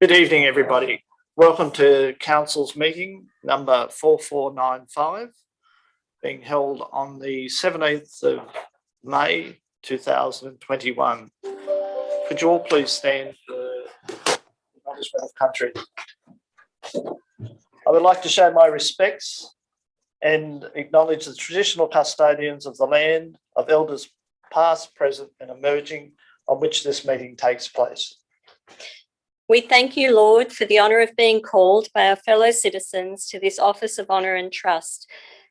Good evening, everybody. Welcome to Council's meeting number 4495, being held on the 17th of May 2021. Could you all please stand for acknowledgement of country? I would like to show my respects and acknowledge the traditional custodians of the land, of elders past, present and emerging on which this meeting takes place. We thank you, Lord, for the honour of being called by our fellow citizens to this office of honour and trust.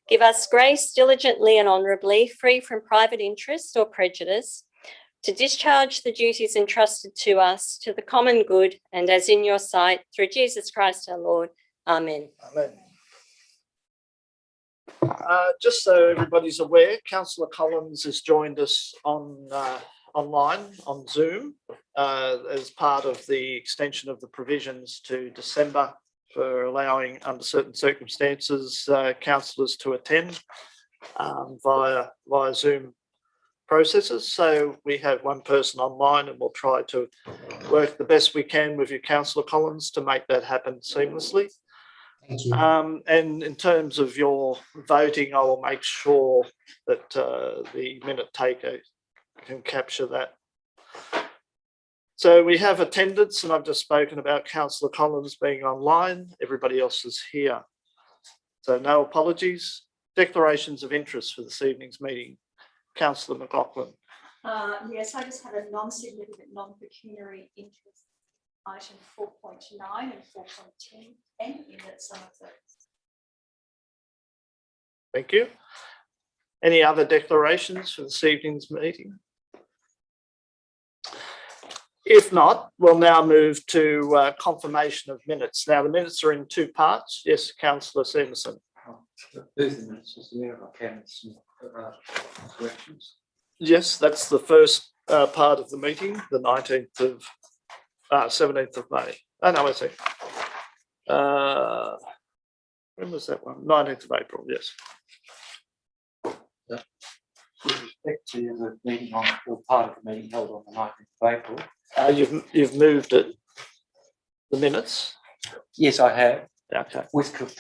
Give us grace diligently and honourably, free from private interest or prejudice, to discharge the duties entrusted to us to the common good and as in your sight, through Jesus Christ our Lord. Amen. Amen. Just so everybody's aware, Councillor Collins has joined us on online on Zoom as part of the extension of the provisions to December for allowing, under certain circumstances, councillors to attend via Zoom processes. So we have one person online, and we'll try to work the best we can with you, Councillor Collins, to make that happen seamlessly. Thank you. And in terms of your voting, I will make sure that the minute taker can capture that. So we have attendance, and I've just spoken about Councillor Collins being online. Everybody else is here. So no apologies. Declarations of interest for this evening's meeting. Councillor McLaughlin. Yes, I just have a non-significant, non-pecuniary interest, item 4.9 and 4.10, and in that some of those. Thank you. Any other declarations for this evening's meeting? If not, we'll now move to confirmation of minutes. Now, the minutes are in two parts. Yes, Councillor Semerson. These minutes, Mr. Mayor, if I can, some corrections. Yes, that's the first part of the meeting, the 17th of May. Oh, no, I see. When was that one? 19th of April, yes. With respect to the meeting on, or part of the meeting held on the 19th of April. You've moved it, the minutes? Yes, I have. Okay.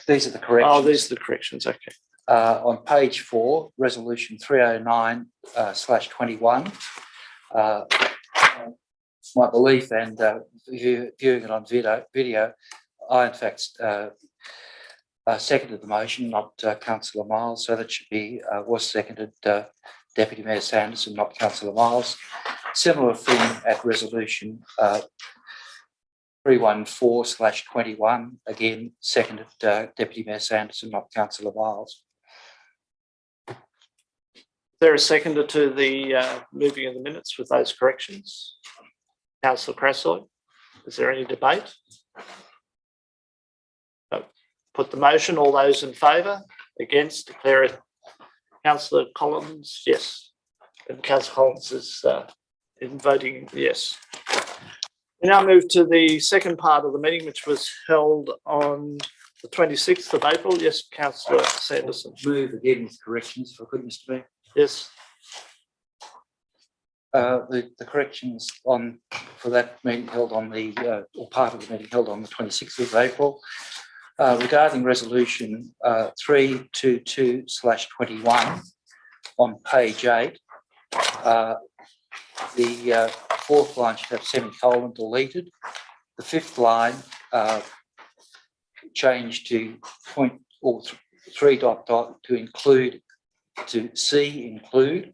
These are the corrections. Oh, these are the corrections, okay. On page 4, resolution 309/21. My belief, and viewing it on video, I in fact seconded the motion, not Councillor Miles, so that should be was seconded Deputy Mayor Sanderson, not Councillor Miles. Similar thing at resolution 314/21, again seconded Deputy Mayor Sanderson, not Councillor Miles. Is there a seconder to the moving of the minutes with those corrections? Councillor Crassoy, is there any debate? No. Put the motion. All those in favour? Against? Declare it. Councillor Collins, yes. And Councillor Collins is in voting yes. We now move to the second part of the meeting, which was held on the 26th of April. Yes, Councillor Sanderson. Move again with corrections, if I could, Mr. Mayor. Yes. The corrections for that meeting held on the or part of the meeting held on the 26th of April regarding resolution 322/21 on page 8. The fourth line should have semicolon deleted. The fifth line changed to point or 3 ... to include, to C include.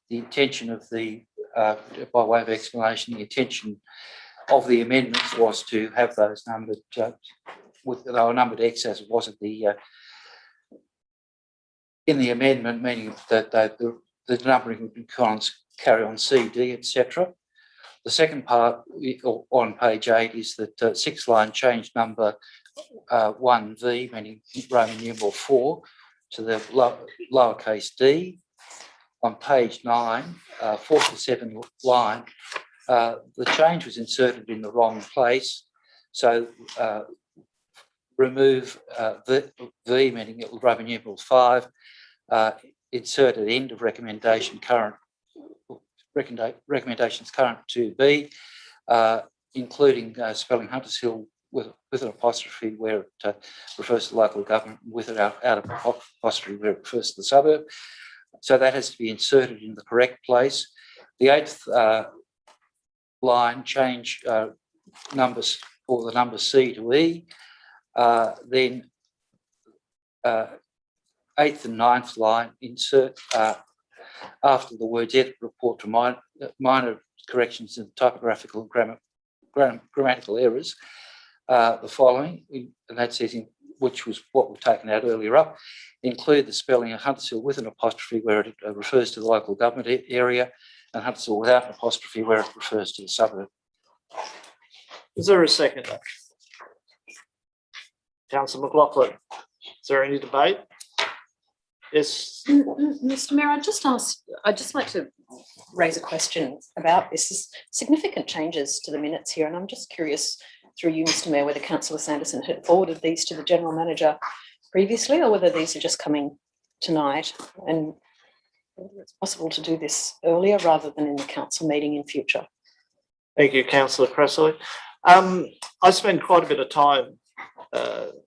The intention of the, by way of explanation, the intention of the amendments was to have those numbered, they were numbered X as it was at the, in the amendment, meaning that the numbering would be carry on C, D, etc. The second part on page 8 is that sixth line changed number 1V, meaning Roman numeral 4, to the lowercase d. On page 9, 4 to 7 line, the change was inserted in the wrong place. So remove V, meaning Roman numeral 5, insert at end of recommendation current, recommendations current to B, including spelling Hunters Hill with an apostrophe where it refers to local government, with it out of apostrophe where it refers to the suburb. So that has to be inserted in the correct place. The 8th line, change numbers or the number C to E. Then 8th and 9th line, insert after the words edit report to minor corrections in typographical and grammatical errors, the following, and that says, which was what we've taken out earlier up, include the spelling of Huntersville with an apostrophe where it refers to the local government area, and Huntersville without an apostrophe where it refers to the suburb. Is there a second? Councillor McLaughlin, is there any debate? Yes. Mr. Mayor, I'd just like to raise a question about this. There's significant changes to the minutes here, and I'm just curious through you, Mr. Mayor, whether Councillor Sanderson had forwarded these to the General Manager previously, or whether these are just coming tonight, and whether it's possible to do this earlier rather than in the council meeting in future. Thank you, Councillor Cresswell. I spend quite a bit of time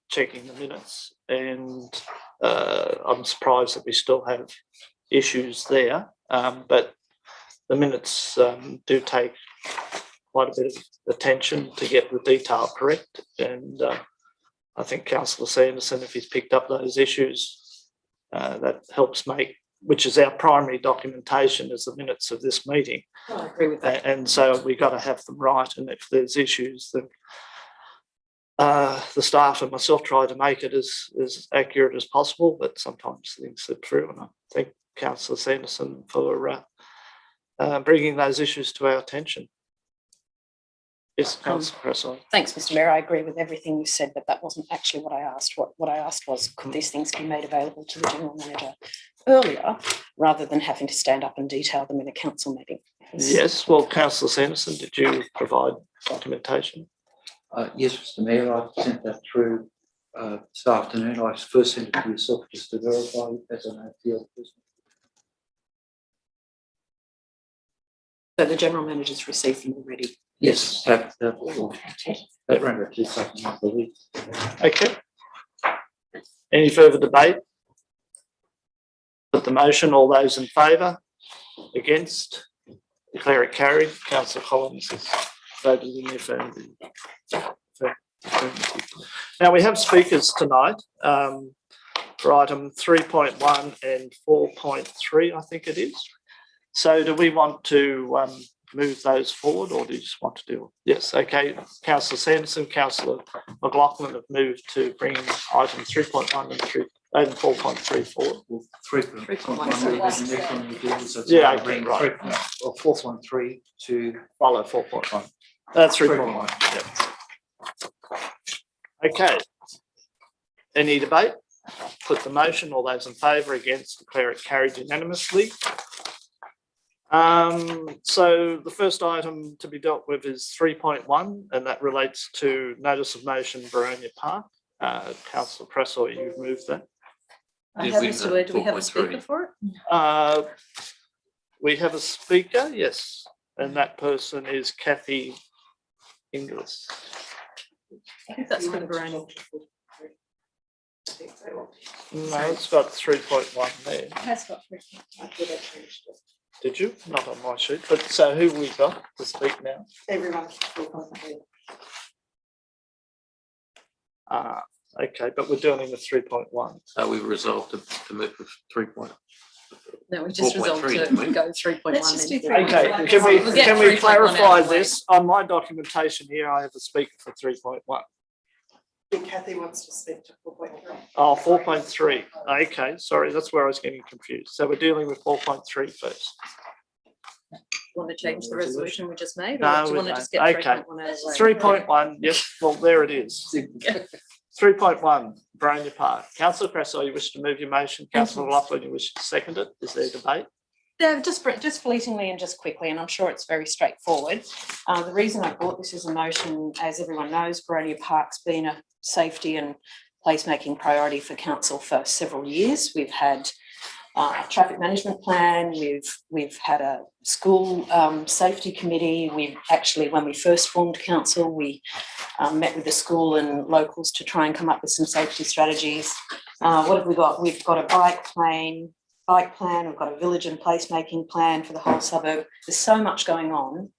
checking the minutes, and I'm surprised that we still have issues there, but the minutes do take quite a bit of attention to get the detail correct, and I think Councillor Sanderson, if he's picked up those issues, that helps make, which is our primary documentation, is the minutes of this meeting. I agree with that. And so we've got to have them right, and if there's issues, then the staff and myself try to make it as accurate as possible, but sometimes things slip through, and I thank Councillor Sanderson for bringing those issues to our attention. Yes, Councillor Cresswell. Thanks, Mr. Mayor. I agree with everything you said, but that wasn't actually what I asked. What I asked was, could these things be made available to the General Manager earlier, rather than having to stand up and detail them in a council meeting? Yes, well, Councillor Sanderson, did you provide documentation? Yes, Mr. Mayor, I sent that through this afternoon. I first sent it to yourself just to verify as an APL person. So the General Manager's received them already? Yes, that ran it to something, I believe. Okay. Any further debate? Put the motion, all those in favour? Against? Declare it carried. Councillor Collins has voted in the affirmative. Now we have speakers tonight for item 3.1 and 4.3, I think it is. So do we want to move those forward, or do you just want to do it? Yes, okay. Councillor Sanderson, Councillor McLaughlin have moved to bring item 3.1 and 4.3 forward. Well, 3.1. Yeah, okay, right. 4.3 to follow 4.1. 3.1. Yep. Okay. Any debate? Put the motion. All those in favour, against, declare it carried unanimously. So the first item to be dealt with is 3.1, and that relates to notice of motion Boronia Park. Councillor Cresswell, you've moved that. I have, Mr. Ware, do we have a speaker for it? We have a speaker, yes, and that person is Kathy Inglis. I think that's for the Boronia. No, it's got 3.1 there. It has got 3.1. Did you? Not on my sheet. But so who we got to speak now? Everyone. Okay, but we're dealing with 3.1. So we resolved to move with 3.1. No, we just resolved to go 3.1. Let's just do Okay, 3.1. can We'll get we 3.1 clarify out of the way. this? On my documentation here, I have a speaker for 3.1. Kathy wants to speak to 4.3. Oh, 4.3. Okay, sorry, that's where I was getting confused. So we're dealing with 4.3 first. Want to change the resolution we just made? No, Or do we you want to don't. just get Okay. 3.1 out of the way? 3.1, yes, well, there it is. 3.1, Boronia Park. Councillor Cresswell, you wish to move your motion. Councillor McLaughlin, you wish to second it. Is there debate? Yeah, just fleetingly and just quickly, and I'm sure it's very straightforward. The reason I brought this as a motion, as everyone knows, Boronia Park's been a safety and placemaking priority for council for several years. We've had traffic management plan. We've had a school safety committee. We've actually, when we first formed council, we met with the school and locals to try and come up with some safety strategies. What have we got? We've got a bike plan. We've got a village and placemaking plan for the whole suburb. There's so much going on.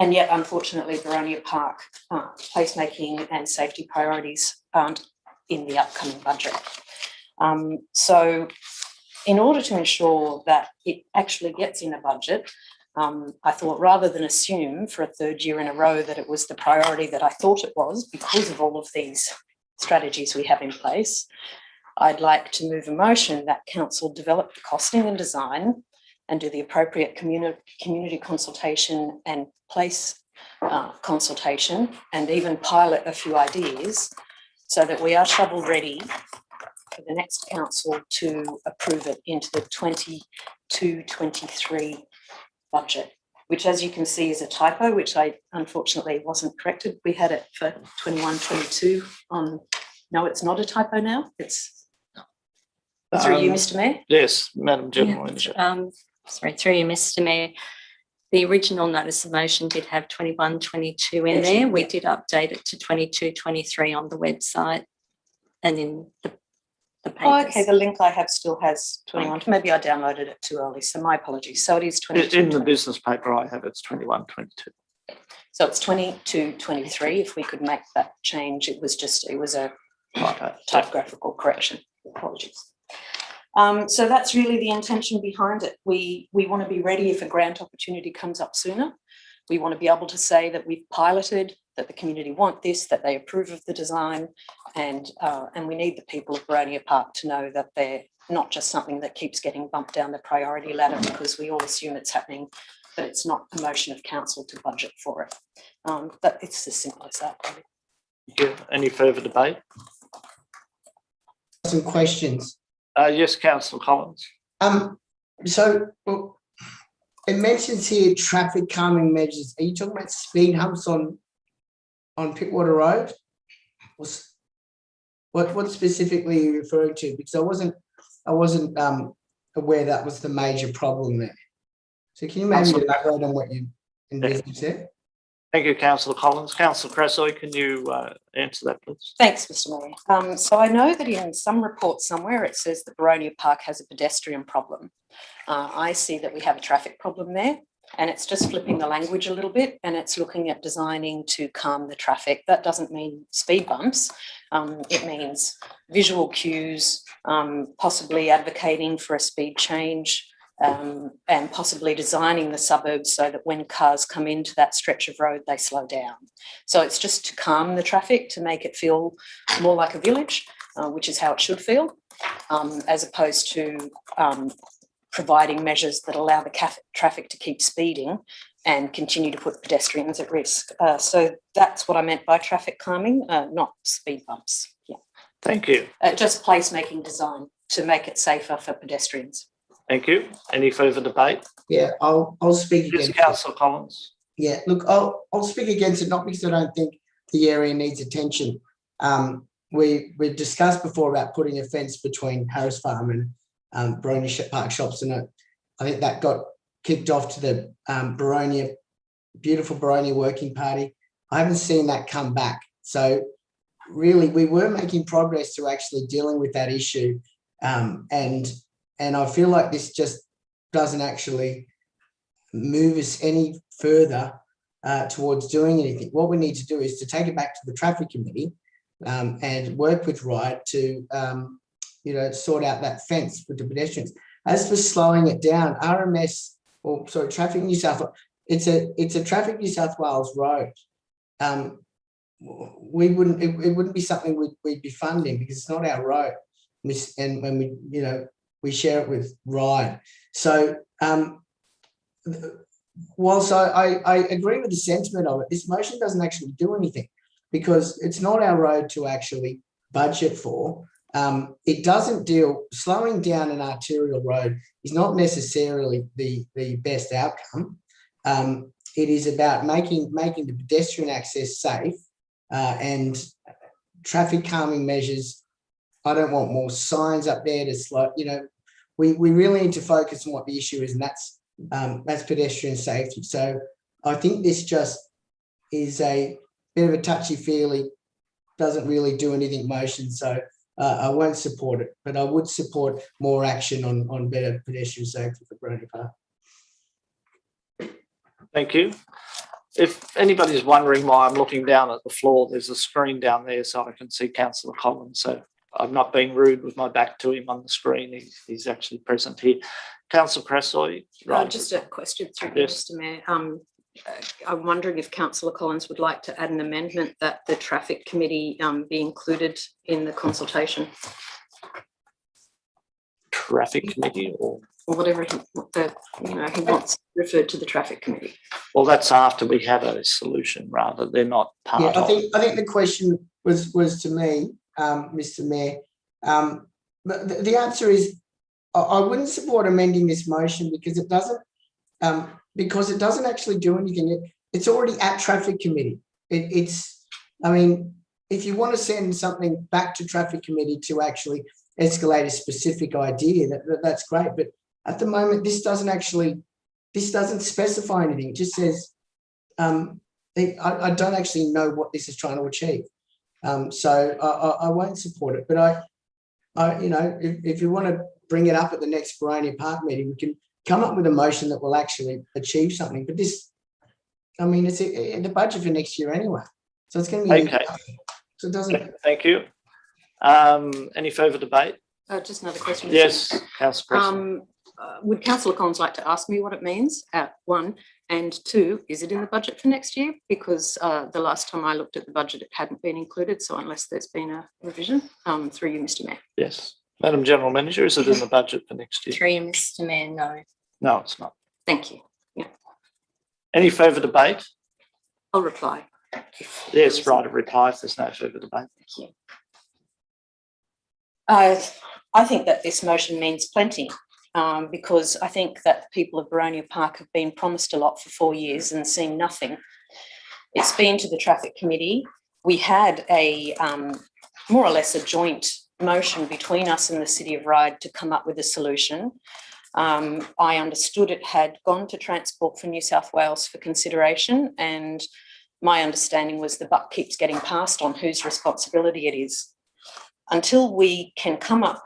And yet, unfortunately, Boronia Park placemaking and safety priorities aren't in the upcoming budget. So in order to ensure that it actually gets in a budget, I thought rather than assume for a third year in a row that it was the priority that I thought it was because of all of these strategies we have in place, I'd like to move a motion that council develop the costing and design and do the appropriate community consultation and place consultation and even pilot a few ideas so that we are shovel ready for the next council to approve it into the 22-23 budget, which as you can see is a typo, which I unfortunately wasn't corrected. We had it for 21-22 on, no, it's not a typo now. It's through you, Mr. Mayor. Yes, Madam General Manager. Sorry, through you, Mr. Mayor. The original notice of motion did have 21-22 in there. We did update it to 22-23 on the website and in the papers. Oh, okay, the link I have still has 21. Maybe I downloaded it too early, so my apologies. So it is 22. In the business paper I have, it's 21-22. So it's 22-23. If we could make that change, it was a typographical correction. Apologies. So that's really the intention behind it. We want to be ready if a grant opportunity comes up sooner. We want to be able to say that we've piloted, that the community want this, that they approve of the design, and we need the people of Boronia Park to know that they're not just something that keeps getting bumped down the priority ladder because we all assume it's happening, but it's not a motion of council to budget for it. But it's as simple as that. Thank you. Any further debate? Some questions. Yes, Councillor Collins. Well, it mentions here traffic calming measures. Are you talking about speed humps on Pittwater Road? What specifically are you referring to? Because I wasn't aware that was the major problem there. So can you maybe elaborate on what you envisaged there? Thank you, Councillor Collins. Councillor Cressoy, can you answer that, please? Thanks, Mr. Mayor. So I know that in some report somewhere it says that Boronia Park has a pedestrian problem. I see that we have a traffic problem there, and it's just flipping the language a little bit, and it's looking at designing to calm the traffic. That doesn't mean speed bumps. It means visual cues, possibly advocating for a speed change, and possibly designing the suburbs so that when cars come into that stretch of road, they slow down. So it's just to calm the traffic, to make it feel more like a village, which is how it should feel, as opposed to providing measures that allow the traffic to keep speeding and continue to put pedestrians at risk. So that's what I meant by traffic calming, not speed bumps. Yeah. Thank you. Just placemaking design to make it safer for pedestrians. Thank you. Any further debate? Yeah, I'll speak Yes, against Councillor Collins. Yeah, look, I'll speak against it, not because I don't think the area needs attention. We discussed before about putting a fence between Harris Farm and Boronia Park Shops, and I think that got kicked off to the beautiful Boronia Working Party. I haven't seen that come back. So really, we were making progress to actually dealing with that issue, and I feel like this just doesn't actually move us any further towards doing anything. What we need to do is to take it back to the traffic committee and work with Riot to, sort out that fence with the pedestrians. As for slowing it down, Traffic New South Wales, it's a Traffic New South Wales road. It wouldn't be something we'd be funding because it's not our road, and when we share it with Riot. So whilst I agree with the sentiment of it, this motion doesn't actually do anything because it's not our road to actually budget for. It doesn't deal, slowing down an arterial road is not necessarily the best outcome. It is about making the pedestrian access safe, and traffic calming measures I don't want more signs up there to slow, you know, we really need to focus on what the issue is, and that's pedestrian safety. So I think this just is a bit of a touchy-feely, doesn't really do anything motion. So I won't support it, but I would support more action on better pedestrian safety for Boronia Park. Thank you. If anybody's wondering why I'm looking down at the floor, there's a screen down there so I can see Councillor Collins. So I'm not being rude with my back to him on the screen. He's actually present here. Councillor Cressoy. Right. Just a question through you, Yes. Mr Mayor. I'm wondering if Councillor Collins would like to add an amendment that the Traffic Committee be included in the consultation. Traffic Committee or Whatever he wants referred to the Traffic Committee. well, that's after we have a solution. Rather, they're not part Yeah, of. I think the question was to me, Mr. Mayor. But the answer is I wouldn't support amending this motion because it doesn't actually do anything. It's already at Traffic Committee. I mean, if you want to send something back to Traffic Committee to actually escalate a specific idea, that's great. But at the moment, this doesn't specify anything. It just says, I don't actually know what this is trying to achieve. So I won't support it. But if you want to bring it up at the next Boronia Park meeting, we can come up with a motion that will actually achieve something. But this, I mean, it's the budget for next year anyway. So it's going to be Okay. So it doesn't. Thank you. Any further debate? Just another question. Yes, Councillor Preston. Would Councillor Collins like to ask me what it means? One, and two, is it in the budget for next year? Because the last time I looked at the budget, it hadn't been included. So unless there's been a revision, through you, Mr. Mayor. Yes. Madam General Manager, is it in the budget for next year? Through you, Mr Mayor, no. No, it's not. Thank you. Yeah, Any further debate? I'll reply. Yes, right, a reply if there's no further debate. Thank you. I think that this motion means plenty, because I think that the people of Boronia Park have been promised a lot for 4 years and seen nothing. It's been to the Traffic Committee. We had a more or less a joint motion between us and the City of Ryde to come up with a solution. I understood it had gone to Transport for New South Wales for consideration, and my understanding was the buck keeps getting passed on whose responsibility it is. Until we can come up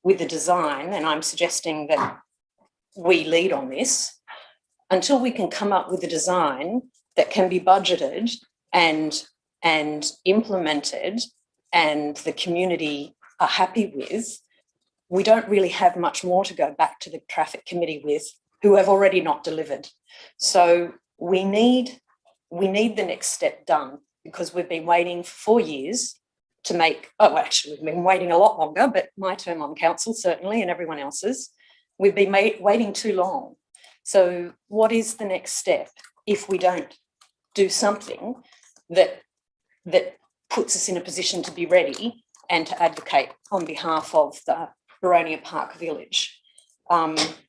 with a design, and I'm suggesting that we lead on this, until we can come up with a design that can be budgeted and implemented and the community are happy with, we don't really have much more to go back to the Traffic Committee with, who have already not delivered. So we need the next step done, because we've been waiting for 4 years to make, actually we've been waiting a lot longer, but my term on council certainly, and everyone else's, we've been waiting too long. So what is the next step if we don't do something that puts us in a position to be ready and to advocate on behalf of the Boronia Park Village?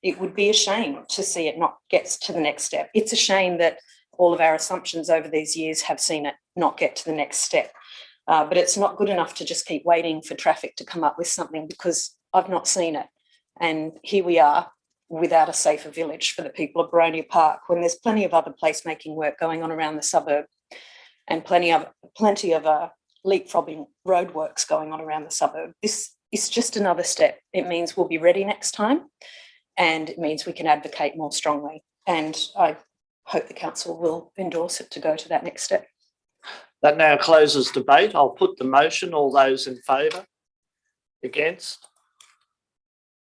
It would be a shame to see it not get to the next step. It's a shame that all of our assumptions over these years have seen it not get to the next step. But it's not good enough to just keep waiting for traffic to come up with something, because I've not seen it. And here we are without a safer village for the people of Boronia Park, when there's plenty of other placemaking work going on around the suburb and plenty of leapfrogging roadworks going on around the suburb. This is just another step. It means we'll be ready next time, and it means we can advocate more strongly. And I hope the council will endorse it to go to that next step. That now closes debate. I'll put the motion. All those in favour? Against?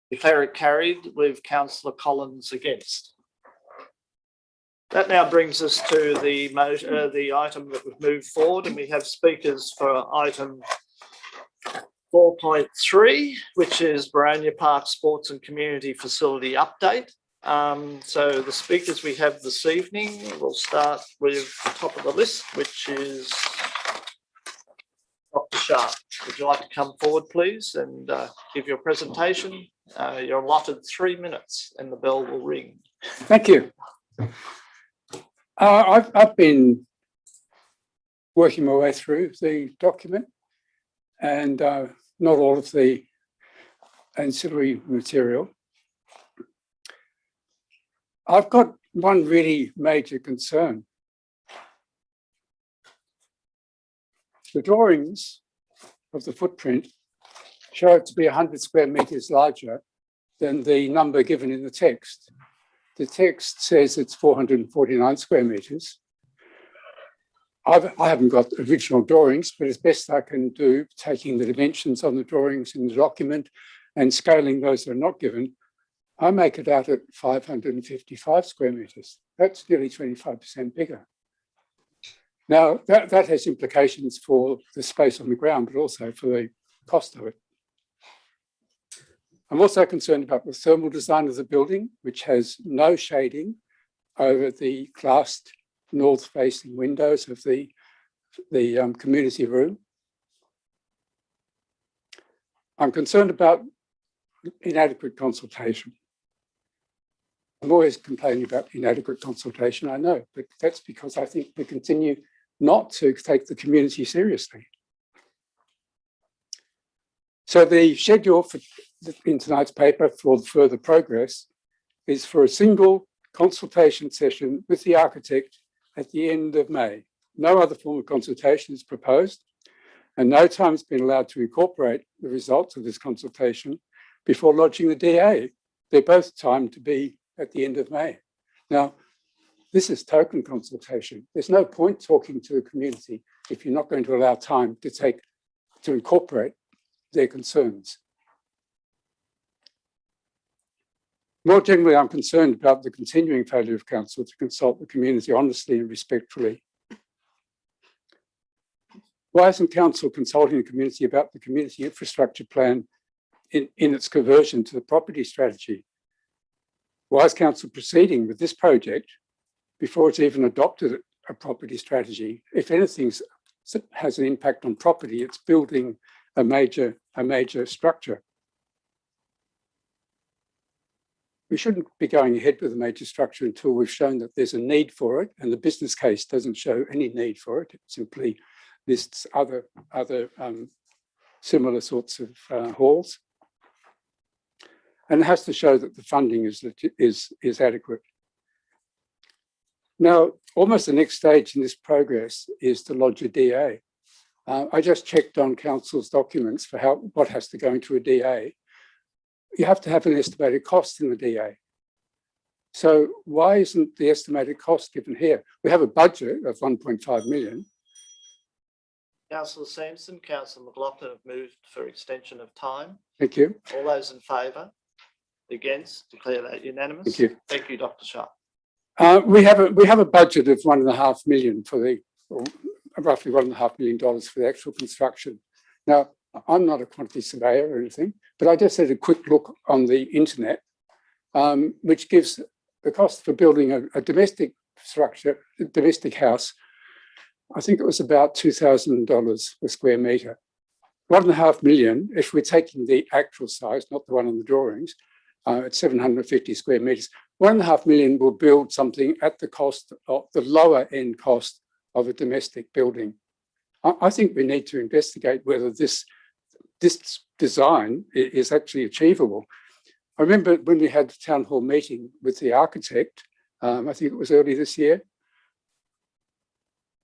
Declare it carried with Councillor Collins against. That now brings us to the item that we've moved forward, and we have speakers for item 4.3, which is Boronia Park Sports and Community Facility Update. So the speakers we have this evening, we'll start with the top of the list, which is Dr. Sharp. Would you like to come forward, please, and give your presentation? You're allotted 3 minutes and the bell will ring. Thank you. I've been working my way through the document, and not all of the ancillary material. I've got one really major concern. The drawings of the footprint show it to be 100 square metres larger than the number given in the text. The text says it's 449 square metres. I haven't got original drawings, but as best I can do, taking the dimensions on the drawings in the document and scaling those that are not given, I make it out at 555 square metres. That's nearly 25% bigger. Now, that has implications for the space on the ground, but also for the cost of it. I'm also concerned about the thermal design of the building, which has no shading over the glassed north-facing windows of the community room. I'm concerned about inadequate consultation. I'm always complaining about inadequate consultation, I know, but that's because I think we continue not to take the community seriously. So the schedule in tonight's paper for further progress is for a single consultation session with the architect at the end of May. No other form of consultation is proposed, and no time has been allowed to incorporate the results of this consultation before lodging the DA. They're both timed to be at the end of May. Now, this is token consultation. There's no point talking to the community if you're not going to allow time to incorporate their concerns. More generally, I'm concerned about the continuing failure of council to consult the community honestly and respectfully. Why isn't council consulting the community about the community infrastructure plan in its conversion to the property strategy? Why is council proceeding with this project before it's even adopted a property strategy? If anything has an impact on property, it's building a major structure. We shouldn't be going ahead with a major structure until we've shown that there's a need for it, and the business case doesn't show any need for it. It simply lists other similar sorts of halls. And it has to show that the funding is adequate. Now, almost the next stage in this progress is to lodge a DA. I just checked on council's documents for what has to go into a DA. You have to have an estimated cost in the DA. So why isn't the estimated cost given here? We have a budget of 1.5 million. Councillor Sampson, Councillor McLaughlin have moved for extension of time. Thank you. All those in favour? Against? Declare that unanimous. Thank you. Thank you, Dr. Sharp. We have a budget of $1.5 million or roughly $1.5 million for the actual construction. Now, I'm not a quantity surveyor or anything, but I just had a quick look on the internet, which gives the cost for building a domestic structure, a domestic house. I think it was about $2,000 per square metre. 1.5 million, if we're taking the actual size, not the one on the drawings, at 750 square metres, 1.5 million will build something at the cost of the lower end cost of a domestic building. I think we need to investigate whether this design is actually achievable. I remember when we had a town hall meeting with the architect, I think it was early this year,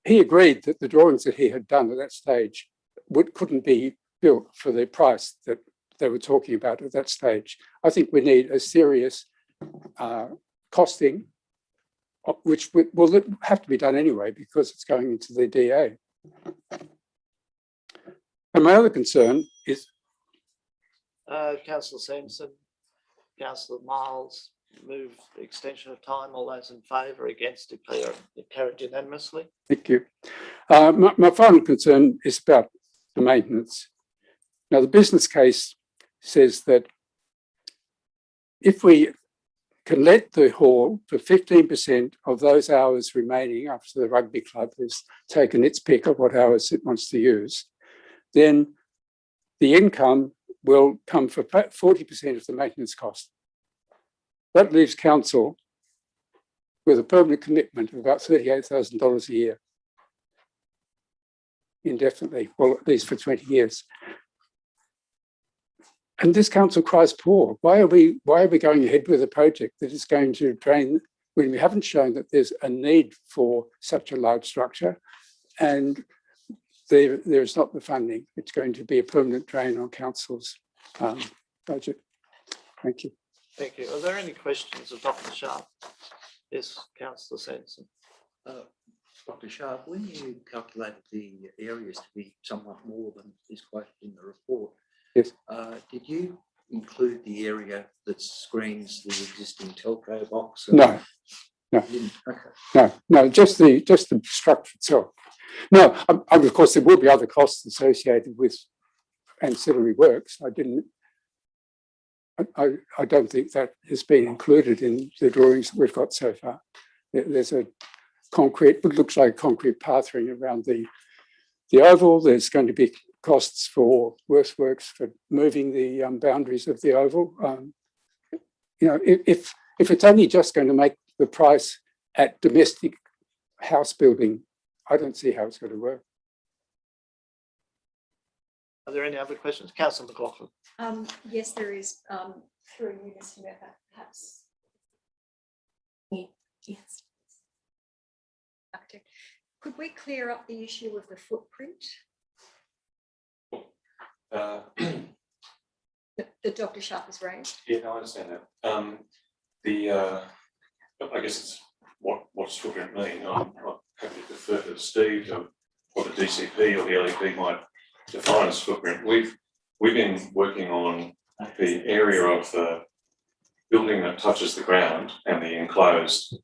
he agreed that the drawings that he had done at that stage couldn't be built for the price that they were talking about at that stage. I think we need a serious costing, which will have to be done anyway because it's going into the DA. And my other concern is... Councillor Sampson, Councillor Miles, move extension of time. All those in favour? Against? Declare it carried unanimously. Thank you. My final concern is about the maintenance. Now, the business case says that if we can let the hall for 15% of those hours remaining after the rugby club has taken its pick of what hours it wants to use, then the income will come for 40% of the maintenance cost. That leaves council with a permanent commitment of about $38,000 a year, indefinitely, well, at least for 20 years. And this council cries poor. Why are we going ahead with a project that is going to drain when we haven't shown that there's a need for such a large structure, and there's not the funding? It's going to be a permanent drain on council's budget. Thank you. Thank you. Are there any questions of Dr. Sharp? Yes, Councillor Sanderson. Dr. Sharp, when you calculated the areas to be somewhat more than is quoted in the report, yes, did you include the area that screens the existing telco box? No. Okay. No, just the structure itself. No, of course there will be other costs associated with ancillary works. I don't think that has been included in the drawings that we've got so far. There's a concrete, it looks like a concrete pathway around the oval. There's going to be costs for works for moving the boundaries of the oval. If it's only just going to make the price at domestic house building, I don't see how it's going to work. Are there any other questions? Councillor McLaughlin. Yes, there is, through you, Mr. Mayor, perhaps. Yes. Architect, could we clear up the issue of the footprint that Dr. Sharp has raised? Yeah, no, I understand that. I guess it's what's footprint mean? I'm happy to defer to Steve or the DCP or the LEP might define as footprint. We've been working on the area of the building that touches the ground and the enclosed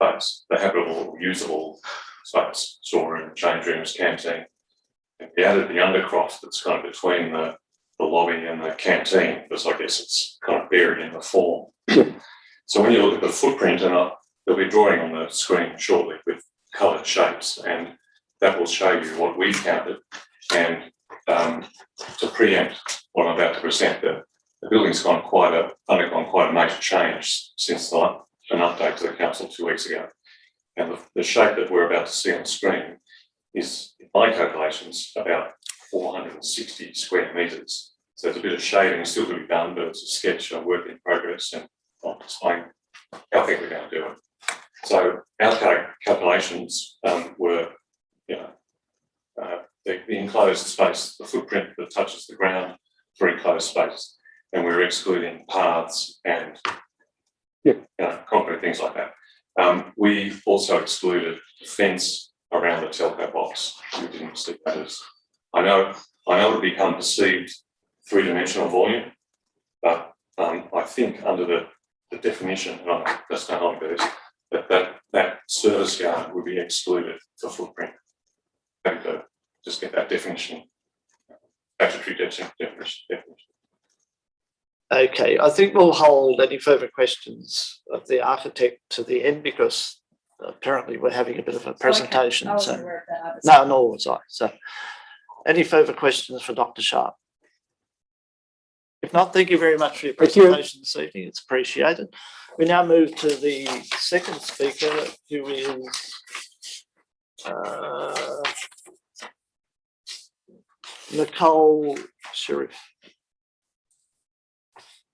space, the habitable, usable space, storeroom, change rooms, canteen. And we added the undercroft that's kind of between the lobby and the canteen, because I guess it's kind of buried in the form. So when you look at the footprint, and there'll be a drawing on the screen shortly with coloured shapes, and that will show you what we've counted. And to preempt what I'm about to present, the building's undergone quite a major change since an update to the council 2 weeks ago. And the shape that we're about to see on screen is, in my calculations, about 460 square metres. So there's a bit of shading still to be done, but it's a sketch, a work in progress, and I'll explain how I think we're going to do it. So our calculations were, the enclosed space, the footprint that touches the ground for enclosed space, and we're excluding paths and concrete things like that. We also excluded the fence around the telco box. We didn't see that as, I know it would become perceived three-dimensional volume, but I think under the definition, and I just don't like this, that service yard would be excluded for footprint. And just get that definition, statutory definition. Okay, I think we'll hold any further questions of the architect to the end, because apparently we're having a bit of a presentation. I wasn't aware of that. No, nor was I. So any further questions for Dr. Sharp? If not, thank you very much for your presentation this evening. It's appreciated. We now move to the second speaker, who is Nicole Sharif.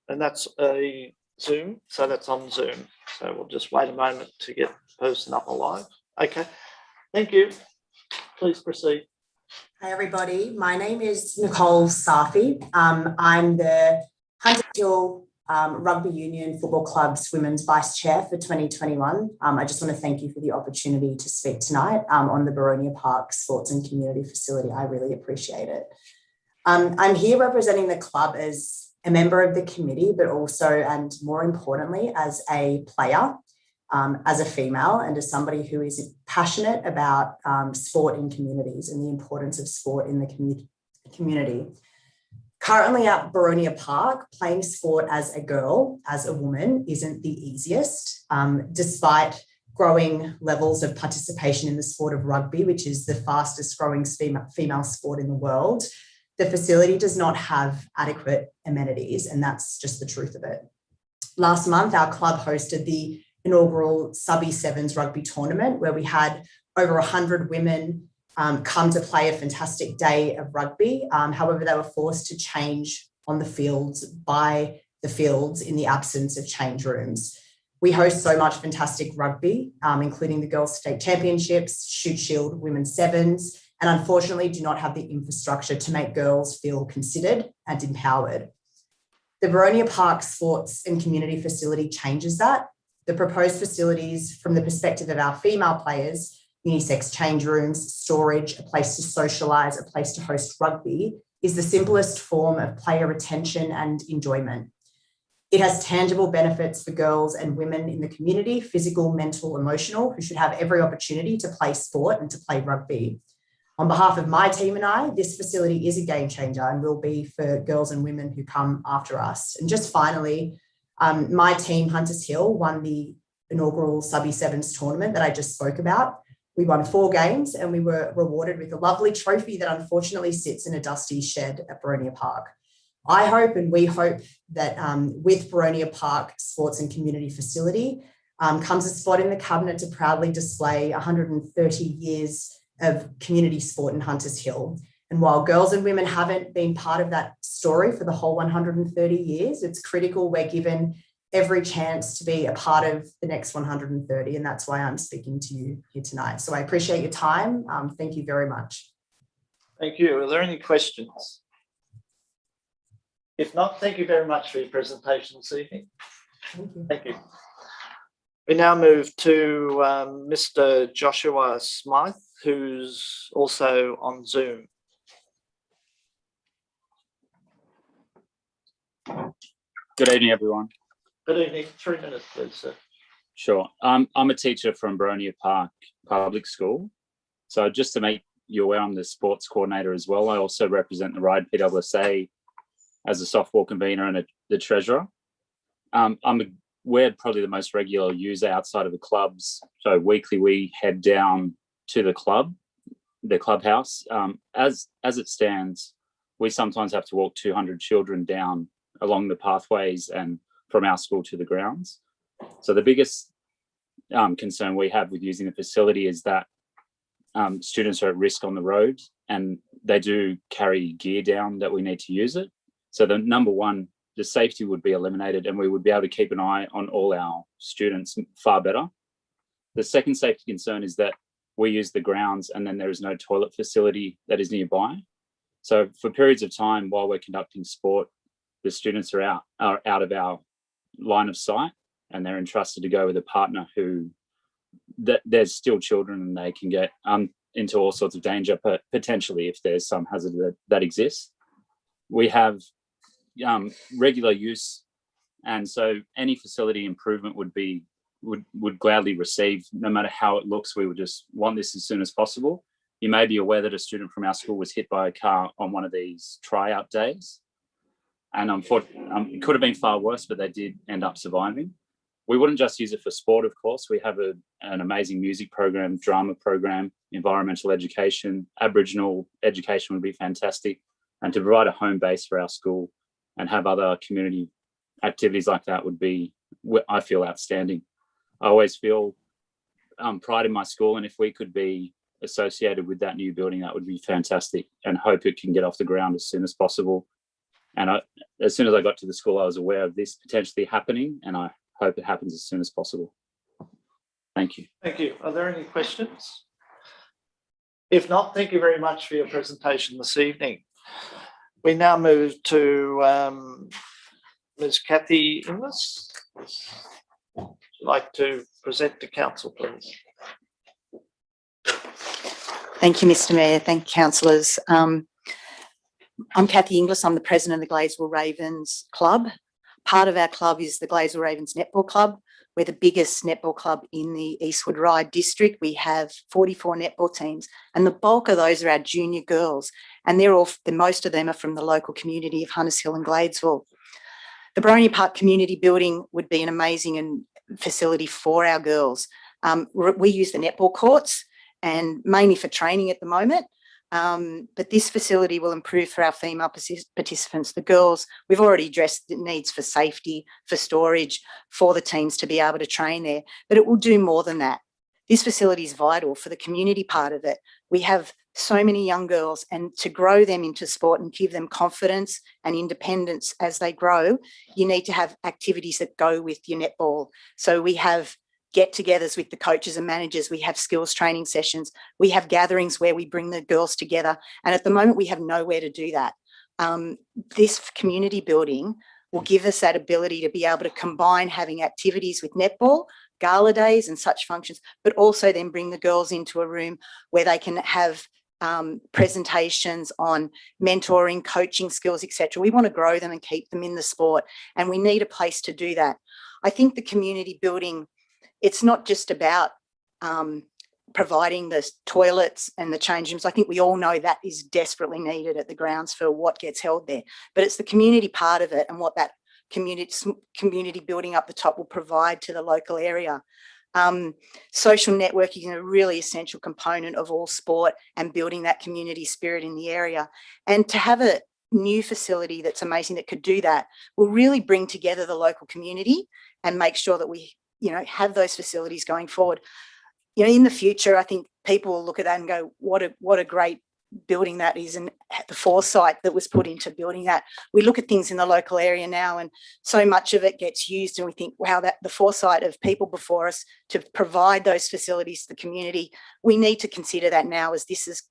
And that's a Zoom, so that's on Zoom. So we'll just wait a moment to get the person up alive. Okay, thank you. Please proceed. Hi everybody, my name is Nicole Safi. I'm the Hunter Hill Rugby Union Football Club's Women's Vice Chair for 2021. I just want to thank you for the opportunity to speak tonight on the Boronia Park Sports and Community Facility. I really appreciate it. I'm here representing the club as a member of the committee, but also, and more importantly, as a player, as a female, and as somebody who is passionate about sport in communities and the importance of sport in the community. Currently at Boronia Park, playing sport as a girl, as a woman, isn't the easiest, despite growing levels of participation in the sport of rugby, which is the fastest growing female sport in the world. The facility does not have adequate amenities, and that's just the truth of it. Last month, our club hosted the inaugural Sub-E7s rugby tournament, where we had over 100 women come to play a fantastic day of rugby. However, they were forced to change on the fields by the fields in the absence of change rooms. We host so much fantastic rugby, including the Girls State Championships, Shoot Shield Women's Sevens, and unfortunately do not have the infrastructure to make girls feel considered and empowered. The Boronia Park Sports and Community Facility changes that. The proposed facilities from the perspective of our female players, unisex change rooms, storage, a place to socialise, a place to host rugby, is the simplest form of player retention and enjoyment. It has tangible benefits for girls and women in the community, physical, mental, emotional, who should have every opportunity to play sport and to play rugby. On behalf of my team and I, this facility is a game changer and will be for girls and women who come after us. And just finally, my team, Hunters Hill, won the inaugural Subby Sevens tournament that I just spoke about. We won 4 games and we were rewarded with a lovely trophy that unfortunately sits in a dusty shed at Boronia Park. I hope and we hope that with Boronia Park Sports and Community Facility comes a spot in the cabinet to proudly display 130 years of community sport in Hunters Hill. And while girls and women haven't been part of that story for the whole 130 years, it's critical we're given every chance to be a part of the next 130. And that's why I'm speaking to you here tonight. So I appreciate your time. Thank you very much. Thank you. Are there any questions? If not, thank you very much for your presentation this evening. Thank you. Thank you. We now move to Mr. Joshua Smythe, who's also on Zoom. Good evening, everyone. Good evening. 3 minutes, please, sir. Sure. I'm a teacher from Boronia Park Public School. So just to make you aware, I'm the sports coordinator as well. I also represent the Ride PWSA as a softball convener and the treasurer. We're probably the most regular user outside of the clubs. So weekly we head down to the clubhouse. As it stands, we sometimes have to walk 200 children down along the pathways and from our school to the grounds. So the biggest concern we have with using the facility is that students are at risk on the road and they do carry gear down that we need to use it. So the number one, the safety would be eliminated and we would be able to keep an eye on all our students far better. The second safety concern is that we use the grounds and then there is no toilet facility that is nearby. So for periods of time while we're conducting sport, the students are out of our line of sight and they're entrusted to go with a partner who there's still children and they can get into all sorts of danger, potentially if there's some hazard that exists. We have regular use, and so any facility improvement would gladly receive, no matter how it looks. We would just want this as soon as possible. You may be aware that a student from our school was hit by a car on one of these tryout days, and unfortunately, it could have been far worse, but they did end up surviving. We wouldn't just use it for sport, of course. We have an amazing music program, drama program, environmental education, Aboriginal education would be fantastic, and to provide a home base for our school and have other community activities like that would be, I feel, outstanding. I always feel pride in my school, and if we could be associated with that new building, that would be fantastic, and hope it can get off the ground as soon as possible. And as soon as I got to the school, I was aware of this potentially happening, and I hope it happens as soon as possible. Thank you. Thank you. Are there any questions? If not, thank you very much for your presentation this evening. We now move to Ms. Kathy Inglis. Would you like to present to council, please? Thank you, Mr. Mayor. Thank you, councillors. I'm Kathy Inglis. I'm the president of the Gladesville Ravens Club. Part of our club is the Gladesville Ravens Netball Club. We're the biggest netball club in the Eastwood Ryde district. We have 44 netball teams, and the bulk of those are our junior girls, and most of them are from the local community of Hunters Hill and Gladesville. The Boronia Park Community Building would be an amazing facility for our girls. We use the netball courts and mainly for training at the moment. But this facility will improve for our female participants, the girls. We've already addressed the needs for safety, for storage, for the teams to be able to train there, but it will do more than that. this facility is vital for the community part of it. We have so many young girls, and to grow them into sport and give them confidence and independence as they grow, you need to have activities that go with your netball. So we have get-togethers with the coaches and managers. We have skills training sessions. We have gatherings where we bring the girls together. And at the moment, we have nowhere to do that. This community building will give us that ability to be able to combine having activities with netball, gala days and such functions, but also then bring the girls into a room where they can have presentations on mentoring, coaching skills, etc. We want to grow them and keep them in the sport, and we need a place to do that. I think the community building, it's not just about providing the toilets and the change rooms. I think we all know that is desperately needed at the grounds for what gets held there, but it's the community part of it and what that community building up the top will provide to the local area. Social networking is a really essential component of all sport and building that community spirit in the area. And to have a new facility that's amazing that could do that will really bring together the local community and make sure that we, have those facilities going forward. In the future, I think people will look at that and go, what a great building that is, and the foresight that was put into building that. We look at things in the local area now, and so much of it gets used, and we think, wow, that the foresight of people before us to provide those facilities to the community. We need to consider that now, as this is,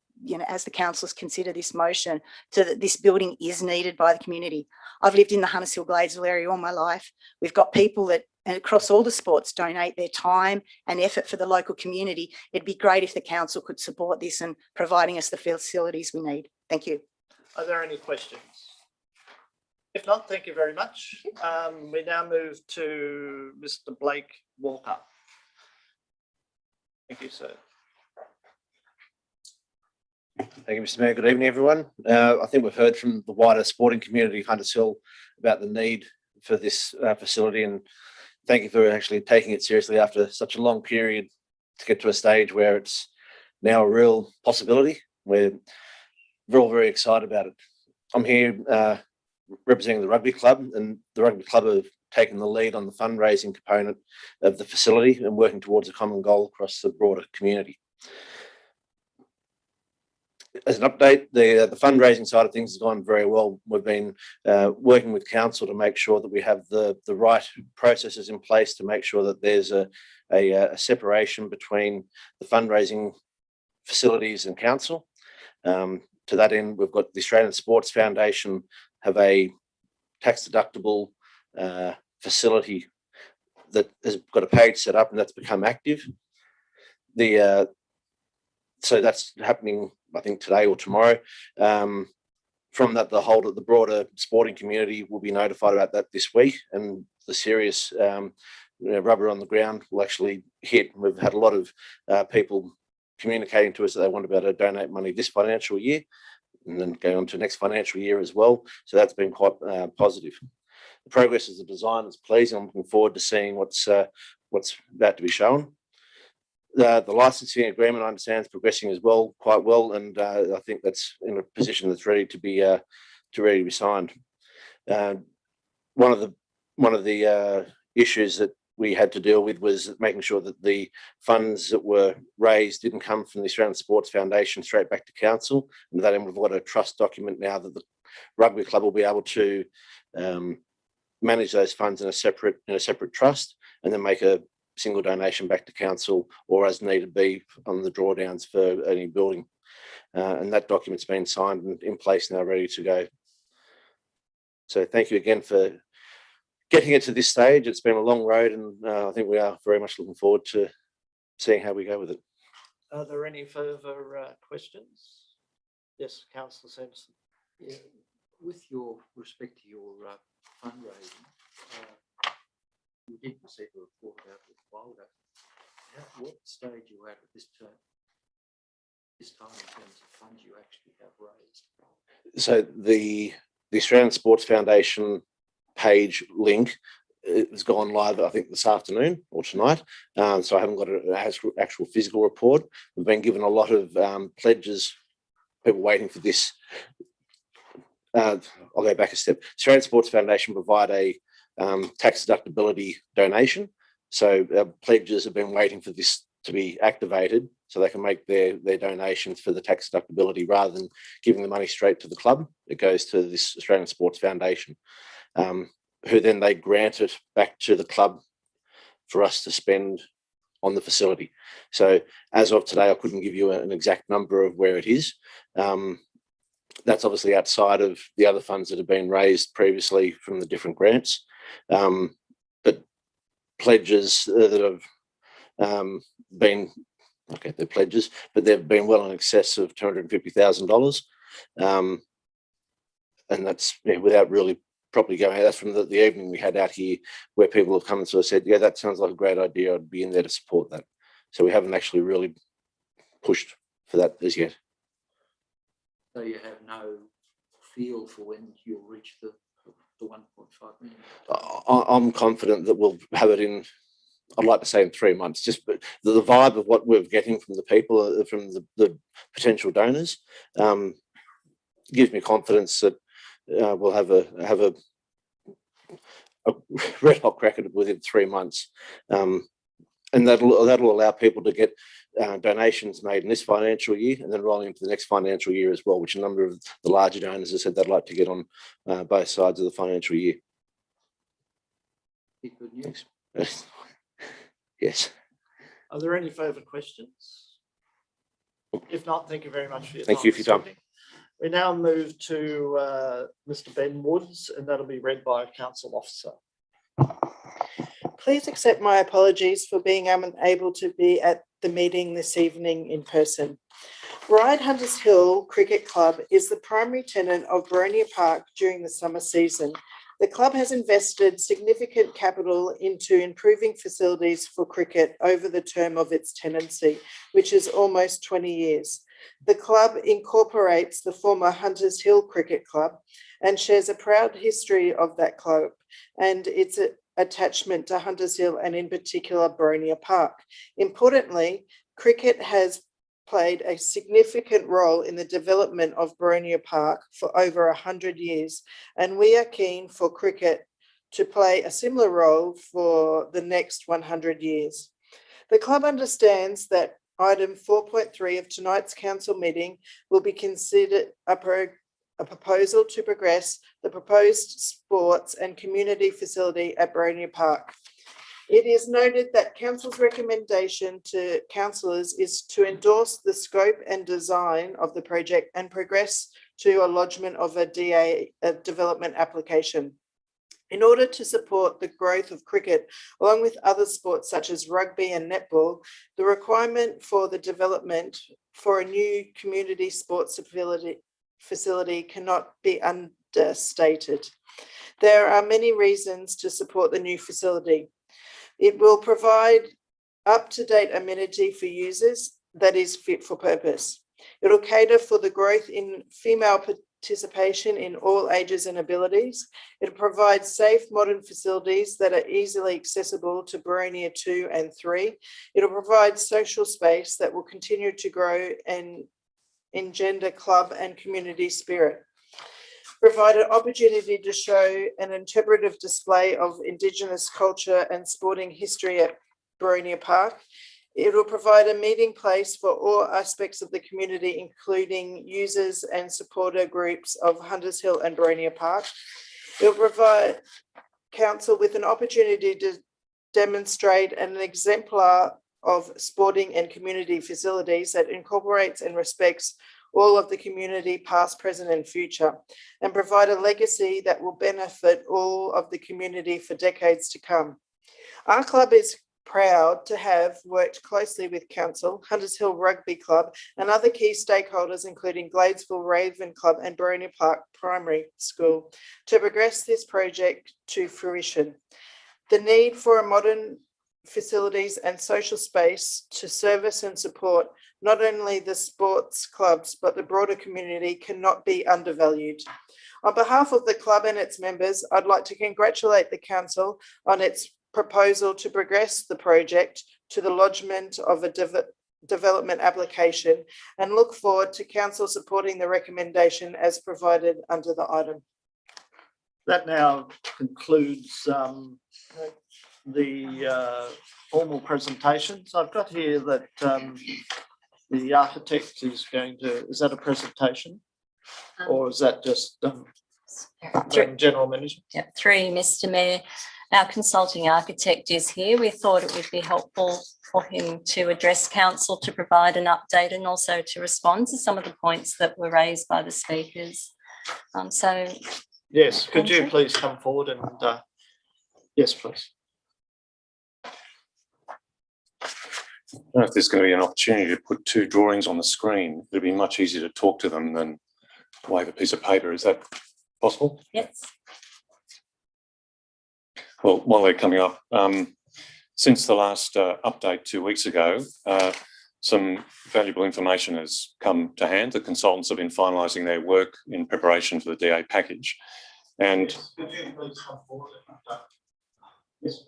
as the councillors consider this motion, so that this building is needed by the community. I've lived in the Hunters Hill Gladesville area all my life. We've got people that, and across all the sports, donate their time and effort for the local community. It'd be great if the council could support this and providing us the facilities we need. Thank you. Are there any questions? If not, thank you very much. We now move to Mr. Blake Walker. Thank you, sir. Thank you, Mr. Mayor. Good evening, everyone. I think we've heard from the wider sporting community of Hunters Hill about the need for this facility, and thank you for actually taking it seriously after such a long period to get to a stage where it's now a real possibility. We're all very excited about it. I'm here representing the rugby club, and the rugby club have taken the lead on the fundraising component of the facility and working towards a common goal across the broader community. As an update, the fundraising side of things has gone very well. We've been working with council to make sure that we have the right processes in place to make sure that there's a separation between the fundraising facilities and council. To that end, we've got the Australian Sports Foundation have a tax deductible facility that has got a page set up, and that's become active. So that's happening, I think, today or tomorrow. From that, the broader sporting community will be notified about that this week, and the serious rubber on the ground will actually hit. We've had a lot of people communicating to us that they want to be able to donate money this financial year, and then go on to next financial year as well. So that's been quite positive. The progress of the design is pleasing. I'm looking forward to seeing what's about to be shown. The licensing agreement, I understand, is progressing as well, quite well, and I think that's in a position that's ready to be signed. One of the issues that we had to deal with was making sure that the funds that were raised didn't come from the Australian Sports Foundation straight back to council. And that end, we've got a trust document now that the rugby club will be able to manage those funds in a separate trust, and then make a single donation back to council, or as needed be on the drawdowns for any building. And that document's been signed and in place now, ready to go. So thank you again for getting it to this stage. It's been a long road, and I think we are very much looking forward to seeing how we go with it. Are there any further questions? Yes, Councillor Sanderson. Yeah, with respect to your fundraising, you did receive a report about it a while ago. What stage are you at this time in terms of funds you actually have raised? So the Australian Sports Foundation page link has gone live, I think, this afternoon or tonight. So I haven't got an actual physical report. We've been given a lot of pledges, people waiting for this. I'll go back a step. Australian Sports Foundation provide a tax deductibility donation. So pledges have been waiting for this to be activated so they can make their donations for the tax deductibility rather than giving the money straight to the club. It goes to this Australian Sports Foundation, who then they grant it back to the club for us to spend on the facility. So as of today, I couldn't give you an exact number of where it is. That's obviously outside of the other funds that have been raised previously from the different grants. But pledges that have been, okay, they're pledges, but they've been well in excess of $250,000. And that's without really properly going. That's from the evening we had out here where people have come and sort of said, yeah, that sounds like a great idea. I'd be in there to support that. So we haven't actually really pushed for that as yet. So you have no feel for when you'll reach the 1.5 million? I'm confident that we'll have it in, I'd like to say in 3 months, just but the vibe of what we're getting from the people, from the potential donors, gives me confidence that we'll have a red hot crack at it within 3 months. And that'll allow people to get donations made in this financial year and then rolling into the next financial year as well, which a number of the larger donors have said they'd like to get on both sides of the financial year. Good news. Yes. Are there any further questions? If not, thank you very much for your time. Thank you for your time. We now move to Mr. Ben Woods, and that'll be read by a council officer. Please accept my apologies for being unable to be at the meeting this evening in person. Ryde Hunters Hill Cricket Club is the primary tenant of Boronia Park during the summer season. The club has invested significant capital into improving facilities for cricket over the term of its tenancy, which is almost 20 years. The club incorporates the former Hunters Hill Cricket Club and shares a proud history of that club and its attachment to Hunters Hill and in particular Boronia Park. Importantly, cricket has played a significant role in the development of Boronia Park for over 100 years, and we are keen for cricket to play a similar role for the next 100 years. The club understands that item 4.3 of tonight's council meeting will be considered a proposal to progress the proposed sports and community facility at Boronia Park. It is noted that council's recommendation to councillors is to endorse the scope and design of the project and progress to a lodgement of a development application. In order to support the growth of cricket, along with other sports such as rugby and netball, the requirement for the development for a new community sports facility cannot be understated. There are many reasons to support the new facility. It will provide up-to-date amenity for users that is fit for purpose. It will cater for the growth in female participation in all ages and abilities. It will provide safe, modern facilities that are easily accessible to Boronia 2 and 3. It will provide social space that will continue to grow and engender club and community spirit. Provide an opportunity to show an interpretive display of Indigenous culture and sporting history at Boronia Park. It will provide a meeting place for all aspects of the community, including users and supporter groups of Hunters Hill and Boronia Park. It will provide council with an opportunity to demonstrate an exemplar of sporting and community facilities that incorporates and respects all of the community, past, present, and future, and provide a legacy that will benefit all of the community for decades to come. Our club is proud to have worked closely with council, Hunters Hill Rugby Club, and other key stakeholders, including Gladesville Raven Club and Boronia Park Primary School, to progress this project to fruition. The need for a modern facilities and social space to service and support not only the sports clubs but the broader community cannot be undervalued. On behalf of the club and its members, I'd like to congratulate the council on its proposal to progress the project to the lodgement of a development application and look forward to council supporting the recommendation as provided under the item. That now concludes the formal presentations. I've got here that the architect is going to, is that a presentation? Or is that just general management? Yeah, through Mr. Mayor, our consulting architect is here. We thought it would be helpful for him to address council, to provide an update and also to respond to some of the points that were raised by the speakers. So yes, could you please come forward and yes, please. I don't know if there's going to be an opportunity to put two drawings on the screen. It'd be much easier to talk to them than wave a piece of paper. Is that possible? yes. Well, while they're coming up, since the last update 2 weeks ago, some valuable information has come to hand. The consultants have been finalising their work in preparation for the DA package. And yes, could you please come forward and yes,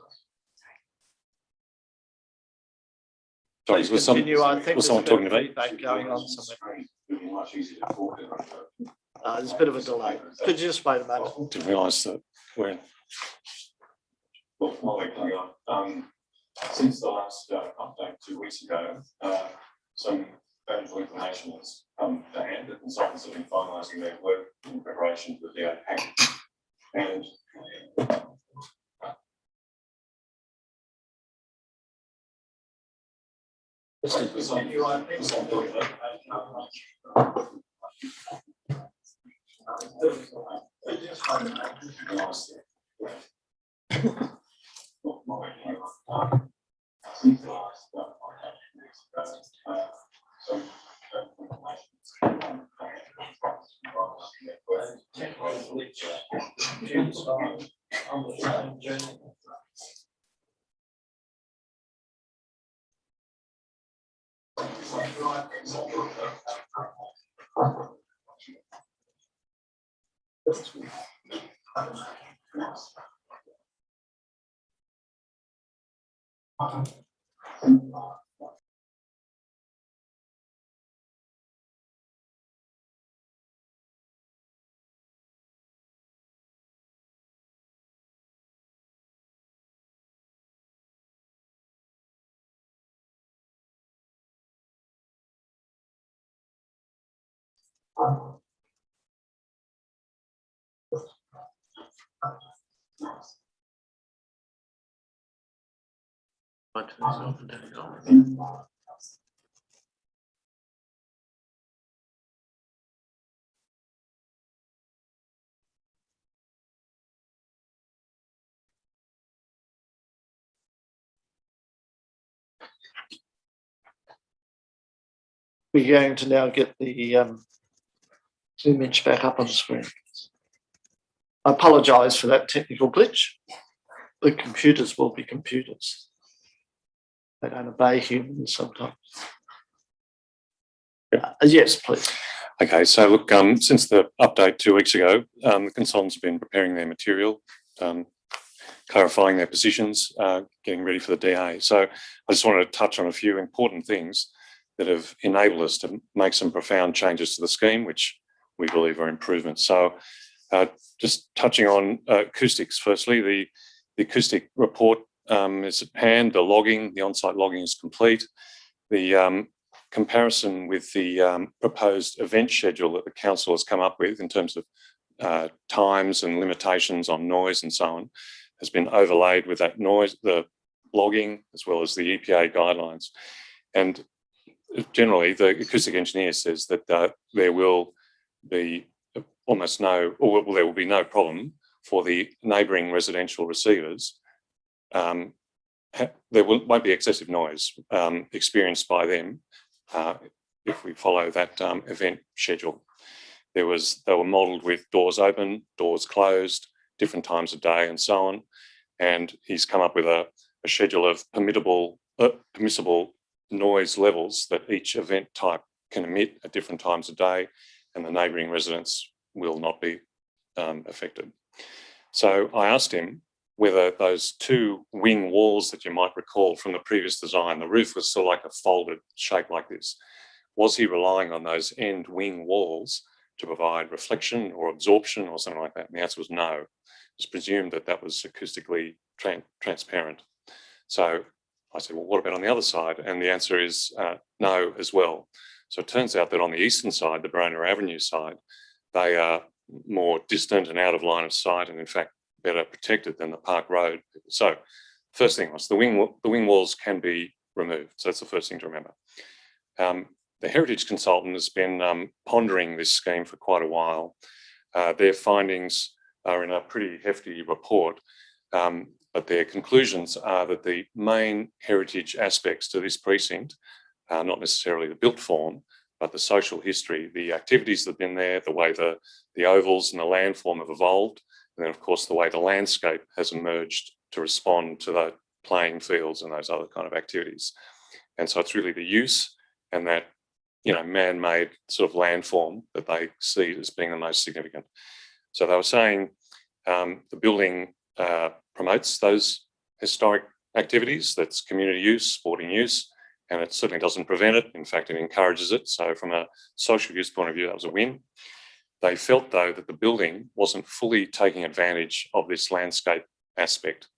sorry, please continue. I think was there's someone a bit talking of to me? feedback going on somewhere. It'd be much easier to talk to them. There's a bit of a delay. Could you just wait a moment? Didn't realise that we're in. Well, while they're coming up, since the last update 2 weeks ago, some valuable information has come to hand. The consultants have been finalising their work in preparation for the DA package. And we're going to now get the image back up on the screen. I apologise for that technical glitch. The computers will be computers. They don't obey humans sometimes. Yes, please. okay, so look, since the update 2 weeks ago, the consultants have been preparing their material, clarifying their positions, getting ready for the DA. So I just wanted to touch on a few important things that have enabled us to make some profound changes to the scheme, which we believe are improvements. So just touching on acoustics, firstly, the acoustic report is at hand, the logging, the on-site logging is complete. The comparison with the proposed event schedule that the council has come up with in terms of times and limitations on noise and so on has been overlaid with that noise, the logging, as well as the EPA guidelines. And generally, the acoustic engineer says that there will be almost no, or there will be no problem for the neighbouring residential receivers. There won't be excessive noise experienced by them if we follow that event schedule. They were modelled with doors open, doors closed, different times of day and so on. And he's come up with a schedule of permissible noise levels that each event type can emit at different times of day, and the neighbouring residents will not be affected. So I asked him whether those two wing walls that you might recall from the previous design, the roof was sort of like a folded shape like this. Was he relying on those end wing walls to provide reflection or absorption or something like that? And the answer was no. It was presumed that that was acoustically transparent. So I said, well, what about on the other side? And the answer is no as well. So it turns out that on the eastern side, the Boronia Avenue side, they are more distant and out of line of sight, and in fact better protected than the Park Road. So first thing was the wing walls can be removed. So that's the first thing to remember. The heritage consultant has been pondering this scheme for quite a while. Their findings are in a pretty hefty report, but their conclusions are that the main heritage aspects to this precinct are not necessarily the built form, but the social history, the activities that have been there, the way the ovals and the landform have evolved, and then of course the way the landscape has emerged to respond to the playing fields and those other kind of activities. And so it's really the use and that, you know, man-made sort of landform that they see as being the most significant. So they were saying the building promotes those historic activities, that's community use, sporting use, and it certainly doesn't prevent it. In fact, it encourages it. So from a social use point of view, that was a win. They felt, though, that the building wasn't fully taking advantage of this landscape aspect.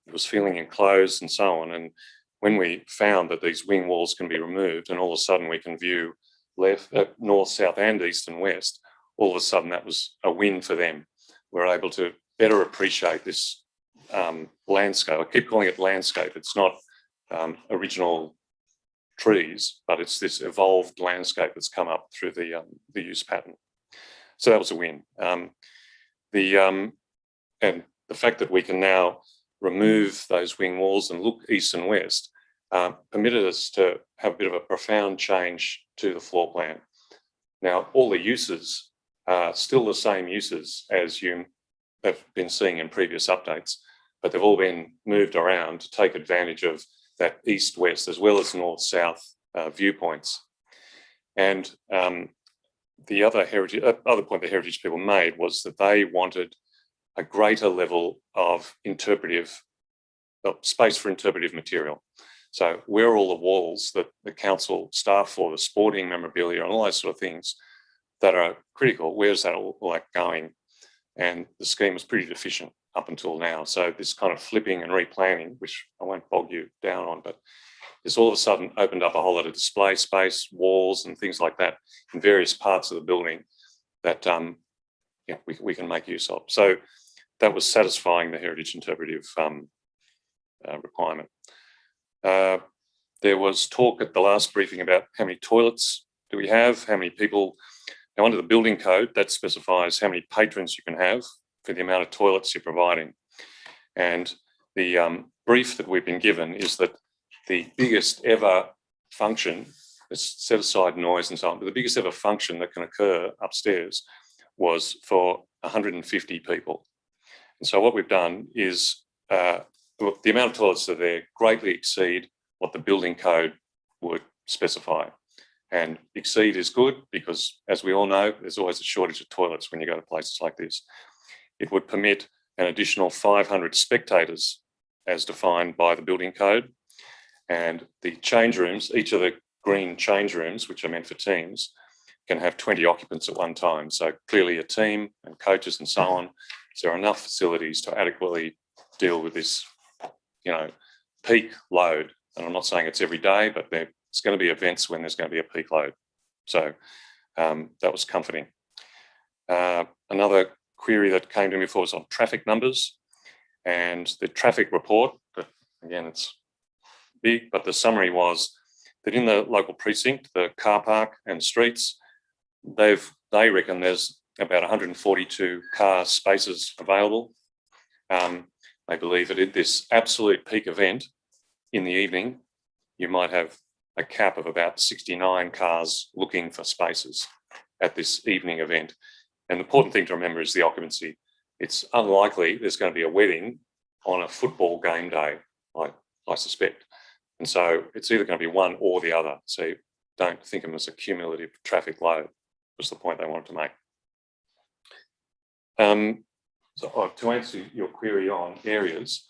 It was feeling enclosed and so on. And when we found that these wing walls can be removed and all of a sudden we can view left, north, south and east and west, all of a sudden that was a win for them. We're able to better appreciate this landscape. I keep calling it landscape. It's not original trees, but it's this evolved landscape that's come up through the use pattern. So that was a win. And the fact that we can now remove those wing walls and look east and west permitted us to have a bit of a profound change to the floor plan. Now, all the uses are still the same uses as you have been seeing in previous updates, but they've all been moved around to take advantage of that east-west as well as north-south viewpoints. And the other point the heritage people made was that they wanted a greater level of space for interpretive material. So where are all the walls that the council staff for, the sporting memorabilia and all those sort of things that are critical, where's that all like going? And the scheme was pretty deficient up until now. So this kind of flipping and replanning, which I won't bog you down on, but this all of a sudden opened up a whole lot of display space, walls and things like that in various parts of the building that we can make use of. So that was satisfying the heritage interpretive requirement. There was talk at the last briefing about how many toilets do we have, how many people. Now, under the building code, that specifies how many patrons you can have for the amount of toilets you're providing. And the brief that we've been given is that the biggest ever function, let's set aside noise and so on, but the biggest ever function that can occur upstairs was for 150 people. And so what we've done is the amount of toilets that are there greatly exceed what the building code would specify. And exceed is good because, as we all know, there's always a shortage of toilets when you go to places like this. It would permit an additional 500 spectators as defined by the building code. And the change rooms, each of the green change rooms, which are meant for teams, can have 20 occupants at one time. So clearly a team and coaches and so on, so there are enough facilities to adequately deal with this, peak load. And I'm not saying it's every day, but there's going to be events when there's going to be a peak load. So that was comforting. Another query that came to me before was on traffic numbers, and the traffic report, but again, it's big, but the summary was that in the local precinct, the car park and streets, they reckon there's about 142 car spaces available. They believe that at this absolute peak event in the evening, you might have a cap of about 69 cars looking for spaces at this evening event. And the important thing to remember is the occupancy. It's unlikely there's going to be a wedding on a football game day, I suspect. And so it's either going to be one or the other. So don't think of them as a cumulative traffic load, was the point they wanted to make. So to answer your query on areas,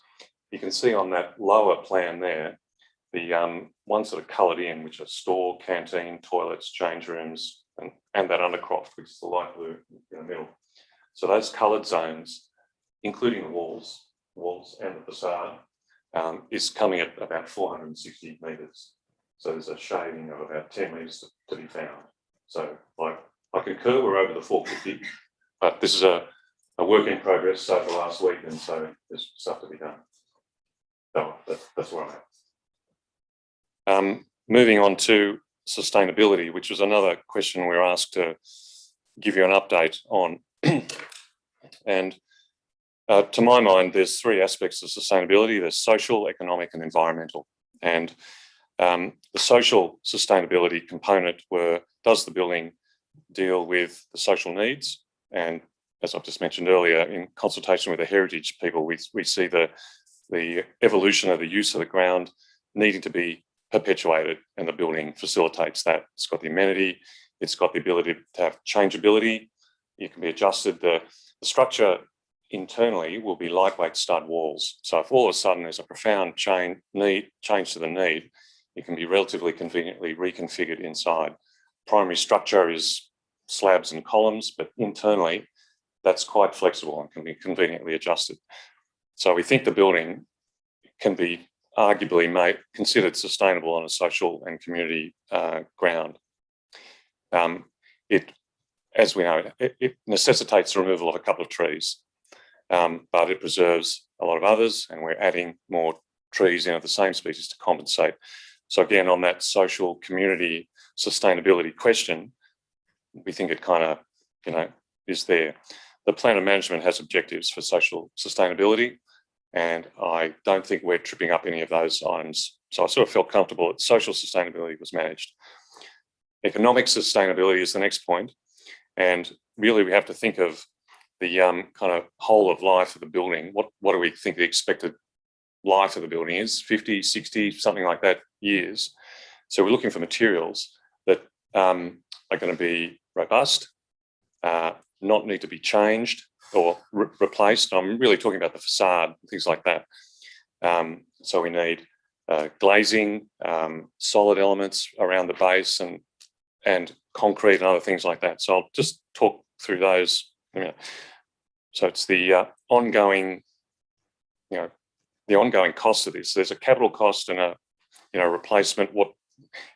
you can see on that lower plan there, the ones that are coloured in, which are store, canteen, toilets, change rooms, and that undercroft, which is the light blue in the middle. So those coloured zones, including the walls and the facade, is coming at about 460 metres. So there's a shading of about 10 metres to be found. So I concur, we're over the 450, but this is a work in progress over the last week, and so there's stuff to be done. So that's where I'm at. Moving on to sustainability, which was another question we were asked to give you an update on. And to my mind, there's three aspects of sustainability. There's social, economic and environmental. And the social sustainability component does the building deal with the social needs? And as I've just mentioned earlier, in consultation with the heritage people, we see the evolution of the use of the ground needing to be perpetuated, and the building facilitates that. It's got the amenity, it's got the ability to have changeability, it can be adjusted. The structure internally will be lightweight stud walls. So if all of a sudden there's a profound change to the need, it can be relatively conveniently reconfigured inside. Primary structure is slabs and columns, but internally that's quite flexible and can be conveniently adjusted. So we think the building can be arguably considered sustainable on a social and community ground. As we know, it necessitates the removal of a couple of trees, but it preserves a lot of others, and we're adding more trees in of the same species to compensate. So again, on that social community sustainability question, we think it kind of, is there. The plan of management has objectives for social sustainability, and I don't think we're tripping up any of those items. So I sort of felt comfortable that social sustainability was managed. Economic sustainability is the next point. And really we have to think of the kind of whole of life of the building. What do we think the expected life of the building is? 50, 60, something like that years. So we're looking for materials that are going to be robust, not need to be changed or replaced. I'm really talking about the facade, things like that. So we need glazing, solid elements around the base, and concrete and other things like that. So I'll just talk through those. So it's the ongoing, the ongoing cost of this. There's a capital cost and a replacement.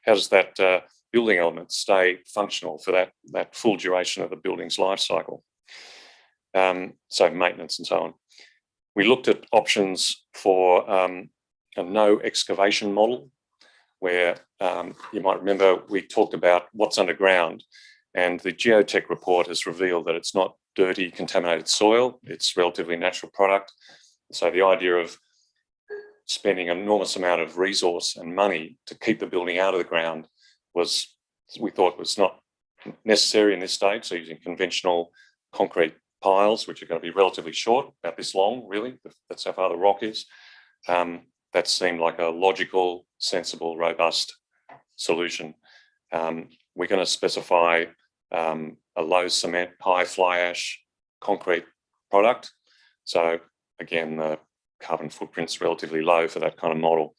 How does that building element stay functional for that full duration of the building's life cycle? So maintenance and so on. We looked at options for a no excavation model, where you might remember we talked about what's underground, and the geotech report has revealed that it's not dirty, contaminated soil, it's relatively natural product. So the idea of spending an enormous amount of resource and money to keep the building out of the ground we thought was not necessary in this stage. So using conventional concrete piles, which are going to be relatively short, about this long, really, that's how far the rock is. That seemed like a logical, sensible, robust solution. We're going to specify a low cement, high fly ash concrete product. So again, the carbon footprint's relatively low for that kind of model.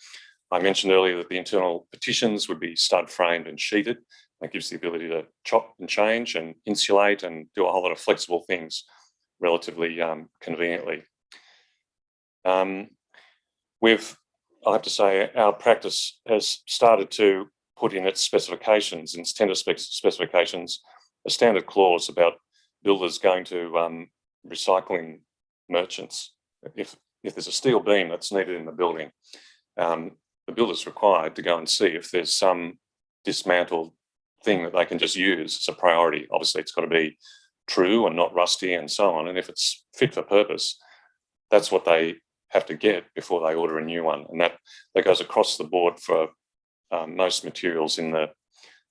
I mentioned earlier that the internal partitions would be stud framed and sheeted. That gives the ability to chop and change and insulate and do a whole lot of flexible things relatively conveniently. I have to say, our practice has started to put in its specifications, in its tender specifications, a standard clause about builders going to recycling merchants. If there's a steel beam that's needed in the building, the builder's required to go and see if there's some dismantled thing that they can just use as a priority. Obviously, it's got to be true and not rusty and so on. And if it's fit for purpose, that's what they have to get before they order a new one. And that goes across the board for most materials in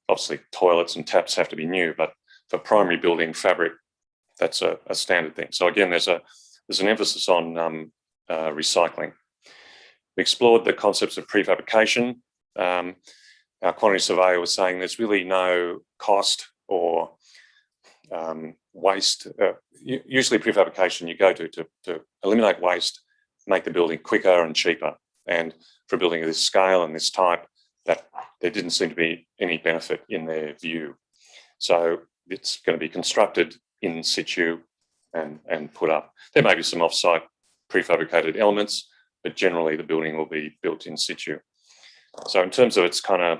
obviously toilets and taps have to be new, but for primary building fabric, that's a standard thing. So again, there's an emphasis on recycling. We explored the concepts of prefabrication. Our quantity surveyor was saying there's really no cost or waste. Usually prefabrication you go to eliminate waste, make the building quicker and cheaper. And for a building of this scale and this type, that there didn't seem to be any benefit in their view. So it's going to be constructed in situ and put up. There may be some offsite prefabricated elements, but generally the building will be built in situ. So in terms of its kind of,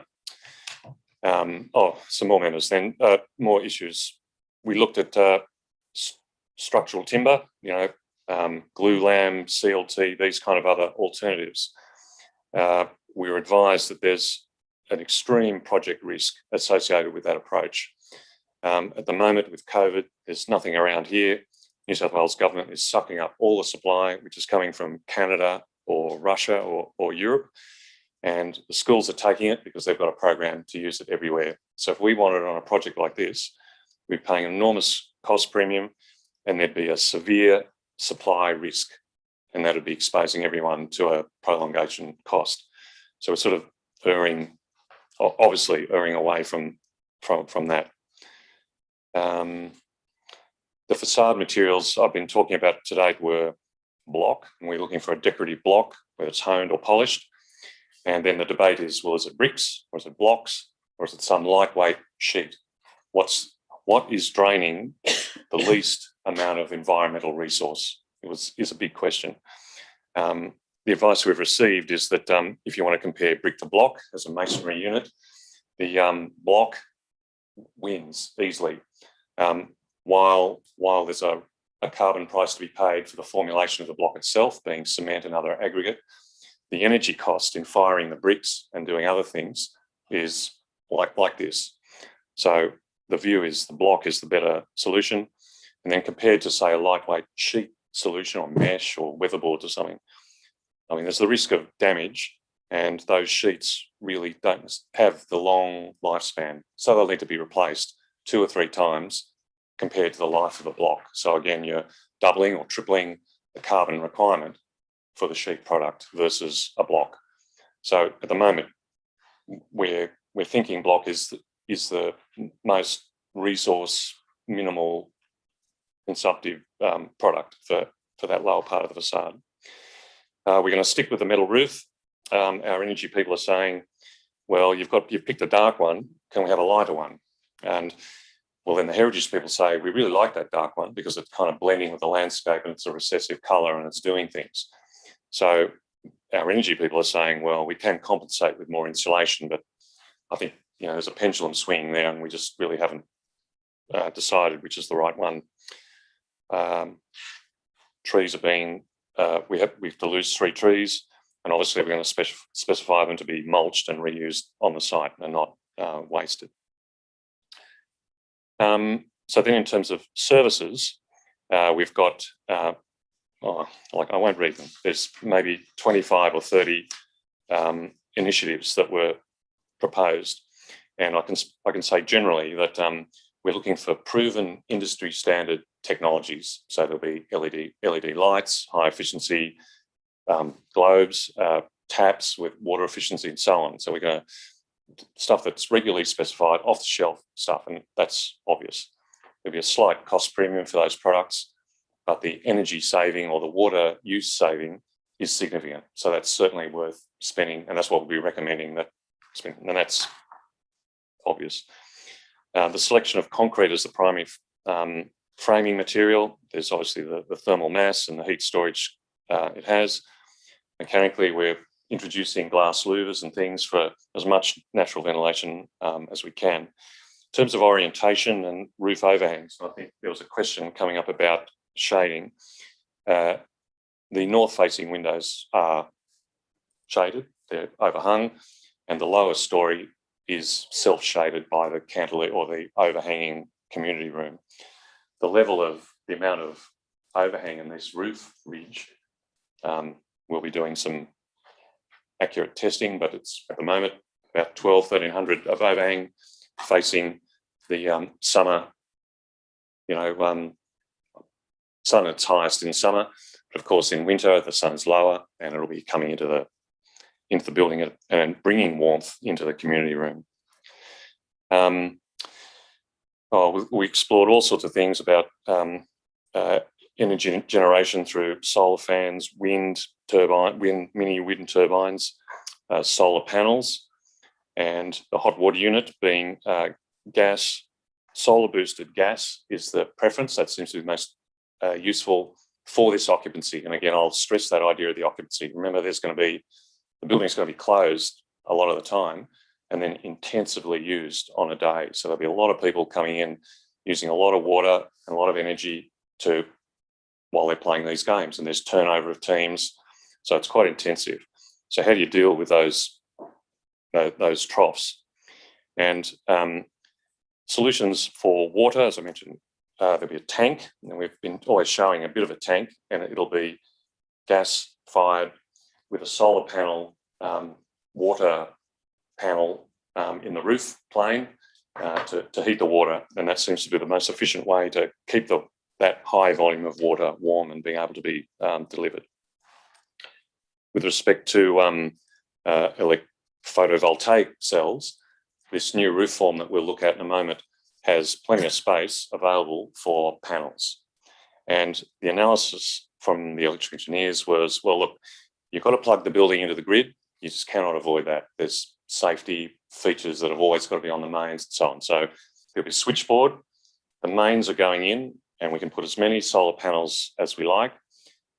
some more members then, more issues. We looked at structural timber, glue lam, CLT, these kind of other alternatives. We were advised that there's an extreme project risk associated with that approach. At the moment with COVID, there's nothing around here. New South Wales government is sucking up all the supply, which is coming from Canada or Russia or Europe. And the schools are taking it because they've got a program to use it everywhere. So if we wanted it on a project like this, we'd be paying an enormous cost premium and there'd be a severe supply risk, and that'd be exposing everyone to a prolongation cost. So we're sort of obviously erring away from that. The facade materials I've been talking about to date were block, and we're looking for a decorative block, whether it's honed or polished. And then the debate is, well, is it bricks or is it blocks or is it some lightweight sheet? What is draining the least amount of environmental resource? Is a big question. The advice we've received is that if you want to compare brick to block as a masonry unit, the block wins easily. While there's a carbon price to be paid for the formulation of the block itself, being cement and other aggregate, the energy cost in firing the bricks and doing other things is like this. So the view is the block is the better solution. And then compared to, say, a lightweight sheet solution or mesh or weatherboard or something, I mean, there's the risk of damage, and those sheets really don't have the long lifespan. So they'll need to be replaced 2 or 3 times compared to the life of a block. So again, you're doubling or tripling the carbon requirement for the sheet product versus a block. So at the moment, we're thinking block is the most resource minimal consumptive product for that lower part of the facade. We're going to stick with the metal roof. Our energy people are saying, well, you've picked a dark one, can we have a lighter one? And well, then the heritage people say, we really like that dark one because it's kind of blending with the landscape and it's a recessive colour and it's doing things. So our energy people are saying, well, we can compensate with more insulation, but I think, there's a pendulum swinging there and we just really haven't decided which is the right one. Trees are being, we have to lose 3 trees, and obviously we're going to specify them to be mulched and reused on the site and not wasted. So then in terms of services, we've got, I won't read them. There's maybe 25 or 30 initiatives that were proposed. And I can say generally that we're looking for proven industry standard technologies. So there'll be LED lights, high efficiency globes, taps with water efficiency and so on. So we're going to stuff that's regularly specified, off the shelf stuff, and that's obvious. There'll be a slight cost premium for those products, but the energy saving or the water use saving is significant. So that's certainly worth spending, and that's what we'll be recommending that spend, and that's obvious. The selection of concrete as the primary framing material. There's obviously the thermal mass and the heat storage it has. Mechanically, we're introducing glass louvers and things for as much natural ventilation as we can. In terms of orientation and roof overhangs, I think there was a question coming up about shading. The north-facing windows are shaded, they're overhung, and the lower story is self-shaded by the cantilever or the overhanging community room. The level of the amount of overhang in this roof ridge, we'll be doing some accurate testing, but it's at the moment about 1,200-1,300 of overhang facing the summer, sun at its highest in summer, but of course in winter the sun's lower and it'll be coming into the building and bringing warmth into the community room. We explored all sorts of things about energy generation through solar fans, mini wind turbines, solar panels, and the hot water unit being gas, solar boosted gas is the preference. That seems to be most useful for this occupancy. And again, I'll stress that idea of the occupancy. Remember, the building's going to be closed a lot of the time and then intensively used on a day. So there'll be a lot of people coming in using a lot of water and a lot of energy while they're playing these games, and there's turnover of teams. So it's quite intensive. So how do you deal with those troughs? And solutions for water, as I mentioned, there'll be a tank, and we've been always showing a bit of a tank, and it'll be gas fired with a solar panel, water panel in the roof plane to heat the water. And that seems to be the most efficient way to keep that high volume of water warm and being able to be delivered. With respect to photovoltaic cells, this new roof form that we'll look at in a moment has plenty of space available for panels. And the analysis from the electrical engineers was, well, look, you've got to plug the building into the grid. You just cannot avoid that. There's safety features that have always got to be on the mains and so on. So there'll be a switchboard. The mains are going in, and we can put as many solar panels as we like.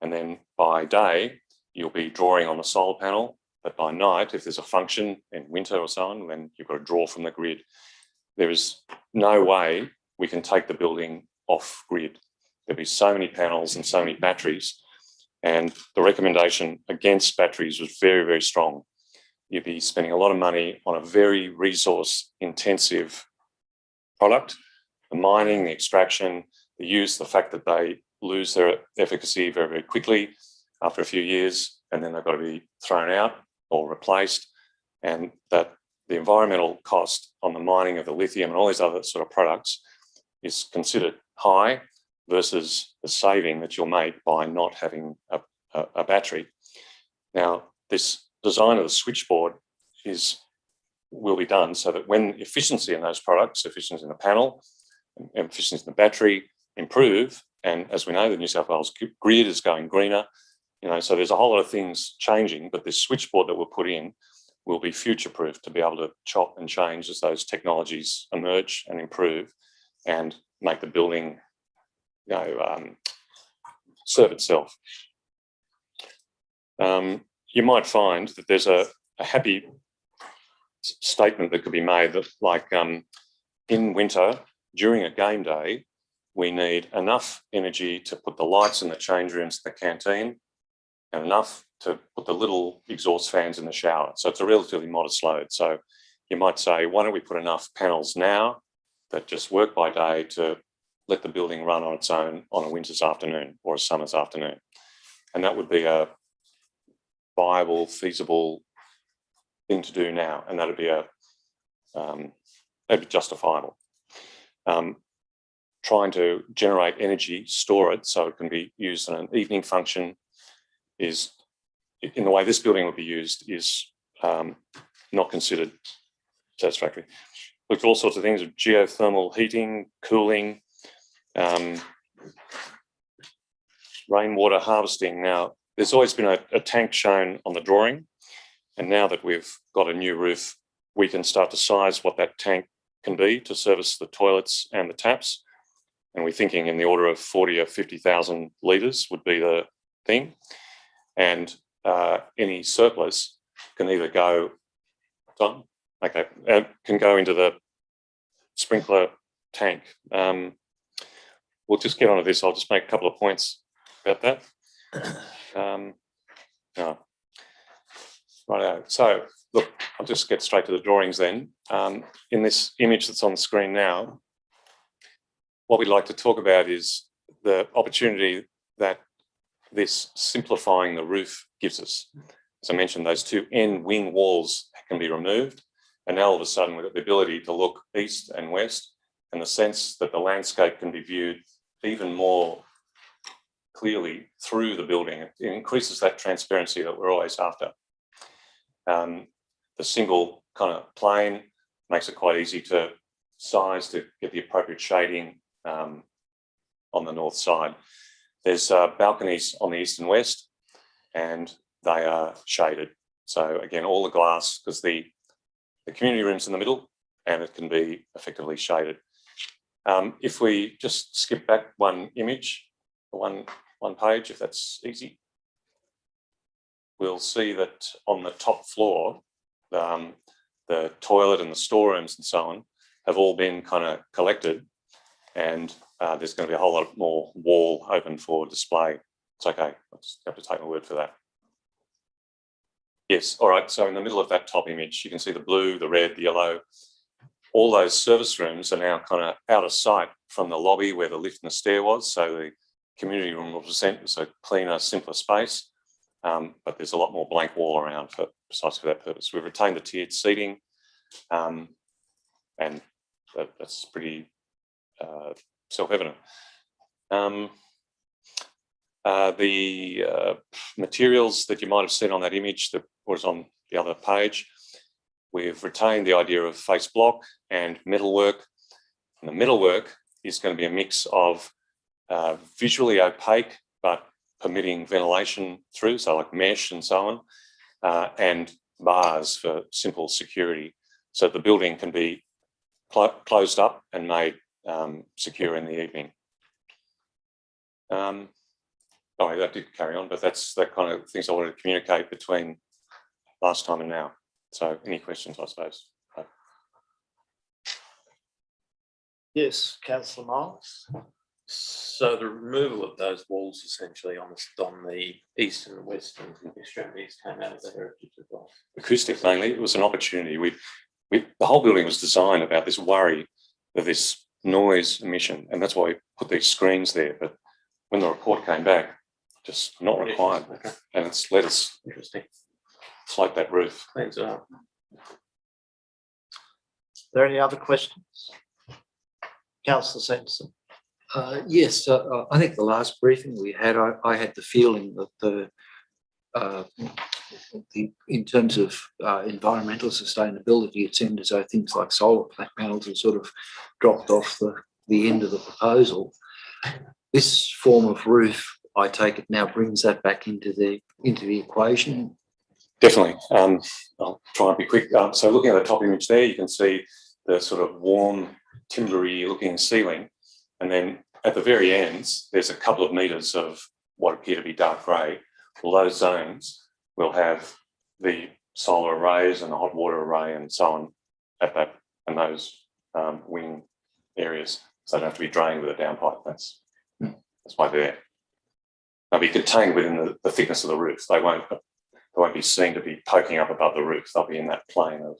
And then by day, you'll be drawing on the solar panel. But by night, if there's a function in winter or so on, then you've got to draw from the grid. There is no way we can take the building off grid. There'll be so many panels and so many batteries. And the recommendation against batteries was very, very strong. You'd be spending a lot of money on a very resource intensive product. The mining, the extraction, the use, the fact that they lose their efficacy very, very quickly after a few years, and then they've got to be thrown out or replaced, and that the environmental cost on the mining of the lithium and all these other sort of products is considered high versus the saving that you'll make by not having a battery. Now, this design of the switchboard will be done so that when efficiency in those products, efficiency in the panel, and efficiency in the battery improve, and as we know, the New South Wales grid is going greener, so there's a whole lot of things changing, but this switchboard that we'll put in will be future-proof to be able to chop and change as those technologies emerge and improve and make the building serve itself. You might find that there's a happy statement that could be made that, like, in winter, during a game day, we need enough energy to put the lights in the change rooms in the canteen and enough to put the little exhaust fans in the shower. So it's a relatively modest load. So you might say, why don't we put enough panels now that just work by day to let the building run on its own on a winter's afternoon or a summer's afternoon? And that would be a viable, feasible thing to do now, and that'd be justifiable. Trying to generate energy, store it so it can be used in an evening function is, in the way this building would be used, is not considered satisfactory. Looked at all sorts of things of geothermal heating, cooling, rainwater harvesting. Now, there's always been a tank shown on the drawing, and now that we've got a new roof, we can start to size what that tank can be to service the toilets and the taps. And we're thinking in the order of 40 or 50,000 litres would be the thing. And any surplus can either go, can go into the sprinkler tank. We'll just get onto this. I'll just make a couple of points about that. Right. So, look, I'll just get straight to the drawings then. In this image that's on the screen now, what we'd like to talk about is the opportunity that this simplifying the roof gives us. As I mentioned, those two end wing walls can be removed, and now all of a sudden we've got the ability to look east and west, and the sense that the landscape can be viewed even more clearly through the building. It increases that transparency that we're always after. The single kind of plane makes it quite easy to size to get the appropriate shading on the north side. There's balconies on the east and west, and they are shaded. So again, all the glass, because the community room's in the middle, and it can be effectively shaded. If we just skip back one image, one page, if that's easy, we'll see that on the top floor, the toilet and the storerooms and so on have all been kind of collected, and there's going to be a whole lot more wall open for display. It's okay, I just have to take my word for that. Yes, all right, so in the middle of that top image, you can see the blue, the red, the yellow. All those service rooms are now kind of out of sight from the lobby where the lift and the stair was, so the community room will present as a cleaner, simpler space, but there's a lot more blank wall around for precisely for that purpose. We've retained the tiered seating, and that's pretty self-evident. The materials that you might have seen on that image that was on the other page, we've retained the idea of face block and metalwork. And the metalwork is going to be a mix of visually opaque but permitting ventilation through, so like mesh and so on, and bars for simple security, so the building can be closed up and made secure in the evening. Sorry, that did carry on, but that's the kind of things I wanted to communicate between last time and now. So any questions, I suppose? Yes, Councillor Miles. So the removal of those walls essentially on the eastern and western extremities came out of the heritage as well. Acoustic mainly, it was an opportunity. The whole building was designed about this worry of this noise emission, and that's why we put these screens there. But when the report came back, just not required, okay. And it's let us float that roof. Cleans it up. Are there any other questions? Councillor Sanderson. Yes, I think the last briefing we had, I had the feeling that in terms of environmental sustainability, it seemed as though things like solar panels had sort of dropped off the end of the proposal. This form of roof, I take it now, brings that back into the equation. Definitely. I'll try and be quick. So looking at the top image there, you can see the sort of warm, timbery looking ceiling. And then at the very ends, there's a couple of metres of what appear to be dark grey. Well, those zones will have the solar arrays and the hot water array and so on at that and those wing areas. So they don't have to be drained with a downpipe. That's why they're there. They'll be contained within the thickness of the roof. They won't be seen to be poking up above the roof. They'll be in that plane of.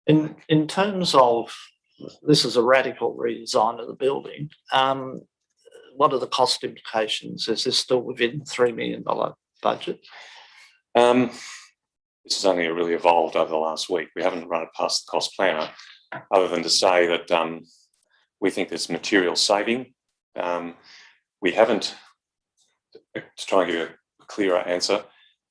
In terms of, this is a radical redesign of the building. What are the cost implications? Is this still within the $3 million budget? This has only really evolved over the last week. We haven't run it past the cost planner, other than to say that we think there's material saving. We haven't, to try and give you a clearer answer,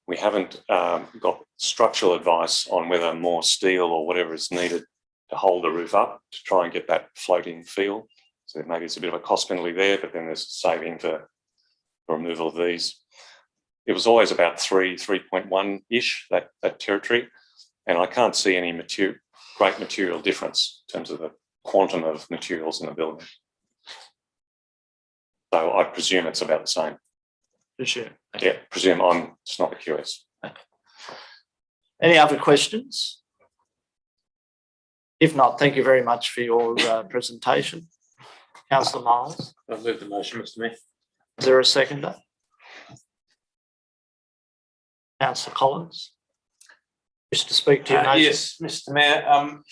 we haven't got structural advice on whether more steel or whatever is needed to hold the roof up to try and get that floating feel. So maybe it's a bit of a cost penalty there, but then there's saving for removal of these. It was always about 3.1-ish, that territory. And I can't see any great material difference in terms of the quantum of materials in the building. So I presume it's about the same. Presume. Yeah, presume. I'm just not the QS. Okay. Any other questions? If not, thank you very much for your presentation. Councillor Miles. I'll move the motion, Mr. Mayor. Is there a seconder? Councillor Collins. Wish to speak to your motion? Yes, Mr. Mayor.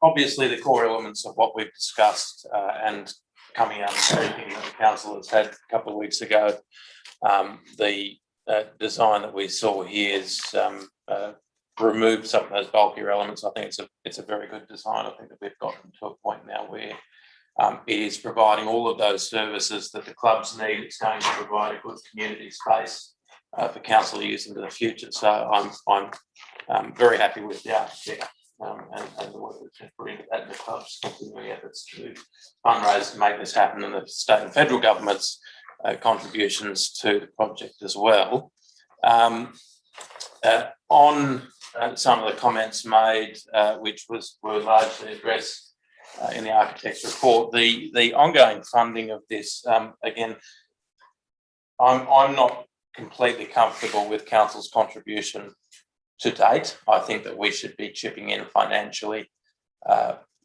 Obviously, the core elements of what we've discussed and coming out of the briefing that the council has had a couple of weeks ago, the design that we saw here is removed some of those bulkier elements. I think it's a very good design. I think that we've gotten to a point now where it is providing all of those services that the clubs need. It's going to provide a good community space for council to use into the future. So I'm very happy with the architect and the work that's been put into that, and the club's continuing efforts to fundraise to make this happen, and the state and federal government's contributions to the project as well. On some of the comments made, which were largely addressed in the architect's report, the ongoing funding of this, again, I'm not completely comfortable with council's contribution to date. I think that we should be chipping in financially,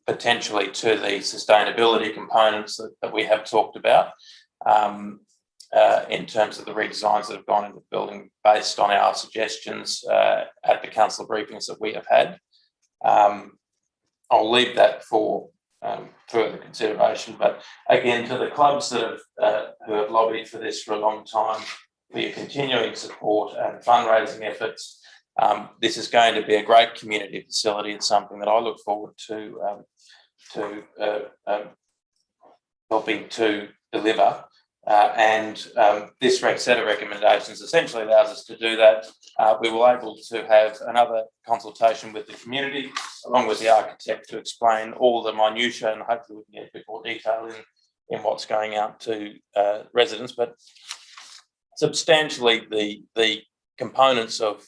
potentially to the sustainability components that we have talked about, in terms of the redesigns that have gone into the building based on our suggestions at the council briefings that we have had. I'll leave that for further consideration, but again, to the clubs that have who have lobbied for this for a long time, for your continuing support and fundraising efforts. This is going to be a great community facility. It's something that I look forward to helping to deliver. This set of recommendations essentially allows us to do that. We will able to have another consultation with the community, along with the architect, to explain all the minutiae, and hopefully we can get a bit more detail in what's going out to residents. But substantially, the components of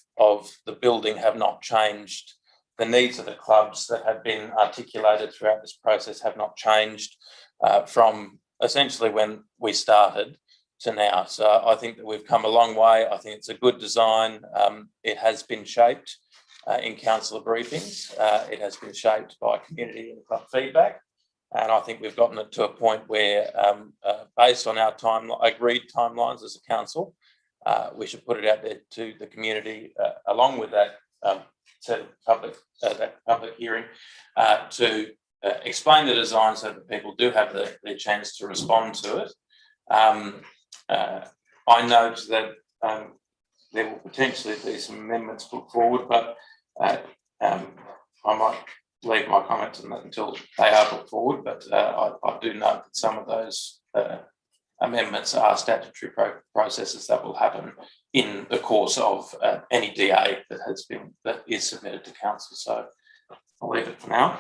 the building have not changed. The needs of the clubs that have been articulated throughout this process have not changed from essentially when we started to now. So I think that we've come a long way. I think it's a good design. It has been shaped in councillor briefings. It has been shaped by community and club feedback. And I think we've gotten it to a point where, based on our agreed timelines as a council, we should put it out there to the community, along with that set of public hearing, to explain the design so that people do have the chance to respond to it. I note that there will potentially be some amendments put forward, but I might leave my comments on that until they are put forward. But I do note that some of those amendments are statutory processes that will happen in the course of any DA that is submitted to council. So I'll leave it for now.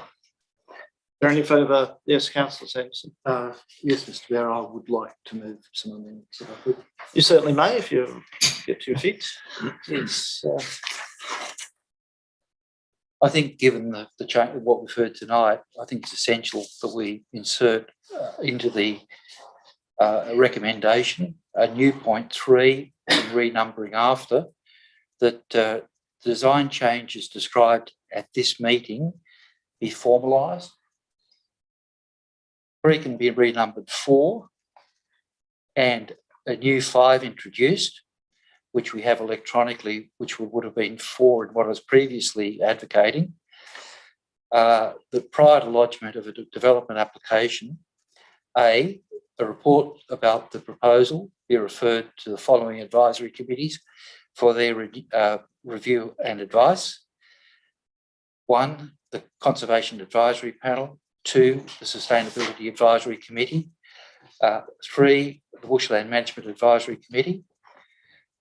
Is there any further? Yes, Councillor Sanderson. Yes, Mr. Mayor, I would like to move some amendments if I could. You certainly may, if you get to your feet. It's, I think, given the change of what we've heard tonight, I think it's essential that we insert into the recommendation a new point 3 and renumbering after that. Design changes described at this meeting be formalised. 3 can be renumbered 4, and a new 5 introduced, which we have electronically, which would have been 4 in what I was previously advocating. The prior to lodgement of a development application, a report about the proposal be referred to the following advisory committees for their review and advice. 1, the Conservation Advisory Panel. 2, the Sustainability Advisory Committee. 3, the Bushland Management Advisory Committee.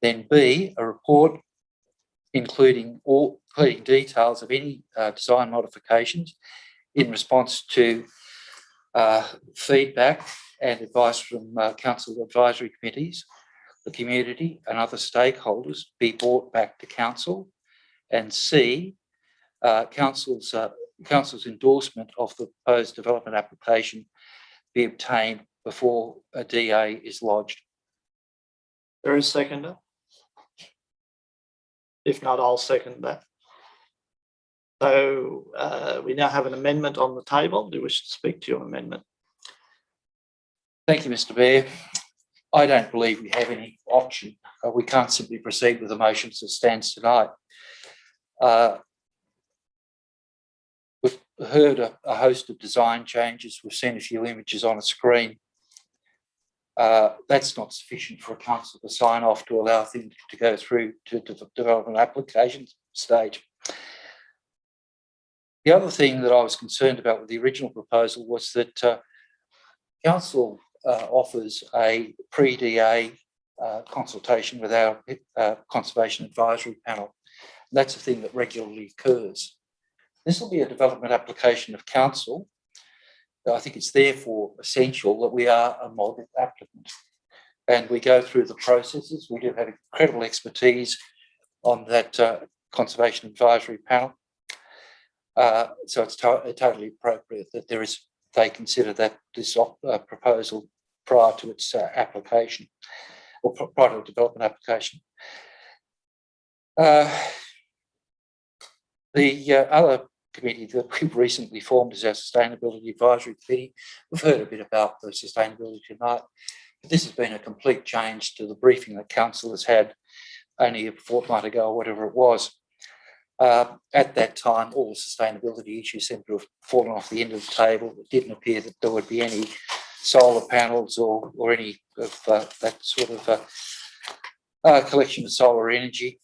Then B, a report including details of any design modifications in response to feedback and advice from council advisory committees, the community and other stakeholders be brought back to council. And C, council's endorsement of the proposed development application be obtained before a DA is lodged. there is a seconder. If not, I'll second that. So we now have an amendment on the table. Do you wish to speak to your amendment? Thank you, Mr. Mayor. I don't believe we have any option. We can't simply proceed with the motion as it stands tonight. We've heard a host of design changes. We've seen a few images on a screen. That's not sufficient for a council to sign off to allow things to go through to the development application stage. The other thing that I was concerned about with the original proposal was that council offers a pre-DA consultation with our Conservation Advisory Panel. And that's a thing that regularly occurs. This will be a development application of council. I think it's therefore essential that we are a model applicant and we go through the processes. We do have incredible expertise on that Conservation Advisory Panel. So it's totally appropriate that they consider that this proposal prior to its application, or prior to development application. The other committee that we've recently formed is our Sustainability Advisory Committee. We've heard a bit about the sustainability tonight, but this has been a complete change to the briefing that council has had only a fortnight ago or whatever it was. At that time, all the sustainability issues seemed to have fallen off the end of the table. It didn't appear that there would be any solar panels or any of that sort of collection of solar energy.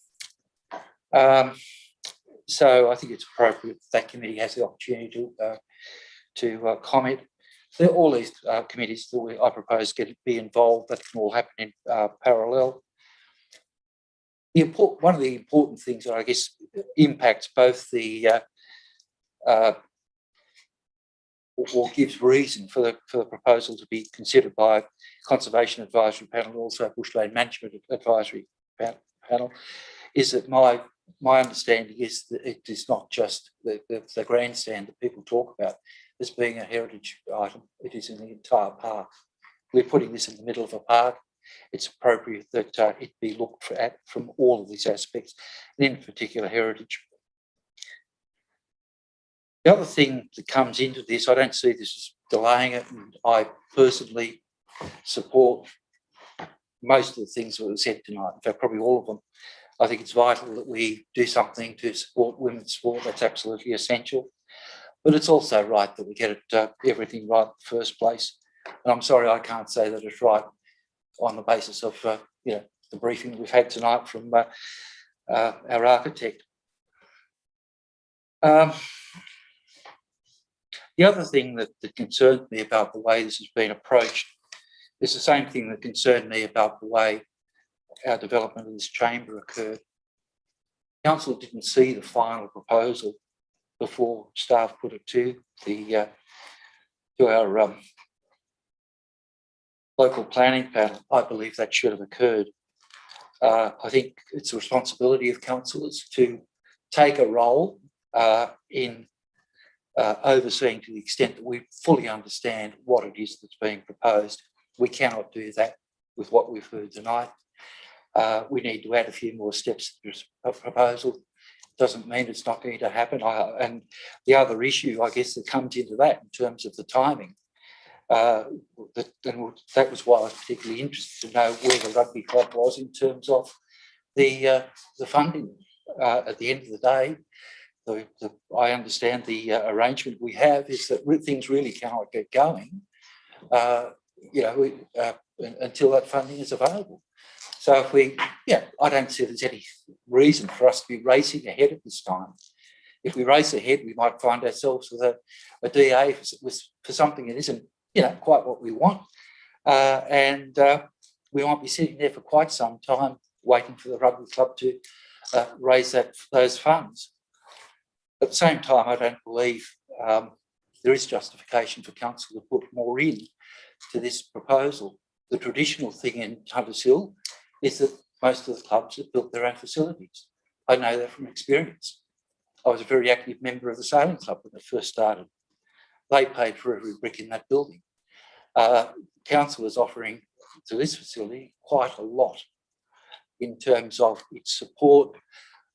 So I think it's appropriate that committee has the opportunity to comment. All these committees that I propose be involved, that can all happen in parallel. One of the important things that I guess impacts both the or gives reason for the proposal to be considered by Conservation Advisory Panel and also Bushland Management Advisory Panel is that my understanding is that it is not just the grandstand that people talk about as being a heritage item. It is in the entire park. We're putting this in the middle of a park. It's appropriate that it be looked at from all of these aspects, and in particular heritage. The other thing that comes into this, I don't see this as delaying it, and I personally support most of the things that were said tonight, in fact probably all of them. I think it's vital that we do something to support women's sport. That's absolutely essential. But it's also right that we get everything right in the first place. And I'm sorry I can't say that it's right on the basis of the briefing we've had tonight from our architect. The other thing that concerned me about the way this has been approached is the same thing that concerned me about the way our development of this chamber occurred. Council didn't see the final proposal before staff put it to our local planning panel. I believe that should have occurred. I think it's the responsibility of councillors to take a role in overseeing to the extent that we fully understand what it is that's being proposed. We cannot do that with what we've heard tonight. We need to add a few more steps to the proposal. Doesn't mean it's not going to happen. And the other issue, I guess, that comes into that in terms of the timing, that was why I was particularly interested to know where the rugby club was in terms of the funding. At the end of the day, I understand the arrangement we have is that things really cannot get going, until that funding is available. So I don't see there's any reason for us to be racing ahead at this time. If we race ahead, we might find ourselves with a DA for something that isn't, quite what we want. And we might be sitting there for quite some time waiting for the rugby club to raise those funds. At the same time, I don't believe there is justification for council to put more in to this proposal. The traditional thing in Hunters Hill is that most of the clubs have built their own facilities. I know that from experience. I was a very active member of the sailing club when it first started. They paid for every brick in that building. Council is offering to this facility quite a lot in terms of its support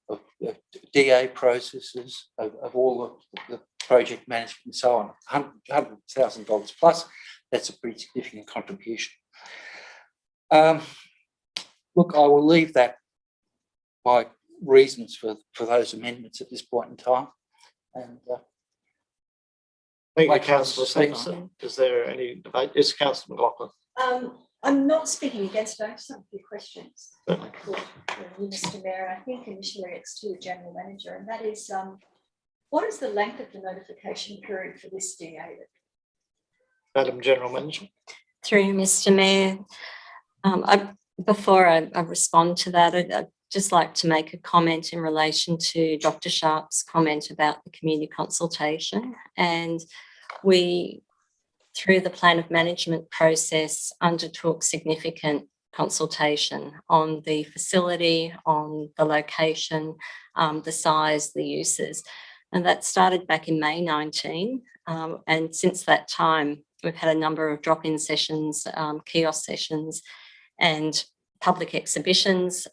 of DA processes, of all the project management and so on. $100,000 plus, that's a pretty significant contribution. Look, I will leave that my reasons for those amendments at this point in time. And thank you, Councillor Stevenson. Is there any debate? Yes, Councillor McLaughlin. I'm not speaking against it. I just have a few questions. Certainly. For you, Mr. Mayor. I think initially it's to the General Manager, and that is, what is the length of the notification period for this DA? Madam General Manager. Through Mr. Mayor, before I respond to that, I'd just like to make a comment in relation to Dr. Sharp's comment about the community consultation. And we, through the plan of management process, undertook significant consultation on the facility, on the location, the size, the uses. And that started back in May 19. And since that time, we've had a number of drop-in sessions, kiosk sessions, and public exhibitions.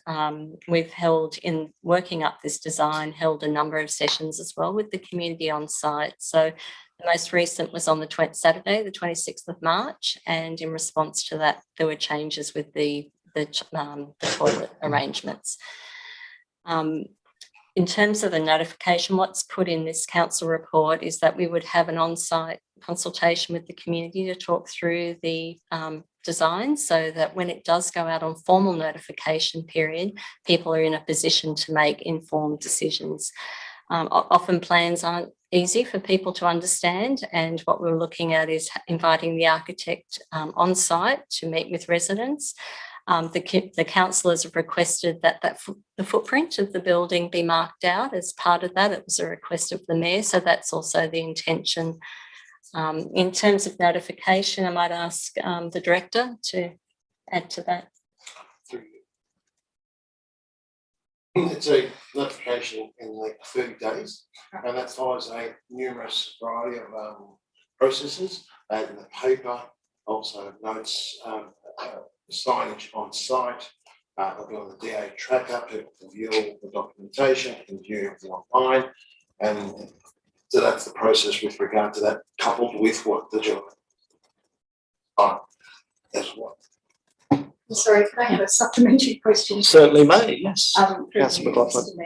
We've held, in working up this design, held a number of sessions as well with the community on site. So the most recent was on the Saturday, the 26th of March. And in response to that, there were changes with the toilet arrangements. In terms of the notification, what's put in this council report is that we would have an on-site consultation with the community to talk through the design, so that when it does go out on formal notification period, people are in a position to make informed decisions. Often plans aren't easy for people to understand, and what we're looking at is inviting the architect on site to meet with residents. The councillors have requested that the footprint of the building be marked out as part of that. It was a request of the mayor, so that's also the intention. In terms of notification, I might ask the director to add to that. It's a notification in like 30 days, and that follows a numerous variety of processes, in the paper, also notes, signage on site. I'll be on the DA tracker, people can view all the documentation, can view everything online, and so that's the process with regard to that, coupled with what the job. That's what. Sorry, can I have a supplementary question? Certainly may, yes. Councillor McLaughlin.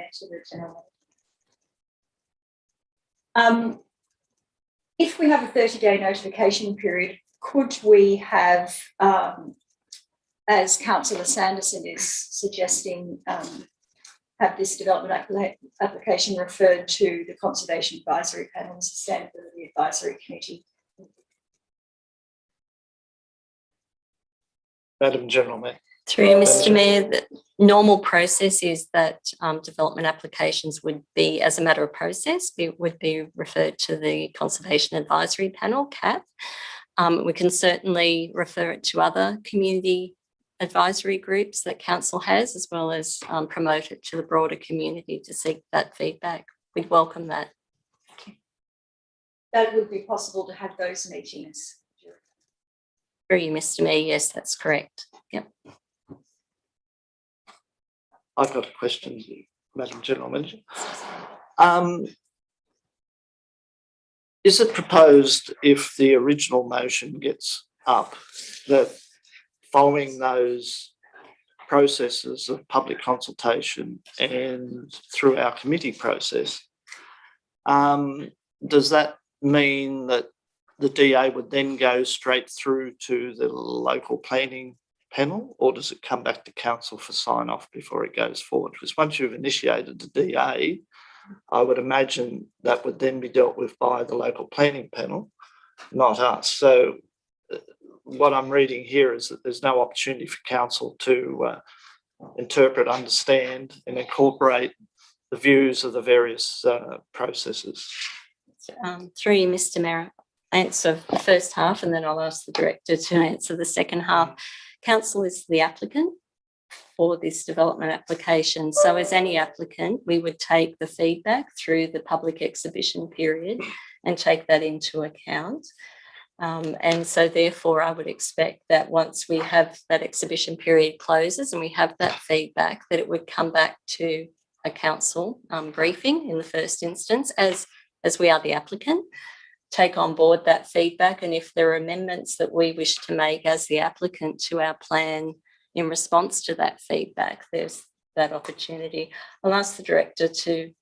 If we have a 30-day notification period, could we have, as Councillor Sanderson is suggesting, have this development application referred to the Conservation Advisory Panel and Sustainability Advisory Committee? Madam General Mayor. Through you, Mr. Mayor, the normal process is that development applications would be, as a matter of process, would be referred to the Conservation Advisory Panel, CAP. We can certainly refer it to other community advisory groups that council has, as well as promote it to the broader community to seek that feedback. We'd welcome that. That would be possible to have those meetings. Through you, Mr. Mayor, yes, that's correct. Yep. I've got a question, Madam General Manager. Is it proposed, if the original motion gets up, that following those processes of public consultation and through our committee process, does that mean that the DA would then go straight through to the local planning panel, or does it come back to council for sign off before it goes forward? Because once you've initiated the DA, I would imagine that would then be dealt with by the local planning panel, not us. So what I'm reading here is that there's no opportunity for council to interpret, understand and incorporate the views of the various processes. Through you, Mr. Mayor, answer the first half and then I'll ask the director to answer the second half. Council is the applicant for this development application. So as any applicant, we would take the feedback through the public exhibition period and take that into account. And so therefore I would expect that once we have that exhibition period closes and we have that feedback, that it would come back to a council briefing in the first instance, as we are the applicant, take on board that feedback. And if there are amendments that we wish to make as the applicant to our plan in response to that feedback, there's that opportunity. I'll ask the director to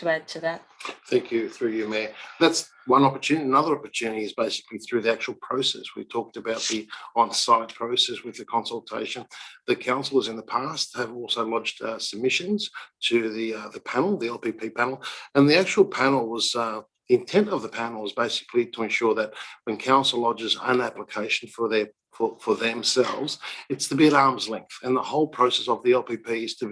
add to that. Thank you, through you, Mayor. That's one opportunity. Another opportunity is basically through the actual process. We talked about the on-site process with the consultation. The councillors in the past have also lodged submissions to the panel, the LPP panel, and the actual panel was the intent of the panel is basically to ensure that when council lodges an application for themselves, it's to be at arm's length. And the whole process of the LPP is for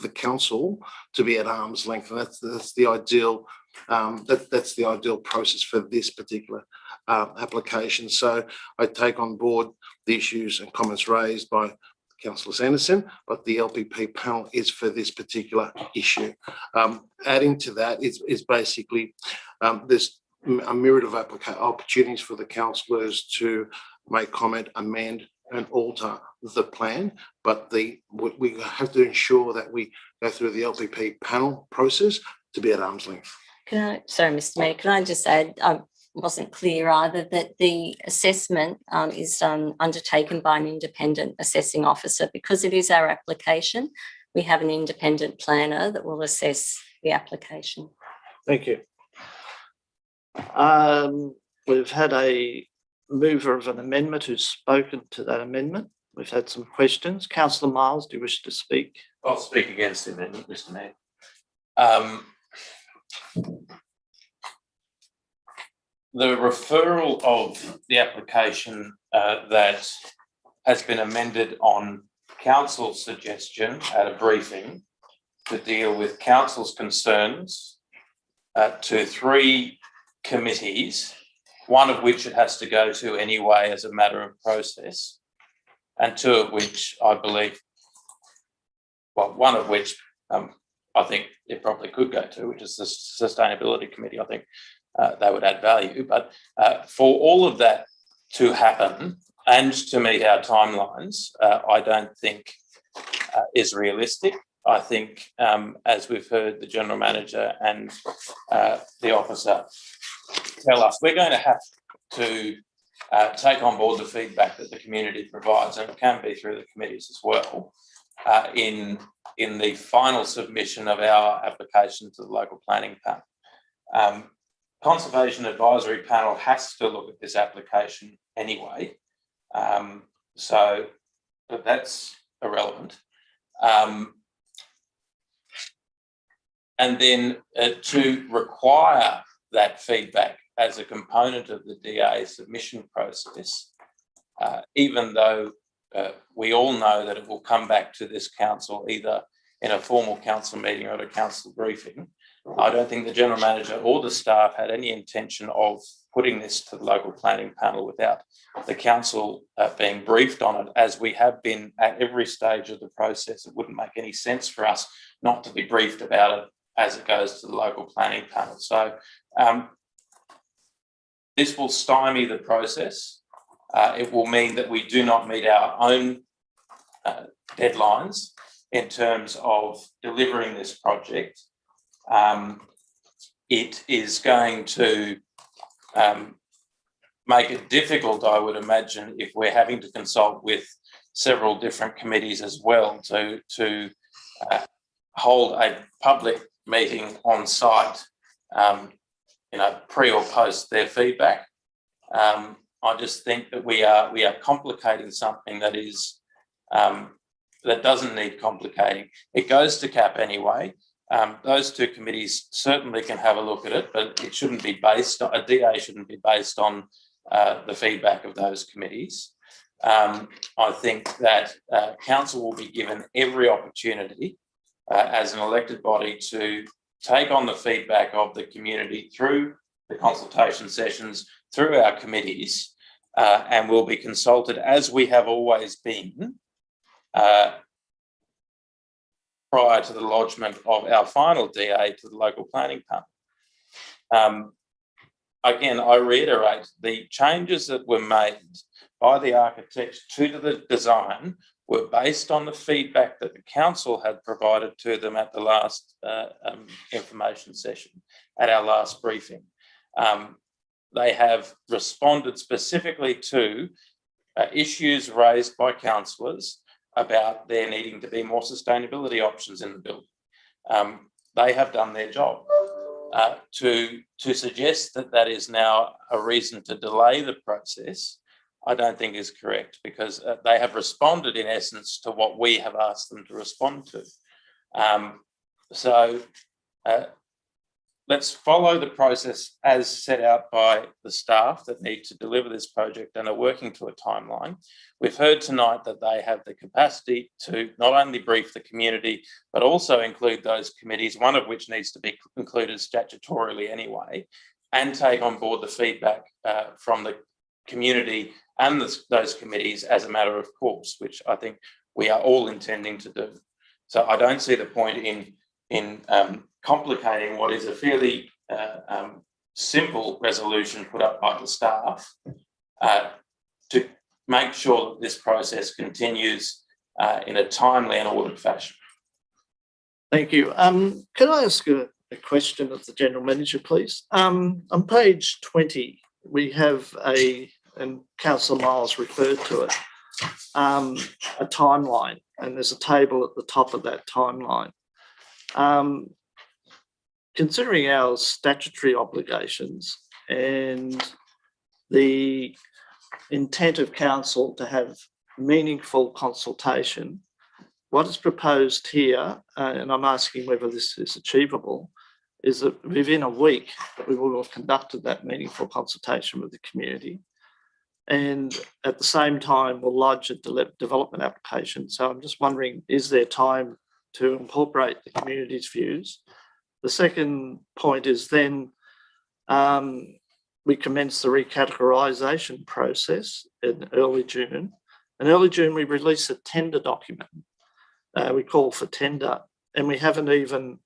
the council to be at arm's length. And that's the ideal, that's the ideal process for this particular application. So I take on board the issues and comments raised by Councillor Sanderson, but the LPP panel is for this particular issue. Adding to that is basically there's a myriad of opportunities for the councillors to make comment, amend and alter the plan, but we have to ensure that we go through the LPP panel process to be at arm's length. Sorry, Mr. Mayor, can I just add, I wasn't clear either, that the assessment is undertaken by an independent assessing officer. Because it is our application, we have an independent planner that will assess the application. Thank you. We've had a mover of an amendment who's spoken to that amendment. We've had some questions. Councillor Miles, do you wish to speak? I'll speak against the amendment, Mr. Mayor. The referral of the application that has been amended on council's suggestion at a briefing to deal with council's concerns to 3 committees, one of which it has to go to anyway as a matter of process, and 2 of which I believe, well, one of which I think it probably could go to, which is the Sustainability Committee. I think they would add value. But for all of that to happen and to meet our timelines, I don't think is realistic. I think, as we've heard the General Manager and the officer tell us, we're going to have to take on board the feedback that the community provides, and it can be through the committees as well, in the final submission of our application to the local planning panel. Conservation Advisory Panel has to look at this application anyway, so that's irrelevant. And then to require that feedback as a component of the DA submission process, even though we all know that it will come back to this council either in a formal council meeting or at a council briefing, I don't think the General Manager or the staff had any intention of putting this to the local planning panel without the council being briefed on it, as we have been at every stage of the process. It wouldn't make any sense for us not to be briefed about it as it goes to the local planning panel. So this will stymie the process. It will mean that we do not meet our own deadlines in terms of delivering this project. It is going to make it difficult, I would imagine, if we're having to consult with several different committees as well to hold a public meeting on site, pre or post their feedback. I just think that we are complicating something that is that doesn't need complicating. It goes to CAP anyway. Those 2 committees certainly can have a look at it, but it shouldn't be based on, a DA shouldn't be based on the feedback of those committees. I think that council will be given every opportunity as an elected body to take on the feedback of the community through the consultation sessions, through our committees, and will be consulted as we have always been prior to the lodgement of our final DA to the local planning panel. Again, I reiterate, the changes that were made by the architects to the design were based on the feedback that the council had provided to them at the last information session, at our last briefing. They have responded specifically to issues raised by councillors about there needing to be more sustainability options in the building. They have done their job. To suggest that that is now a reason to delay the process, I don't think is correct, because they have responded in essence to what we have asked them to respond to. Let's follow the process as set out by the staff that need to deliver this project and are working to a timeline. We've heard tonight that they have the capacity to not only brief the community, but also include those committees, one of which needs to be included statutorily anyway, and take on board the feedback from the community and those committees as a matter of course, which I think we are all intending to do. So I don't see the point in complicating what is a fairly simple resolution put up by the staff to make sure that this process continues in a timely and ordered fashion. Thank you. Can I ask a question of the General Manager, please? On page 20, we have and Councillor Miles referred to it, a timeline, and there's a table at the top of that timeline. Considering our statutory obligations and the intent of council to have meaningful consultation, what is proposed here, and I'm asking whether this is achievable, is that within a week we will have conducted that meaningful consultation with the community, and at the same time we'll lodge a development application. So I'm just wondering, is there time to incorporate the community's views? The second point is then we commence the recategorisation process in early June. In early June, we release a tender document. We call for tender, and we haven't even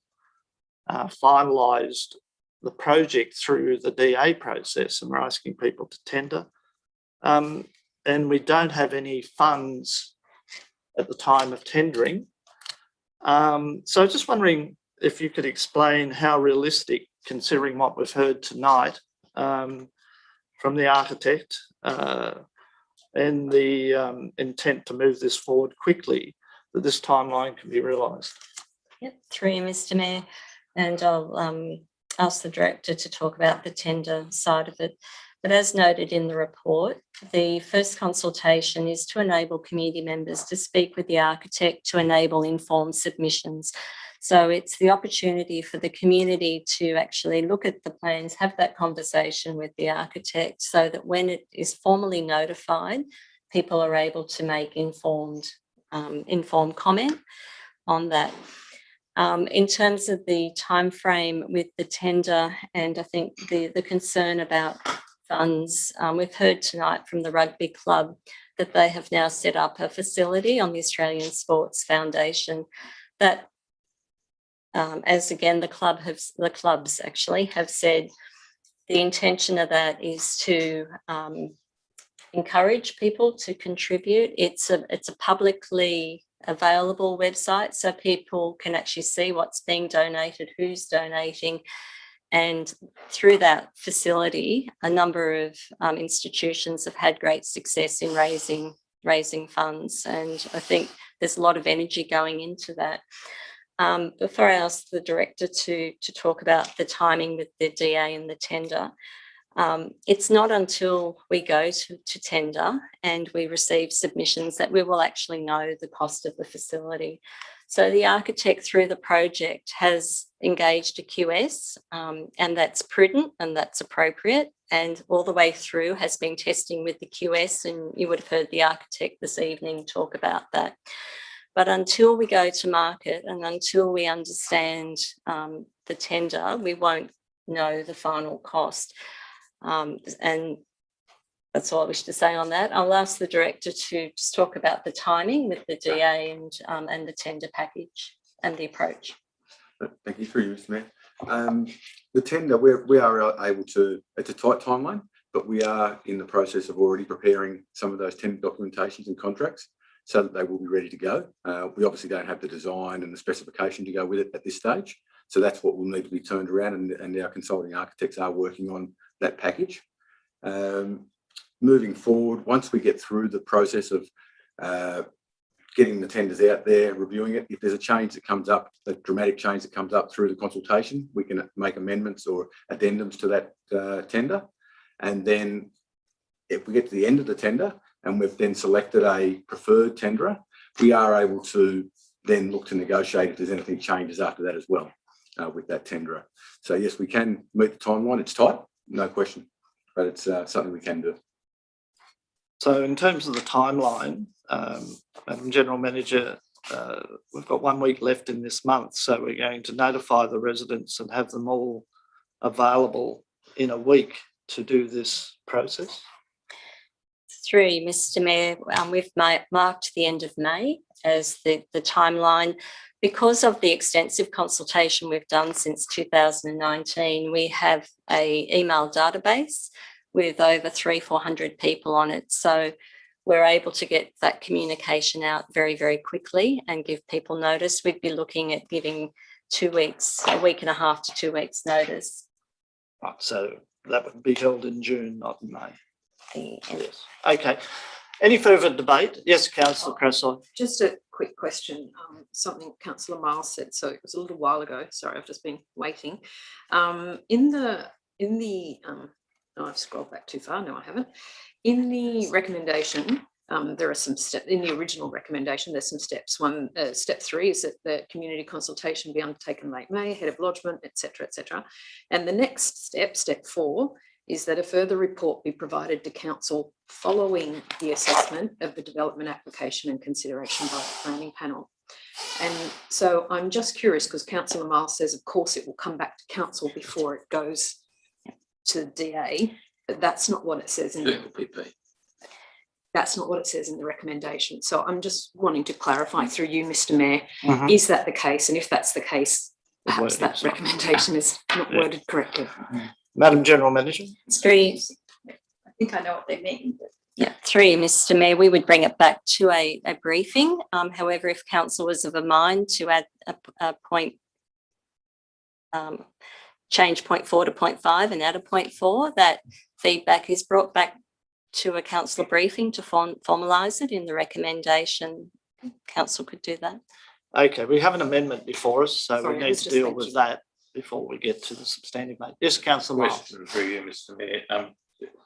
finalised the project through the DA process, and we're asking people to tender. And we don't have any funds at the time of tendering. So just wondering if you could explain how realistic, considering what we've heard tonight from the architect and the intent to move this forward quickly, that this timeline can be realised. Yep, through you, Mr. Mayor, and I'll ask the Director to talk about the tender side of it. But as noted in the report, the first consultation is to enable community members to speak with the architect to enable informed submissions. So it's the opportunity for the community to actually look at the plans, have that conversation with the architect, so that when it is formally notified, people are able to make informed comment on that. In terms of the timeframe with the tender, and I think the concern about funds, we've heard tonight from the rugby club that they have now set up a facility on the Australian Sports Foundation that, as again the clubs actually have said, the intention of that is to encourage people to contribute. It's a publicly available website, so people can actually see what's being donated, who's donating, and through that facility, a number of institutions have had great success in raising funds, and I think there's a lot of energy going into that. Before I ask the Director to talk about the timing with the DA and the tender, it's not until we go to tender and we receive submissions that we will actually know the cost of the facility. So the architect through the project has engaged a QS, and that's prudent and that's appropriate, and all the way through has been testing with the QS, and you would have heard the architect this evening talk about that. But until we go to market and until we understand the tender, we won't know the final cost. And that's all I wish to say on that. I'll ask the Director to just talk about the timing with the DA and the tender package and the approach. Thank you, through you, Mr. Mayor. The tender, we are able to, it's a tight timeline, but we are in the process of already preparing some of those tender documentations and contracts so that they will be ready to go. We obviously don't have the design and the specification to go with it at this stage. So that's what will need to be turned around, and our consulting architects are working on that package. Moving forward, once we get through the process of getting the tenders out there, reviewing it, if there's a change that comes up, a dramatic change that comes up through the consultation, we can make amendments or addendums to that tender. And then if we get to the end of the tender and we've then selected a preferred tenderer, we are able to then look to negotiate if there's anything changes after that as well with that tenderer. So yes, we can meet the timeline. It's tight, no question, but it's something we can do. So in terms of the timeline, Madam General Manager, we've got 1 week left in this month, so we're going to notify the residents and have them all available in a week to do this process. Through Mr. Mayor, we've marked the end of May as the timeline. Because of the extensive consultation we've done since 2019, we have a email database with over 300-400 people on it. So we're able to get that communication out very, very quickly and give people notice. We'd be looking at giving 2 weeks, a week and a half to 2 weeks notice. Right, so that would be held in June, not in May. Yes. Okay. Any further debate? Yes, Councillor Cresswell. Just a quick question, something Councillor Miles said, so it was a little while ago, sorry, I've just been waiting. I've scrolled back too far, no I haven't. In the recommendation, there are some steps, in the original recommendation, there's some steps. Step 3 is that the community consultation be undertaken late May, ahead of lodgement, etc., etc. And the next step, step 4, is that a further report be provided to council following the assessment of the development application and consideration by the planning panel. And so I'm just curious, because Councillor Miles says, of course, it will come back to council before it goes to the DA, but that's not what it says in the PP. That's not what it says in the recommendation. So I'm just wanting to clarify through you, Mr. Mayor, is that the case? And if that's the case, perhaps that recommendation is not worded correctly. Madam General Manager. 3. I think I know what they mean. Yeah, 3, Mr. Mayor, we would bring it back to a briefing. However, if council was of a mind to add a point, change point 4 to point 5 and add a point 4, that feedback is brought back to a councillor briefing to formalise it in the recommendation. Council could do that. Okay, we have an amendment before us, so we need to deal with that before we get to the substantive vote. Yes, Councillor Miles. Question for you, Mr. Mayor.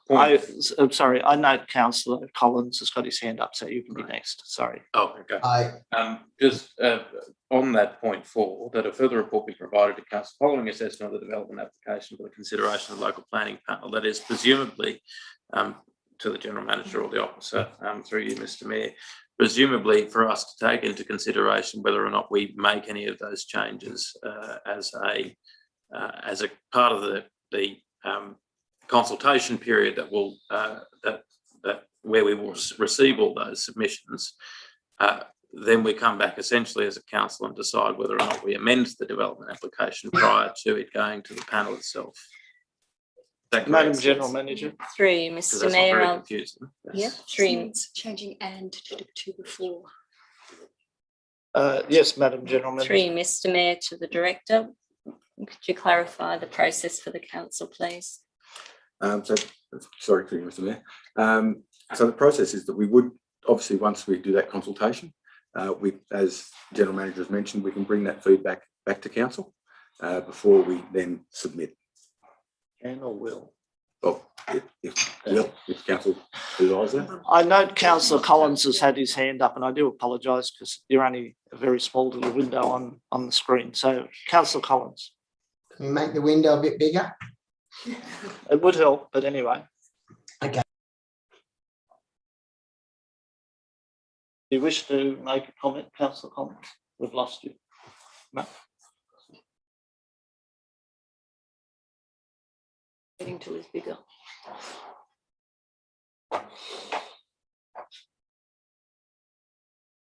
I'm sorry, I note Councillor Collins has got his hand up, so you can be next. Sorry. Oh, okay. Just on that point 4, that a further report be provided to council following assessment of the development application for the consideration of the local planning panel. That is presumably to the General Manager or the officer, through you, Mr. Mayor, presumably for us to take into consideration whether or not we make any of those changes as a part of the consultation period that will where we will receive all those submissions. Then we come back essentially as a council and decide whether or not we amend the development application prior to it going to the panel itself. Madam General Manager. 3, Mr. Mayor. Yeah, 3. Changing and to before. Yes, Madam General Manager. 3, Mr. Mayor, to the Director. Could you clarify the process for the council, please? Sorry, Mr. Mayor. So the process is that we would, obviously, once we do that consultation, as General Manager has mentioned, we can bring that feedback back to council before we then submit. Can or will? Well, if council desires that. I note Councillor Collins has had his hand up, and I do apologise because you're only a very small little window on the screen. So, Councillor Collins. Can we make the window a bit bigger? It would help, but anyway. Okay. Do you wish to make a comment, Councillor Collins? We've lost you. No. Getting to is bigger.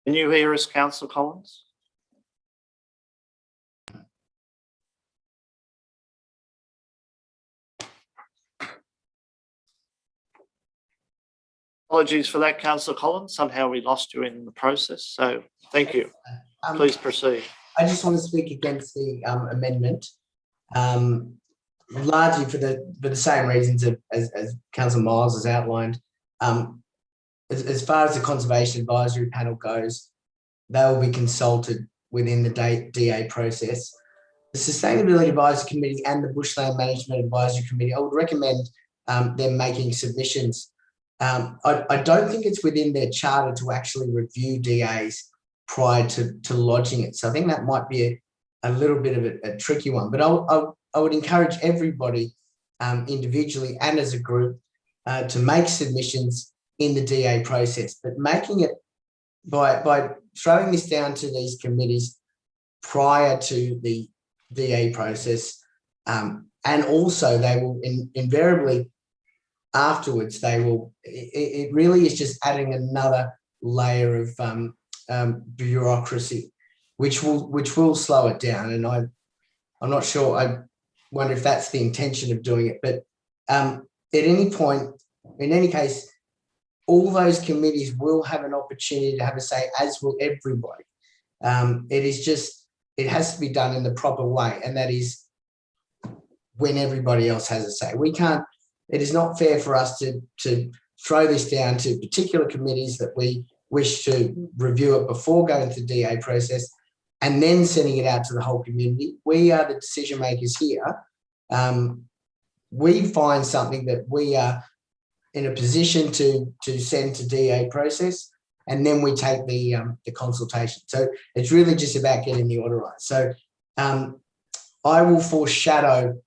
Can you hear us, Councillor Collins? Apologies for that, Councillor Collins. Somehow we lost you in the process. So thank you. Please proceed. I just want to speak against the amendment, largely for the same reasons as Councillor Miles has outlined. As far as the Conservation Advisory Panel goes, they will be consulted within the DA process. The Sustainability Advisory Committee and the Bushland Management Advisory Committee, I would recommend them making submissions. I don't think it's within their charter to actually review DAs prior to lodging it. So I think that might be a little bit of a tricky one. But I would encourage everybody individually and as a group to make submissions in the DA process, but making it by throwing this down to these committees prior to the DA process, and also they will invariably afterwards, they will, it really is just adding another layer of bureaucracy, which will slow it down. And I'm not sure. I wonder if that's the intention of doing it. But at any point, in any case, all those committees will have an opportunity to have a say, as will everybody. It has to be done in the proper way, and that is when everybody else has a say. We can't. It is not fair for us to throw this down to particular committees that we wish to review it before going through the DA process and then sending it out to the whole community. We are the decision makers here. We find something that we are in a position to send to DA process, and then we take the consultation. So it's really just about getting the order right. So I will foreshadow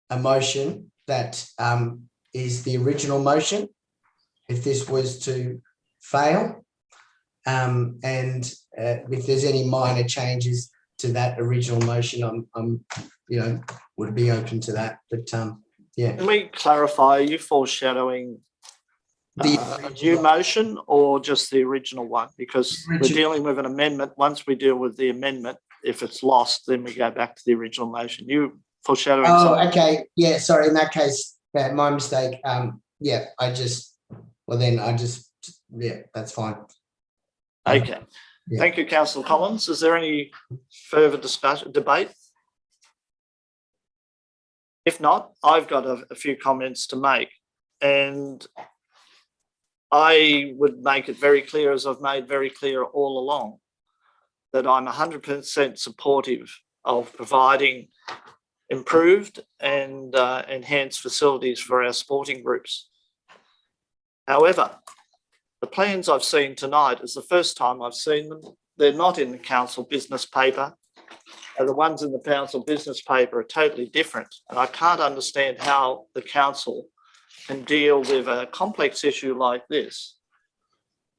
a motion that is the original motion if this was to fail, and if there's any minor changes to that original motion, I'm would be open to that. But yeah. Can we clarify? Are you foreshadowing a new motion or just the original one? Because we're dealing with an amendment. Once we deal with the amendment, if it's lost, then we go back to the original motion. You foreshadowing? Oh, okay. Yeah. Sorry. In that case, my mistake. Yeah. Yeah. That's fine. Okay. Yeah. Thank you, Councillor Collins. Is there any further debate? If not, I've got a few comments to make, and I would make it very clear, as I've made very clear all along, that I'm 100% supportive of providing improved and enhanced facilities for our sporting groups. However, the plans I've seen tonight is the first time I've seen them. They're not in the council business paper. And the ones in the council business paper are totally different. And I can't understand how the council can deal with a complex issue like this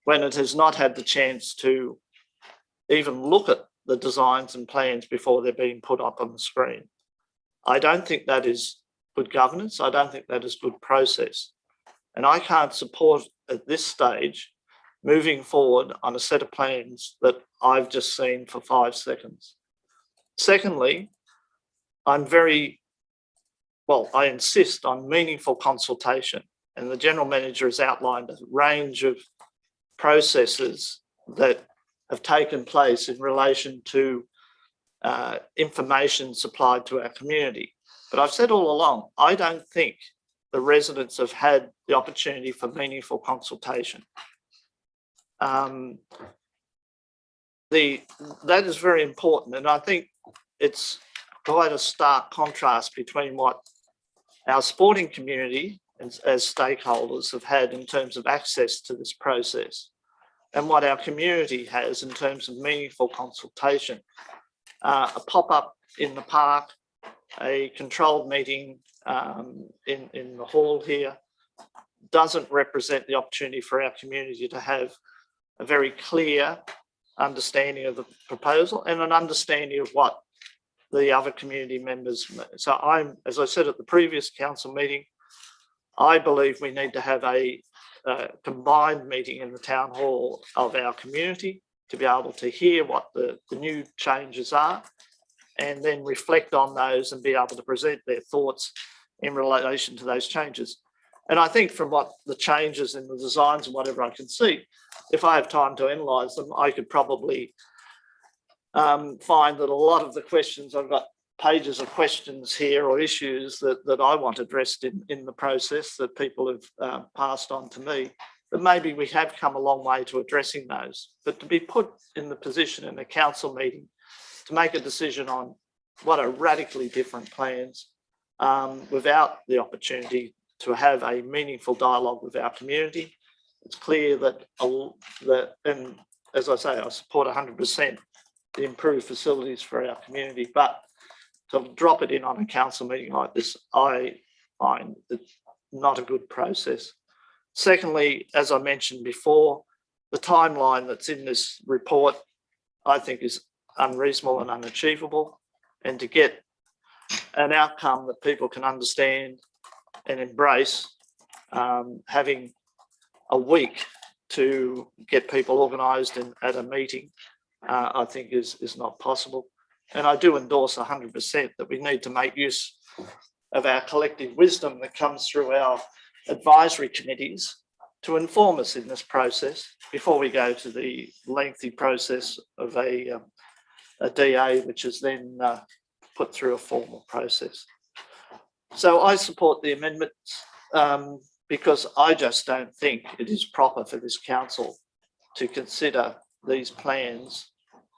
when it has not had the chance to even look at the designs and plans before they're being put up on the screen. I don't think that is good governance. I don't think that is good process. And I can't support at this stage moving forward on a set of plans that I've just seen for 5 seconds. Secondly, I insist on meaningful consultation, and the General Manager has outlined a range of processes that have taken place in relation to information supplied to our community. But I've said all along, I don't think the residents have had the opportunity for meaningful consultation. That is very important, and I think it's quite a stark contrast between what our sporting community as stakeholders have had in terms of access to this process and what our community has in terms of meaningful consultation. A pop-up in the park, a controlled meeting in the hall here doesn't represent the opportunity for our community to have a very clear understanding of the proposal and an understanding of what the other community members. So as I said at the previous council meeting, I believe we need to have a combined meeting in the town hall of our community to be able to hear what the new changes are and then reflect on those and be able to present their thoughts in relation to those changes. And I think from what the changes in the designs and whatever I can see, if I have time to analyse them, I could probably find that a lot of the questions, I've got pages of questions here or issues that I want addressed in the process that people have passed on to me, that maybe we have come a long way to addressing those. But to be put in the position in a council meeting to make a decision on what are radically different plans without the opportunity to have a meaningful dialogue with our community, it's clear that, and as I say, I support 100% the improved facilities for our community, but to drop it in on a council meeting like this, I find it not a good process. Secondly, as I mentioned before, the timeline that's in this report, I think is unreasonable and unachievable, and to get an outcome that people can understand and embrace, having a week to get people organised at a meeting, I think is not possible. And I do endorse 100% that we need to make use of our collective wisdom that comes through our advisory committees to inform us in this process before we go to the lengthy process of a DA, which is then put through a formal process. So I support the amendments because I just don't think it is proper for this council to consider these plans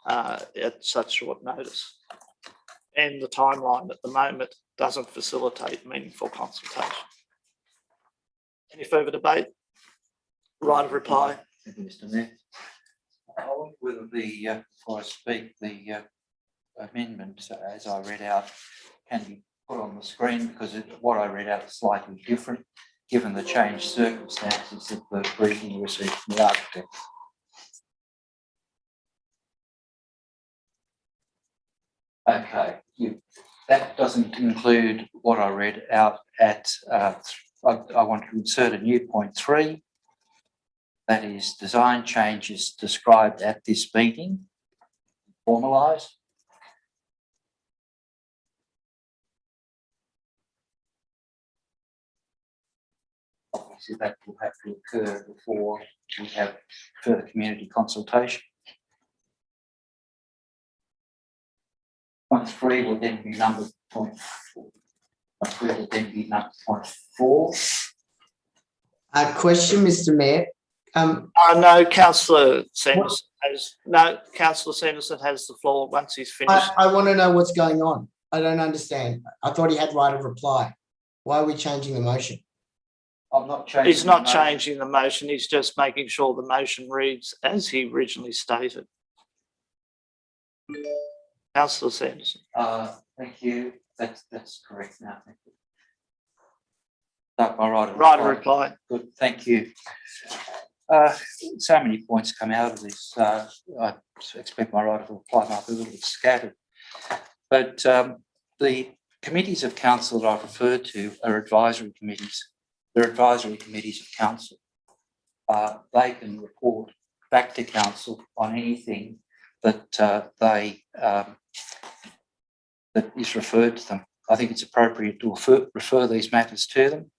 at such short notice. And the timeline at the moment doesn't facilitate meaningful consultation. Any further debate? Right of reply. Thank you, Mr. Mayor. I wonder whether before I speak, the amendment, as I read out, can be put on the screen, because what I read out is slightly different, given the changed circumstances of the briefing received from the architect. Okay, that doesn't include what I read out at, I want to insert a new point 3. That is design changes described at this meeting, formalised. Obviously, that will have to occur before we have further community consultation. Point 3 will then be numbered point 4. Point 3 will then be numbered point 4. Question, Mr. Mayor. No, Councillor Sanderson has the floor once he's finished. I want to know what's going on. I don't understand. I thought he had right of reply. Why are we changing the motion? I'm not changing. He's not changing the motion. He's just making sure the motion reads as he originally stated. Councillor Sanderson. Thank you. That's correct now. Thank you. My right of reply. Good. Thank you. So many points come out of this. I expect my right of reply might be a little bit scattered. But the committees of council that I've referred to are advisory committees. They're advisory committees of council. They can report back to council on anything that that is referred to them. I think it's appropriate to refer these matters to them.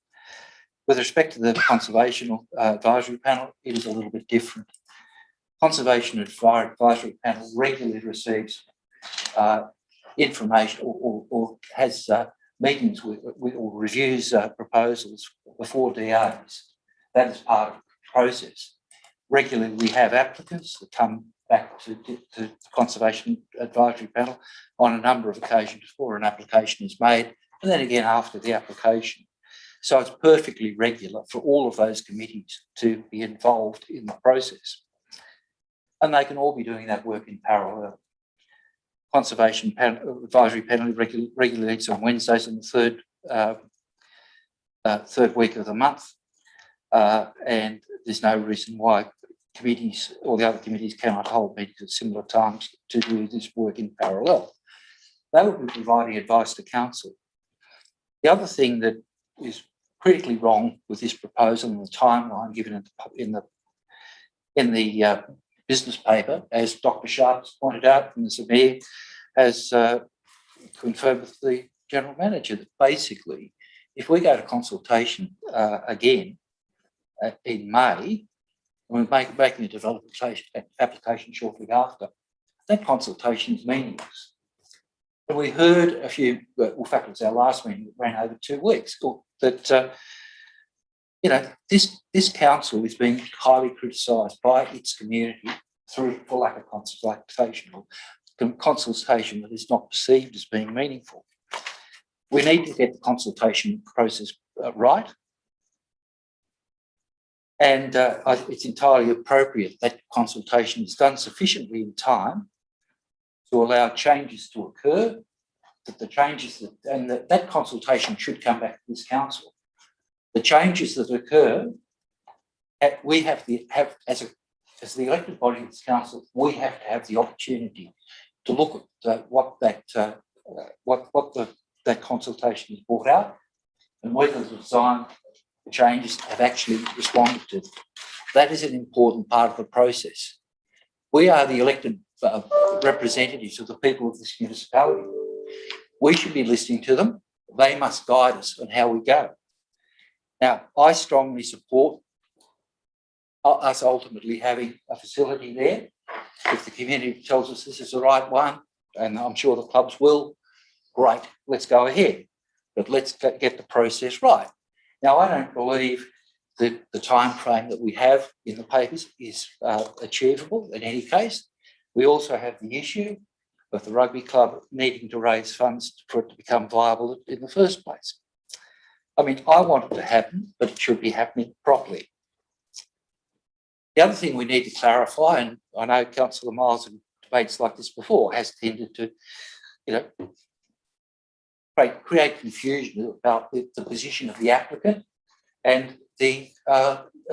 With respect to the Conservational Advisory Panel, it is a little bit different. Conservation Advisory Panel regularly receives information or has meetings with or reviews proposals before DAs. That is part of the process. Regularly, we have applicants that come back to the Conservation Advisory Panel on a number of occasions before an application is made, and then again after the application. So it's perfectly regular for all of those committees to be involved in the process. And they can all be doing that work in parallel. Conservation Advisory Panel regularly meets on Wednesdays on the third week of the month. And there's no reason why committees or the other committees cannot hold meetings at similar times to do this work in parallel. They will be providing advice to council. The other thing that is critically wrong with this proposal and the timeline given in the business paper, as Dr. Sharp has pointed out and the Mayor has confirmed with the General Manager, that basically if we go to consultation again in May, and we're making a development application shortly after, that consultation is meaningless. And we heard a few, well, in fact, it was our last meeting that ran over 2 weeks, that you know, this council is being highly criticised by its community for lack of consultation or consultation that is not perceived as being meaningful. We need to get the consultation process right. And it's entirely appropriate that consultation is done sufficiently in time to allow changes to occur, that the changes that consultation should come back to this council. The changes that occur, we have to have, as the elected body of this council, we have to have the opportunity to look at what that consultation has brought out and whether the design changes have actually responded to. That is an important part of the process. We are the elected representatives of the people of this municipality. We should be listening to them. They must guide us on how we go. Now, I strongly support us ultimately having a facility there. If the community tells us this is the right one, and I'm sure the clubs will, great, let's go ahead. But let's get the process right. Now, I don't believe that the time frame that we have in the papers is achievable in any case. We also have the issue of the rugby club needing to raise funds for it to become viable in the first place. I mean, I want it to happen, but it should be happening properly. The other thing we need to clarify, and I know Councillor Miles in debates like this before has tended to, create confusion about the position of the applicant and the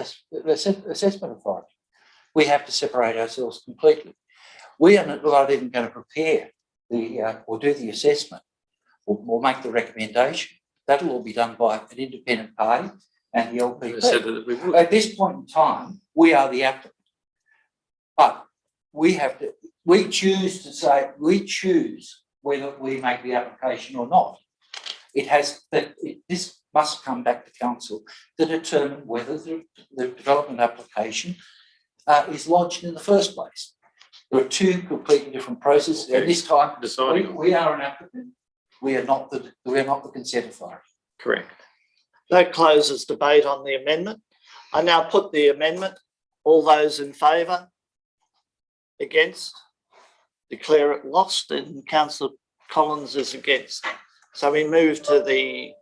assessment authority. We have to separate ourselves completely. We are not even going to prepare or do the assessment or make the recommendation. That'll all be done by an independent party and the LPP. At this point in time, we are the applicant, but we choose whether we make the application or not. This must come back to council to determine whether the development application is lodged in the first place. There are two completely different processes. Okay. At this time, we are an applicant. We are not the consent authority. Correct. That closes debate on the amendment. I now put the amendment. All those in favour? Against? Declare it lost, and Councillor Collins is against. So we move to the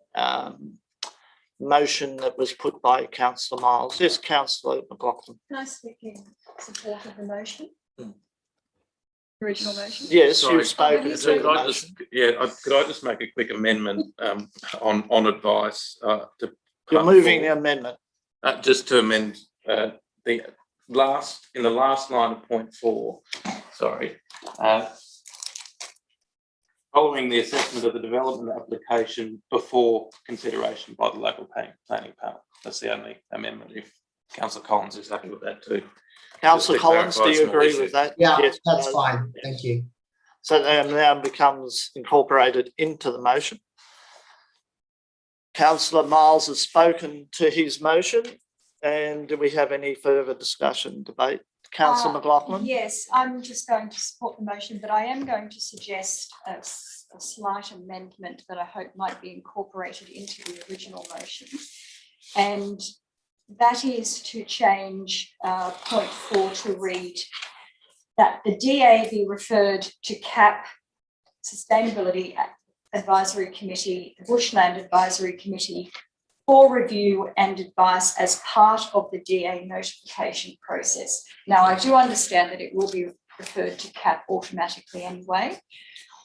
motion that was put by Councillor Miles. Yes, Councillor McLaughlin. Can I speak in support of the motion? Original motion? Yes, sorry, you've spoken. Could I just make a quick amendment on advice? You're moving the amendment. Just to amend in the last line of point 4. Sorry. Following the assessment of the development application before consideration by the local planning panel. That's the only amendment. If Councillor Collins is happy with that too. Councillor Collins, do you agree with that? Yeah, yes, that's fine. Thank you. So that now becomes incorporated into the motion. Councillor Miles has spoken to his motion, and do we have any further discussion, debate? Councillor McLaughlin? Yes, I'm just going to support the motion, but I am going to suggest a slight amendment that I hope might be incorporated into the original motion. And that is to change point 4 to read that the DA be referred to CAP Sustainability Advisory Committee, the Bushland Advisory Committee, for review and advice as part of the DA notification process. Now, I do understand that it will be referred to CAP automatically anyway,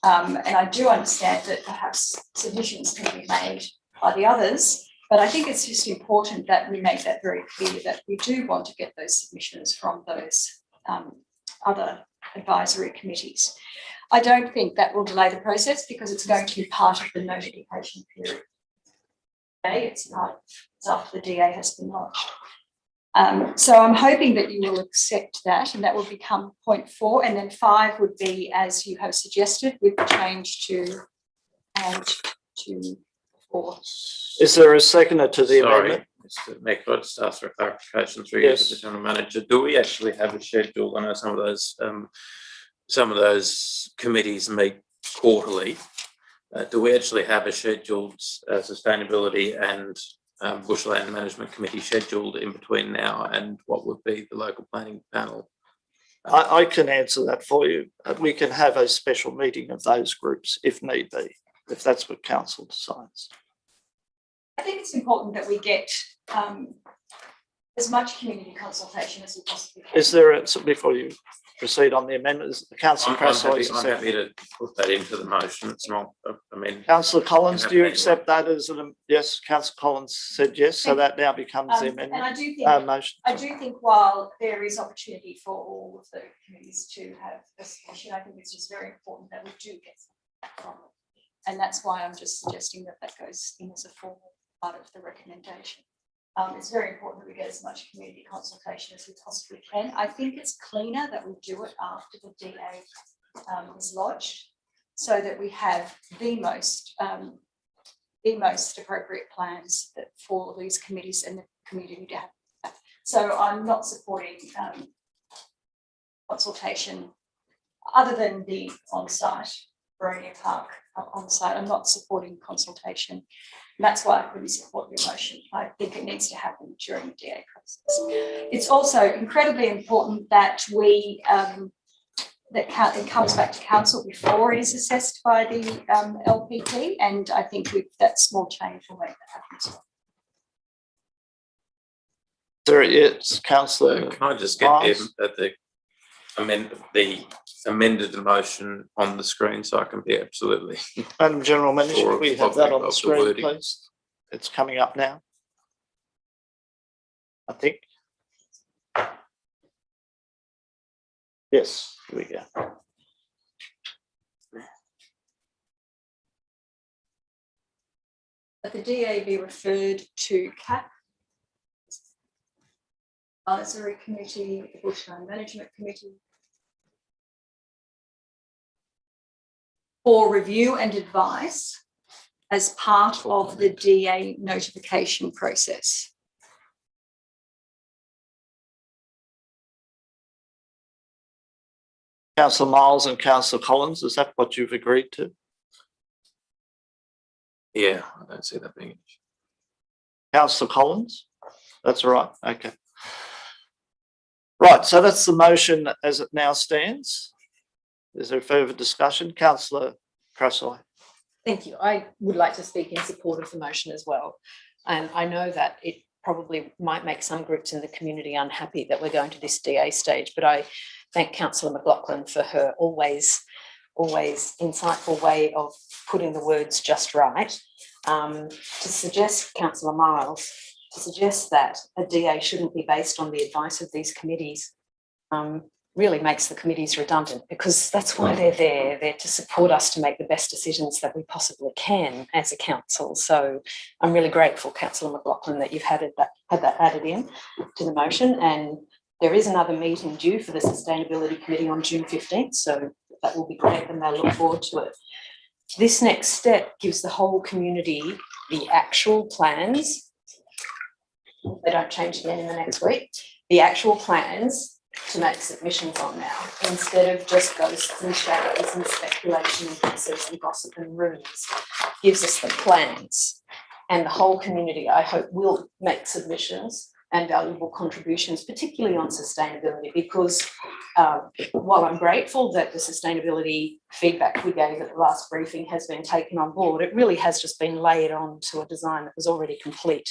and I do understand that perhaps submissions can be made by the others, but I think it's just important that we make that very clear that we do want to get those submissions from those other advisory committees. I don't think that will delay the process because it's going to be part of the notification period. Okay, it's after the DA has been lodged. So I'm hoping that you will accept that, and that will become point 4, and then 5 would be as you have suggested with the change to 4. Is there a seconder to the amendment? Mr. Mayor, could I just ask for a clarification through you, the General Manager? Do we actually have a schedule? I know some of those committees meet quarterly. Do we actually have a scheduled sustainability and bushland management committee scheduled in between now and what would be the local planning panel? I can answer that for you. We can have a special meeting of those groups if need be, if that's what council decides. I think it's important that we get as much community consultation as we possibly can. Is there, before you proceed on the amendments, Councillor Cresswell? I'm happy to put that into the motion. It's not, Councillor Collins, do you accept that as an, yes, Councillor Collins said yes, so that now becomes the amendment. And I do think, motion. I do think while there is opportunity for all of the committees to have a session, I think it's just very important that we do get something from it. And that's why I'm just suggesting that that goes in as a formal part of the recommendation. It's very important that we get as much community consultation as we possibly can. I think it's cleaner that we do it after the DA is lodged, so that we have the most appropriate plans that for these committees and the community to have. So I'm not supporting consultation other than the on-site Boronia Park on-site. I'm not supporting consultation. And that's why I couldn't support your motion. I think it needs to happen during the DA process. It's also incredibly important that we it comes back to council before it is assessed by the LPP, and I think with that small change will make that happen. There it is, councillor. Can I just get the amended motion on the screen so I can be absolutely. Madam General Manager, we have that on the screen, wording. please. It's coming up now, I think. Yes, here we go. That the DA be referred to CAP, Advisory Committee, the Bushland Management Committee, for review and advice as part of the DA notification process. Councillor Miles and Councillor Collins, is that what you've agreed to? Yeah, I don't see that being an issue. Councillor Collins, that's all right, okay. Right, so that's the motion as it now stands. Is there further discussion? Councillor Krasoy. Thank you. I would like to speak in support of the motion as well. And I know that it probably might make some groups in the community unhappy that we're going to this DA stage, but I thank Councillor McLaughlin for her always insightful way of putting the words just right. To suggest, Councillor Miles, to suggest that a DA shouldn't be based on the advice of these committees really makes the committees redundant, because that's why they're there. They're to support us to make the best decisions that we possibly can as a council. So I'm really grateful, Councillor McLaughlin, that you've had that added in to the motion. And there is another meeting due for the Sustainability Committee on June 15th, so that will be great and they'll look forward to it. This next step gives the whole community the actual plans. They don't change again in the next week. The actual plans to make submissions on now, instead of just ghosts and shadows and speculation and guesses and gossip and rumours. Gives us the plans, and the whole community, I hope, will make submissions and valuable contributions, particularly on sustainability, because while I'm grateful that the sustainability feedback we gave at the last briefing has been taken on board, it really has just been layered on to a design that was already complete,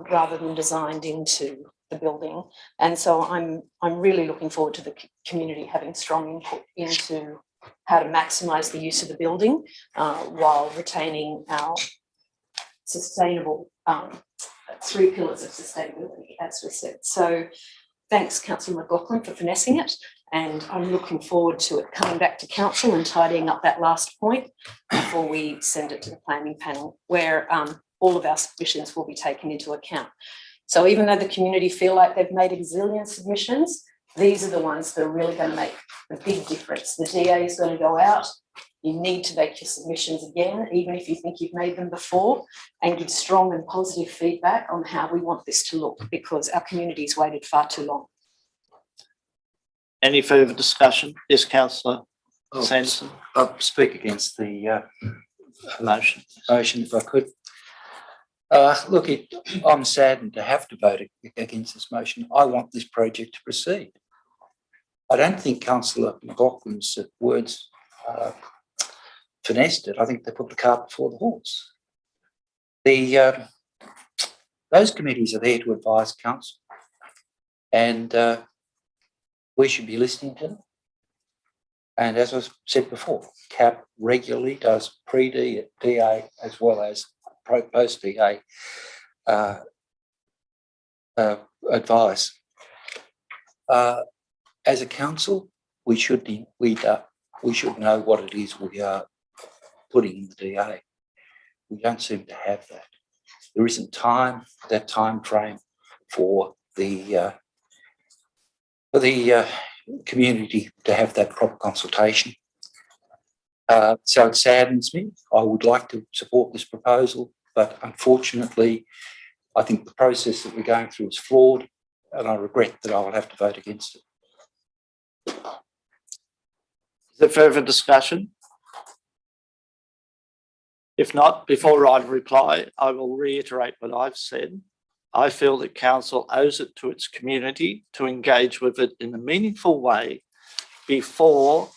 rather than designed into the building. And so I'm really looking forward to the community having strong input into how to maximise the use of the building while retaining our sustainable 3 pillars of sustainability, as we said. So thanks, Councillor McLaughlin, for finessing it. And I'm looking forward to it coming back to council and tidying up that last point before we send it to the planning panel, where all of our submissions will be taken into account. So even though the community feel like they've made a gazillion submissions, these are the ones that are really going to make a big difference. The DA is going to go out. You need to make your submissions again, even if you think you've made them before, and give strong and positive feedback on how we want this to look, because our community's waited far too long. Any further discussion? Yes, Councillor Sanderson. I'll speak against the motion, if I could. Look, I'm saddened to have to vote against this motion. I want this project to proceed. I don't think Councillor McLaughlin's words finessed it. I think they put the cart before the horse. Those committees are there to advise council, and we should be listening to them. And as I said before, CAP regularly does pre-DA as well as post-DA advice. As a council, we should know what it is we are putting in the DA. We don't seem to have that. there isn't that time frame for the community to have that proper consultation. So it saddens me. I would like to support this proposal, but unfortunately, I think the process that we're going through is flawed, and I regret that I will have to vote against it. Is there further discussion? If not, before I reply, I will reiterate what I've said. I feel that council owes it to its community to engage with it in a meaningful way before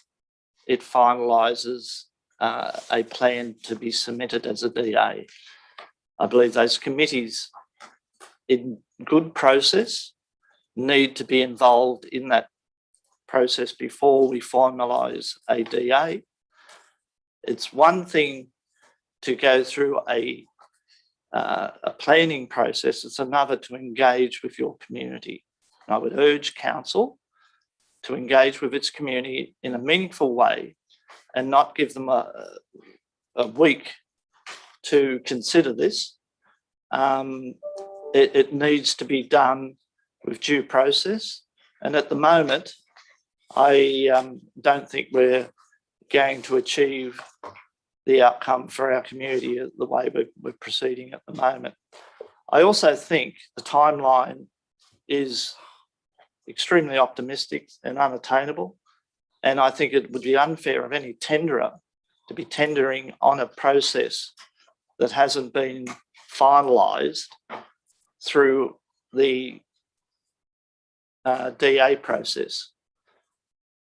it finalises a plan to be submitted as a DA. I believe those committees in good process need to be involved in that process before we finalise a DA. It's one thing to go through a planning process, it's another to engage with your community. And I would urge council to engage with its community in a meaningful way and not give them a week to consider this. It needs to be done with due process. And at the moment, I don't think we're going to achieve the outcome for our community the way we're proceeding at the moment. I also think the timeline is extremely optimistic and unattainable. And I think it would be unfair of any tenderer to be tendering on a process that hasn't been finalised through the DA process.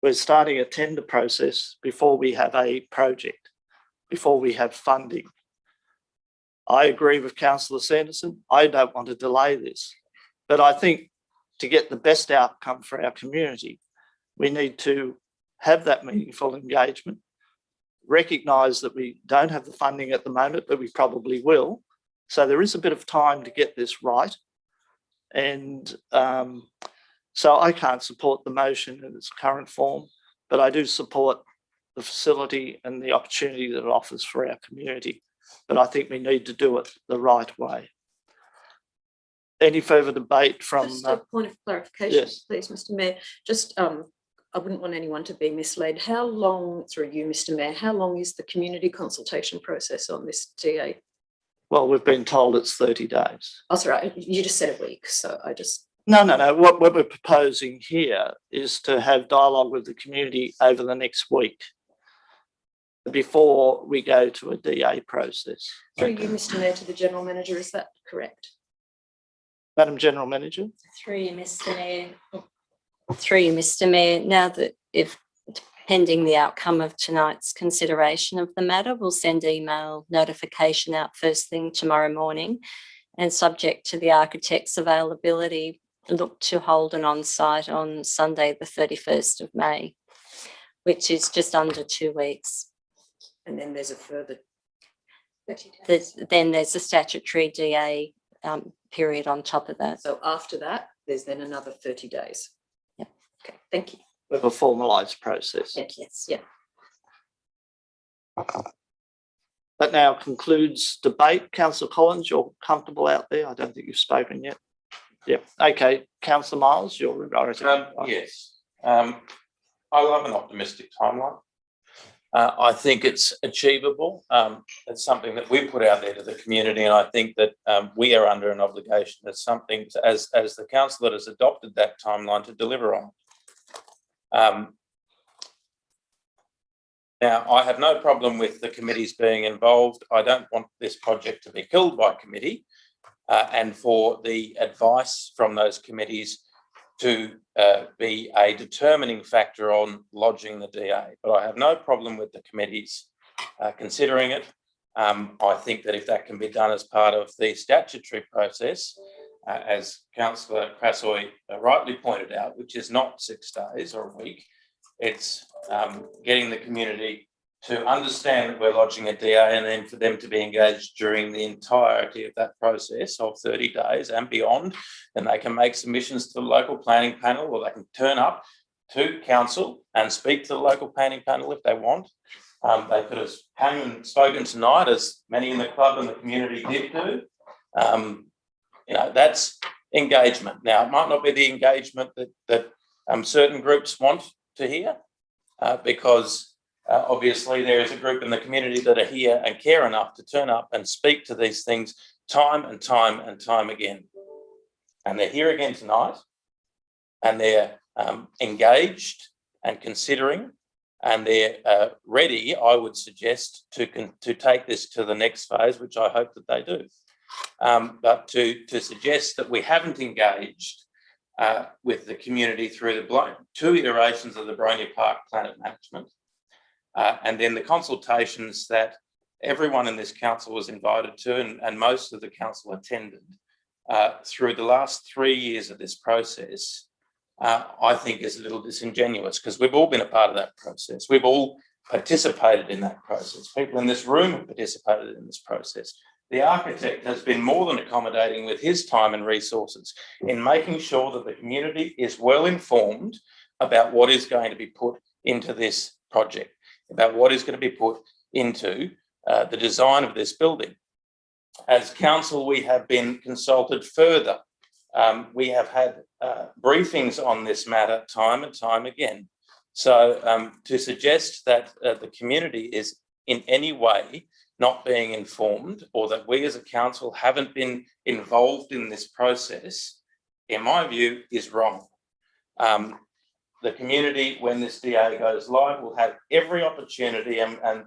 We're starting a tender process before we have a project, before we have funding. I agree with Councillor Sanderson. I don't want to delay this, but I think to get the best outcome for our community, we need to have that meaningful engagement, recognise that we don't have the funding at the moment, but we probably will. So there is a bit of time to get this right. And so I can't support the motion in its current form, but I do support the facility and the opportunity that it offers for our community. But I think we need to do it the right way. Any further debate from... Just a point of clarification, yes. Please, Mr Mayor. Just, I wouldn't want anyone to be misled. How long, through you, Mr Mayor, how long is the community consultation process on this DA? Well, we've been told it's 30 days. Oh, sorry, you just said a week, so I just... No. What we're proposing here is to have dialogue with the community over the next week before we go to a DA process. Through you, Mr Mayor, to the General Manager, is that correct? Madam General Manager. Through you, Mr Mayor. Through you, Mr Mayor. Now that if pending the outcome of tonight's consideration of the matter, we'll send email notification out first thing tomorrow morning, and subject to the architect's availability, look to hold an on-site on Sunday the 31st of May, which is just under 2 weeks. And then there's a further 30 days. Then there's a statutory DA period on top of that. So after that, there's then another 30 days. Yep. Okay, thank you. With a formalised process. Yes, yeah. That now concludes debate. Councillor Collins, you're comfortable out there? I don't think you've spoken yet. Yep. Okay. Councillor Miles, you're yes. I love an optimistic timeline. I think it's achievable. It's something that we put out there to the community, and I think that we are under an obligation as something as the council that has adopted that timeline to deliver on. Now, I have no problem with the committees being involved. I don't want this project to be killed by committee, and for the advice from those committees to be a determining factor on lodging the DA. But I have no problem with the committees considering it. I think that if that can be done as part of the statutory process, as Councillor Crasoy rightly pointed out, which is not 6 days or a week, it's getting the community to understand that we're lodging a DA, and then for them to be engaged during the entirety of that process of 30 days and beyond. Then they can make submissions to the local planning panel, or they can turn up to council and speak to the local planning panel if they want. They could have come and spoken tonight, as many in the club and the community did do. That's engagement. Now, it might not be the engagement that certain groups want to hear, because obviously there is a group in the community that are here and care enough to turn up and speak to these things time and time and time again. And they're here again tonight, and they're engaged and considering, and they're ready, I would suggest, to take this to the next phase, which I hope that they do. But to suggest that we haven't engaged with the community through the 2 iterations of the Boronia Park Plan of Management, and then the consultations that everyone in this council was invited to, and most of the council attended through the last 3 years of this process, I think is a little disingenuous, because we've all been a part of that process. We've all participated in that process. People in this room have participated in this process. The architect has been more than accommodating with his time and resources in making sure that the community is well informed about what is going to be put into this project, about what is going to be put into the design of this building. As council, we have been consulted further. We have had briefings on this matter time and time again. So to suggest that the community is in any way not being informed, or that we as a council haven't been involved in this process, in my view, is wrong. The community, when this DA goes live, will have every opportunity, and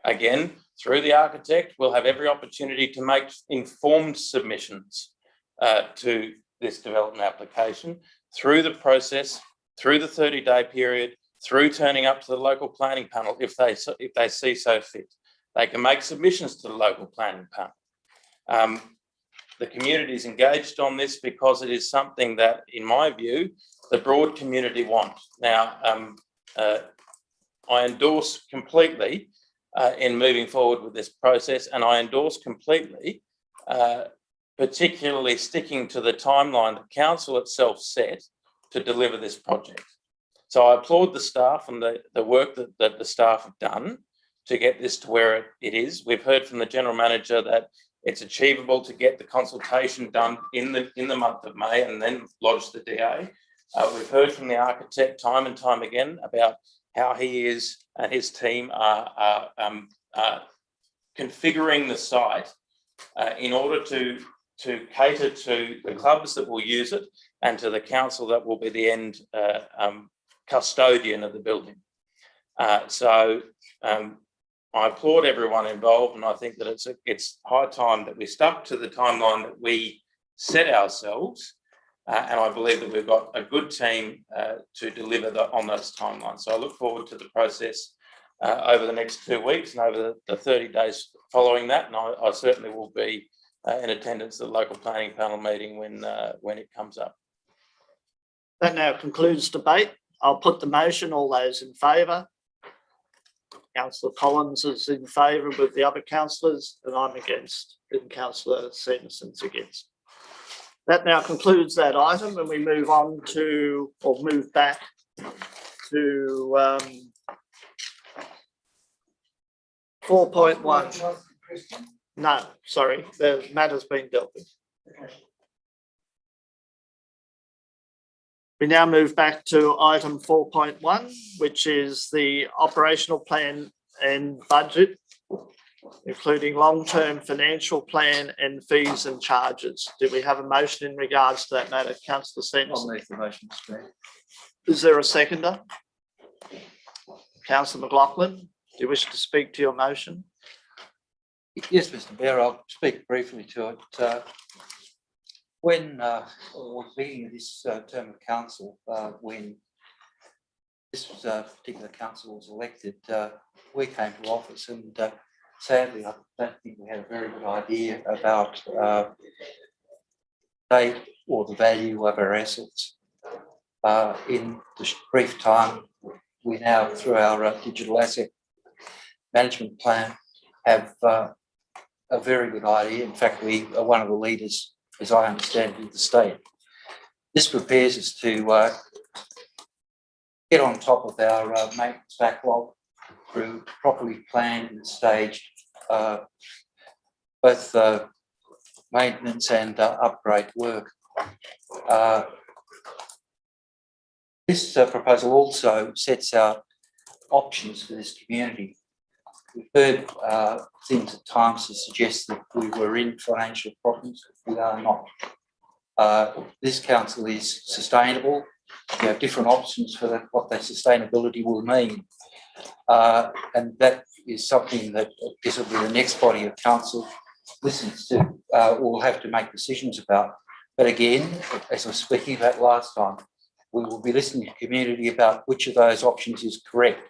again, through the architect, we'll have every opportunity to make informed submissions to this development application through the process, through the 30-day period, through turning up to the local planning panel if they see so fit. They can make submissions to the local planning panel. The community is engaged on this because it is something that, in my view, the broad community want. Now, I endorse completely in moving forward with this process, and I endorse completely particularly sticking to the timeline that council itself set to deliver this project. So I applaud the staff and the work that the staff have done to get this to where it is. We've heard from the general manager that it's achievable to get the consultation done in the month of May and then lodge the DA. We've heard from the architect time and time again about how he is and his team are configuring the site in order to cater to the clubs that will use it and to the council that will be the end custodian of the building. I applaud everyone involved, and I think that it's high time that we stuck to the timeline that we set ourselves, and I believe that we've got a good team to deliver on those timelines. So I look forward to the process over the next 2 weeks and over the 30 days following that, and I certainly will be in attendance at the local planning panel meeting when it comes up. That now concludes debate. I'll put the motion. All those in favour? Councillor Collins is in favour with the other councillors, and I'm against, and Councillor Sanderson's against. That now concludes that item, and we move on to, or move back to 4.1. No, sorry, the matter's been dealt with. We now move back to item 4.1, which is the operational plan and budget, including long-term financial plan and fees and charges. Do we have a motion in regards to that matter, Councillor Sanderson? I'll make the motion, Mr. Mayor. Is there a seconder? Councillor McLaughlin, do you wish to speak to your motion? Yes, Mr. Mayor, I'll speak briefly to it. When or beginning of this term of council, when this particular council was elected, we came to office, and sadly, I don't think we had a very good idea about the value of our assets. In the brief time, we now, through our digital asset management plan, have a very good idea. In fact, we are one of the leaders, as I understand it, in the state. This prepares us to get on top of our maintenance backlog through properly planned and staged both maintenance and upgrade work. This proposal also sets out options for this community. We've heard things at times to suggest that we were in financial problems. We are not. This council is sustainable. We have different options for what that sustainability will mean. And that is something that this will be the next body of council listens to, will have to make decisions about. But again, as I was speaking about last time, we will be listening to the community about which of those options is correct.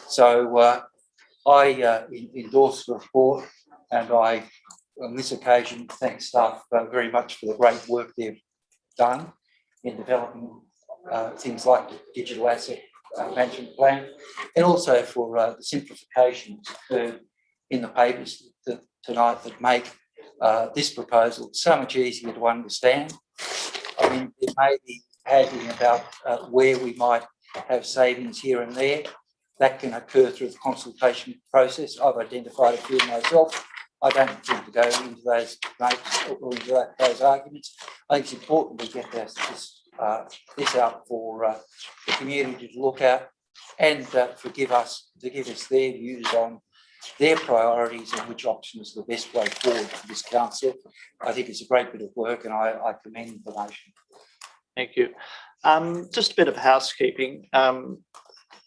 So I endorse the report, and I, on this occasion, thank staff very much for the great work they've done in developing things like the digital asset management plan, and also for the simplifications in the papers tonight that make this proposal so much easier to understand. I mean, it may be haggling about where we might have savings here and there. That can occur through the consultation process. I've identified a few myself. I don't think to go into those debates or into those arguments. I think it's important to get this out for the community to look at, and to give us their views on their priorities and which option is the best way forward for this council. I think it's a great bit of work, and I commend the motion. Thank you. Just a bit of housekeeping.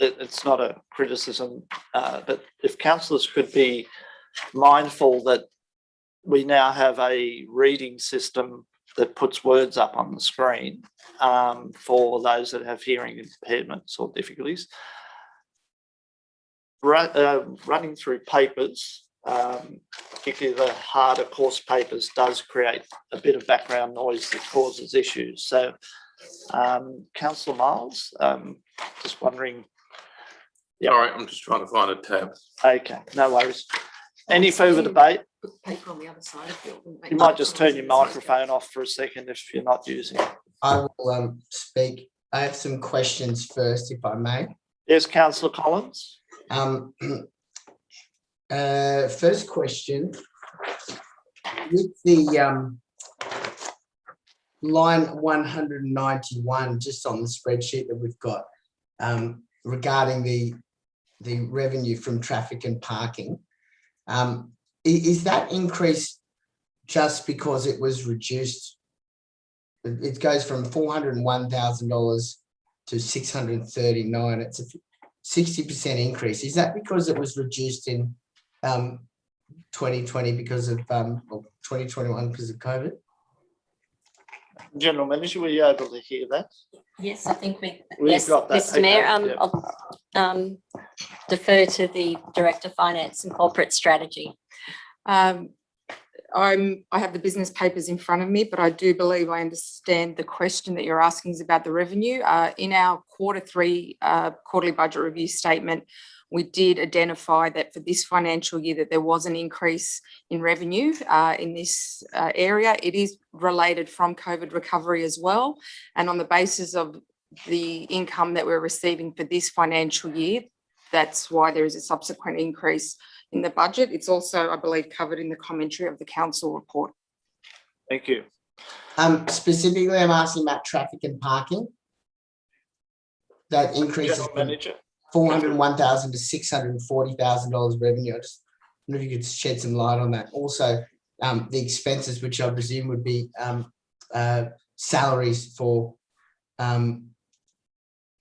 It's not a criticism, but if councillors could be mindful that we now have a reading system that puts words up on the screen for those that have hearing impairments or difficulties. Running through papers, particularly the harder course papers, does create a bit of background noise that causes issues. So, Councillor Miles, just wondering. Yeah, all right, I'm just trying to find a tab. Okay, no worries. Any further debate? Put paper on the other side of it. You might just turn your microphone off for a second if you're not using it. I will speak. I have some questions first, if I may. Yes, Councillor Collins. First question, with the line 191, just on the spreadsheet that we've got, regarding the revenue from traffic and parking, is that increase just because it was reduced? It goes from $401,000 to $639,000. It's a 60% increase. Is that because it was reduced in 2020 because of 2021 because of COVID? General Manager, were you able to hear that? Yes, I think we've yes, got that. Mr. Mayor, Okay, I'll defer to the Director of Finance and Corporate Strategy. I have the business papers in front of me, but I do believe I understand the question that you're asking is about the revenue. In our Q3 quarterly budget review statement, we did identify that for this financial year that there was an increase in revenue in this area. It is related from COVID recovery as well. And on the basis of the income that we're receiving for this financial year, that's why there is a subsequent increase in the budget. It's also, I believe, covered in the commentary of the council report. Thank you. Specifically, I'm asking about traffic and parking. That increases General Manager. $401,000 to $640,000 revenue. I just wonder if you could shed some light on that. Also, the expenses, which I presume would be salaries for, I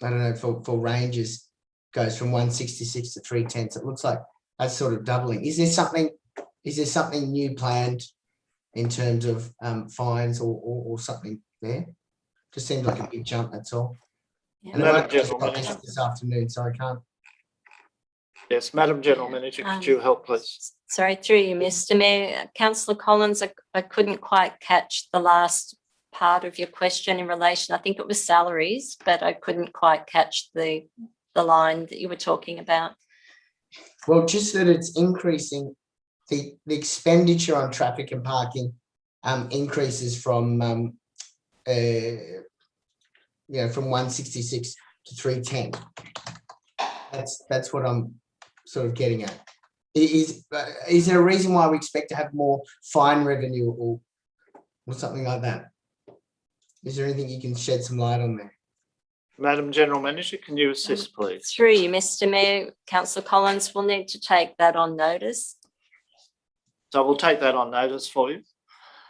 don't know, for rangers, goes from 166 to 310. So it looks like that's sort of doubling. Is there something new planned in terms of fines or something there? Just seems like a big jump, that's all. Yeah. And Madam I General got Manager. this afternoon, so I can't. Yes, Madam General Manager, could you help, please? Sorry, through you, Mr. Mayor. Councillor Collins, I couldn't quite catch the last part of your question in relation. I think it was salaries, but I couldn't quite catch the line that you were talking about. Well, just that it's increasing, the expenditure on traffic and parking increases from from 166 to 310. That's what I'm sort of getting at. Is there a reason why we expect to have more fine revenue or something like that. Is there anything you can shed some light on there? Madam General Manager, can you assist, please? Through you, Mr Mayor, Councillor Collins will need to take that on notice. So we'll take that on notice for you.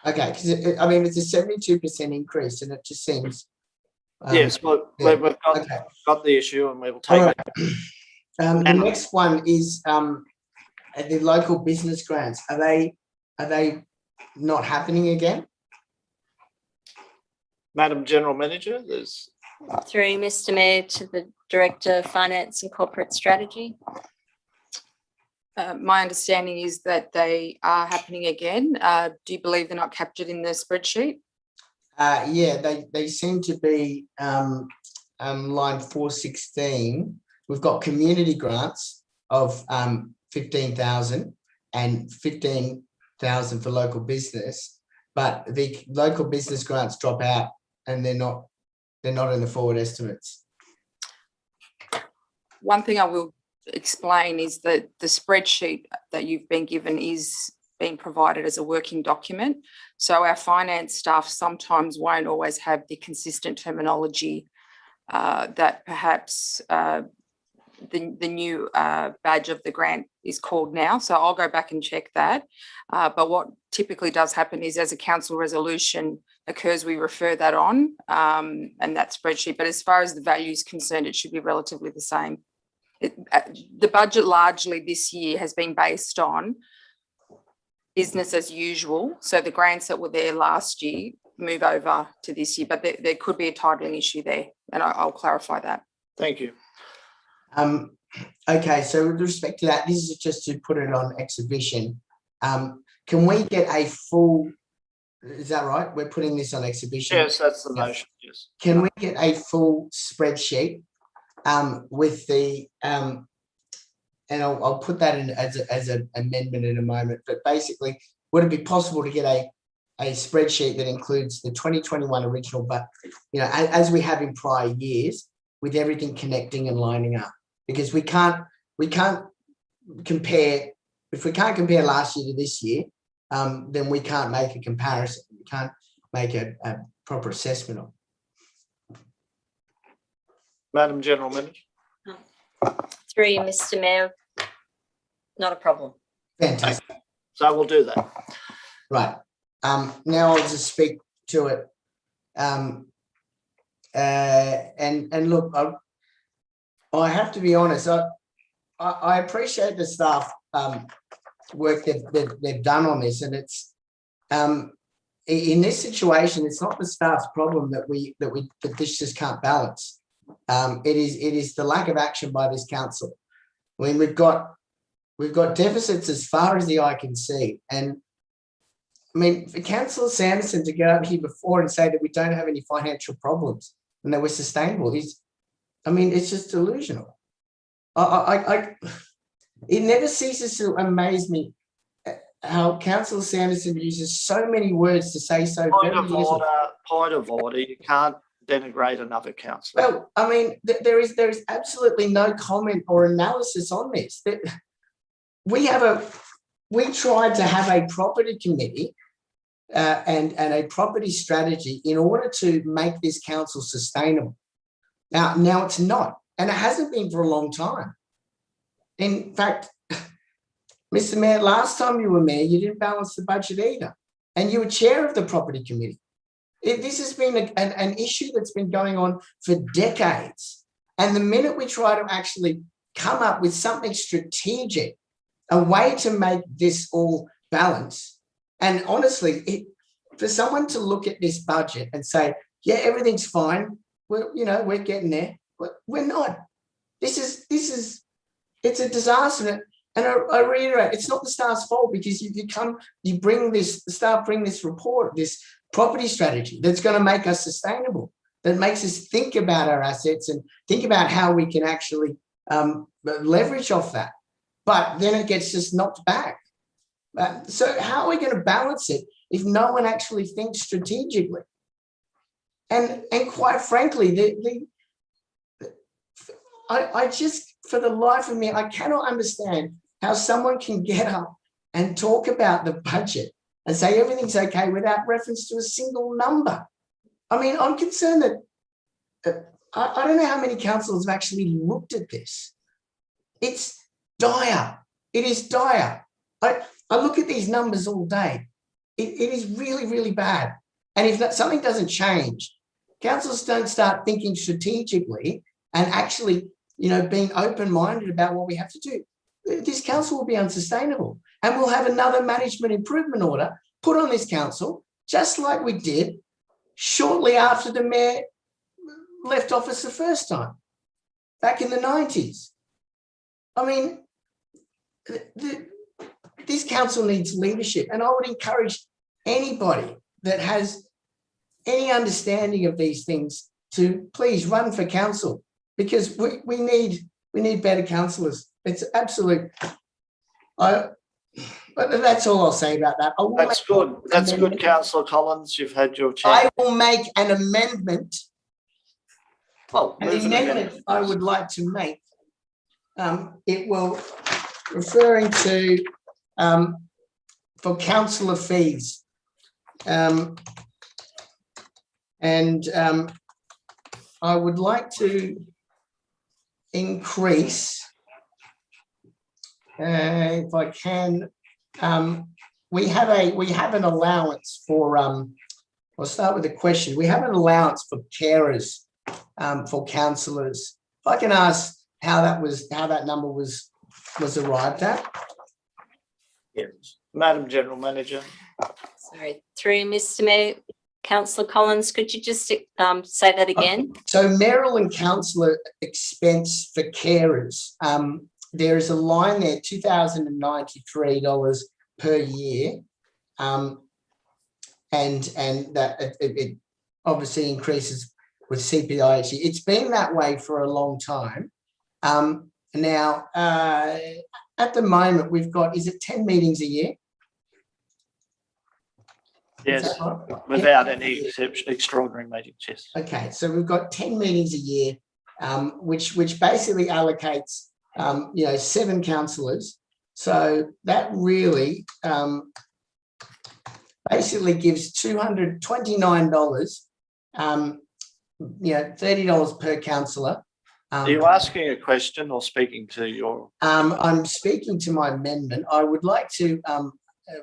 Okay, because I mean, it's a 72% increase and it just seems. Yes, well, yeah, we've got the issue and we will take All it. right. The next one is the local business grants. Are they not happening again? Madam General Manager, there's. Through you, Mr Mayor, to the Director of Finance and Corporate Strategy. My understanding is that they are happening again. Do you believe they're not captured in the spreadsheet? Yeah, they seem to be line 416. We've got community grants of 15,000 and 15,000 for local business, but the local business grants drop out and they're not in the forward estimates. One thing I will explain is that the spreadsheet that you've been given is being provided as a working document. So our finance staff sometimes won't always have the consistent terminology that perhaps the new badge of the grant is called now. So I'll go back and check that. But what typically does happen is as a council resolution occurs, we refer that on and that spreadsheet. But as far as the value is concerned, it should be relatively the same. The budget largely this year has been based on business as usual. So the grants that were there last year move over to this year, but there could be a titling issue there, and I'll clarify that. Thank you. Okay, so with respect to that, this is just to put it on exhibition. Can we get a full, is that right? We're putting this on exhibition? Yes, that's the motion, yes. Can we get a full spreadsheet with the, and I'll put that in as an amendment in a moment, but basically, would it be possible to get a spreadsheet that includes the 2021 original, but, you know, as we have in prior years, with everything connecting and lining up? Because we can't compare, if we can't compare last year to this year, then we can't make a comparison. We can't make a proper assessment of it. Madam General Manager. Through you, Mr Mayor, not a problem. Fantastic. So we'll do that. Right. Now I'll just speak to it. And look, I have to be honest, I appreciate the staff work they've done on this, and it's in this situation, it's not the staff's problem that this just can't balance. It is the lack of action by this council. I mean, we've got deficits as far as the eye can see, and I mean, for Councillor Sanderson to get up here before and say that we don't have any financial problems and that we're sustainable, I mean, it's just delusional. It never ceases to amaze me how Councillor Sanderson uses so many words to say so very little. Point of order. You can't denigrate another councillor. Well, I mean, there is absolutely no comment or analysis on this. We tried to have a property committee and a property strategy in order to make this council sustainable. Now it's not, and it hasn't been for a long time. In fact, Mr. Mayor, last time you were mayor, you didn't balance the budget either, and you were chair of the property committee. This has been an issue that's been going on for decades, and the minute we try to actually come up with something strategic, a way to make this all balance, and honestly, for someone to look at this budget and say, yeah, everything's fine, we're getting there. We're not. It's a disaster. And I reiterate, it's not the staff's fault, because the staff bring this report, this property strategy that's going to make us sustainable, that makes us think about our assets and think about how we can actually leverage off that. But then it gets just knocked back. So how are we going to balance it if no one actually thinks strategically? And quite frankly, I just, for the life of me, I cannot understand how someone can get up and talk about the budget and say everything's okay without reference to a single number. I mean, I'm concerned that I don't know how many councillors have actually looked at this. It's dire. It is dire. I look at these numbers all day. It is really, really bad. And if something doesn't change, councillors don't start thinking strategically and actually, being open-minded about what we have to do, this council will be unsustainable. And we'll have another management improvement order put on this council, just like we did shortly after the mayor left office the first time, back in the 90s. I mean, this council needs leadership, and I would encourage anybody that has any understanding of these things to please run for council, because we need better councillors. It's absolute. But that's all I'll say about that. That's good. That's good, Councillor Collins. You've had your chance. I will make an amendment. Well, an amendment I would like to make. It will referring to for councillor fees. I would like to increase, if I can, we have an allowance for I'll start with a question. We have an allowance for carers for councillors. If I can ask how that number was arrived at. Yes, Madam General Manager. Sorry, through Mr. Mayor, Councillor Collins, could you just say that again? So mayoral and councillor expense for carers, there is a line there, $2,093 per year, and that it obviously increases with CPI. It's been that way for a long time. Now, at the moment, we've got, is it 10 meetings a year? Yes, without any extraordinary meetings, yes. Okay, so we've got 10 meetings a year, which basically allocates, 7 councillors. So that really basically gives $229, $30 per councillor. Are you asking a question or speaking to your? I'm speaking to my amendment. I would like to.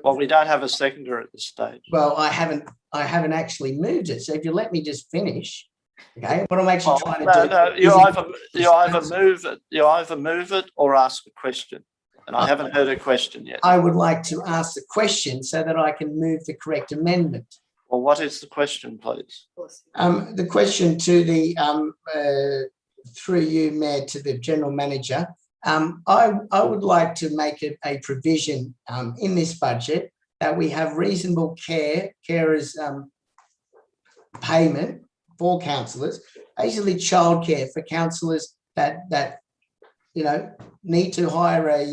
Well, we don't have a seconder at this stage. Well, I haven't actually moved it. So if you let me just finish, okay. What I'm actually trying to do. No, you either move it or ask a question, and I haven't heard a question yet. I would like to ask the question so that I can move the correct amendment. Well, what is the question, please? The question to the through you, Mayor, to the General Manager. I would like to make a provision in this budget that we have reasonable carers payment for councillors, basically childcare for councillors that need to hire a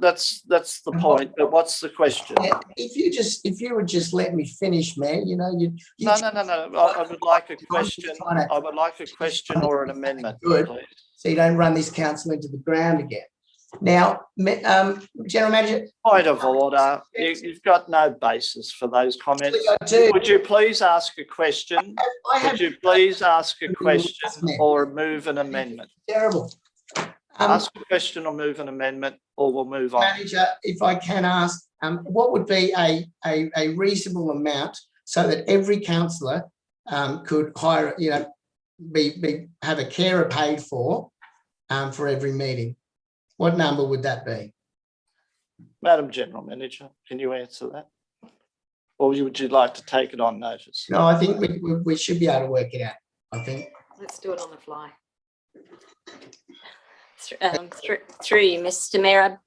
that's the point. But what's the question? Yeah, if you would just let me finish, Mayor, No. I would like a question. I would like a question or an amendment. Good. Please. So you don't run this council into the ground again. Now, General Manager. Point of order. You've got no basis for those comments. I do. Would you please ask a question? Would you please ask a question or move an amendment? Terrible. Ask a question or move an amendment, or we'll move on. Manager, if I can ask, what would be a reasonable amount so that every councillor could hire, have a carer paid for every meeting? What number would that be? Madam General Manager, can you answer that? Or would you like to take it on notice? No, I think we should be able to work it out, I think. Let's do it on the fly. Through you, Mr. Mayor, I'm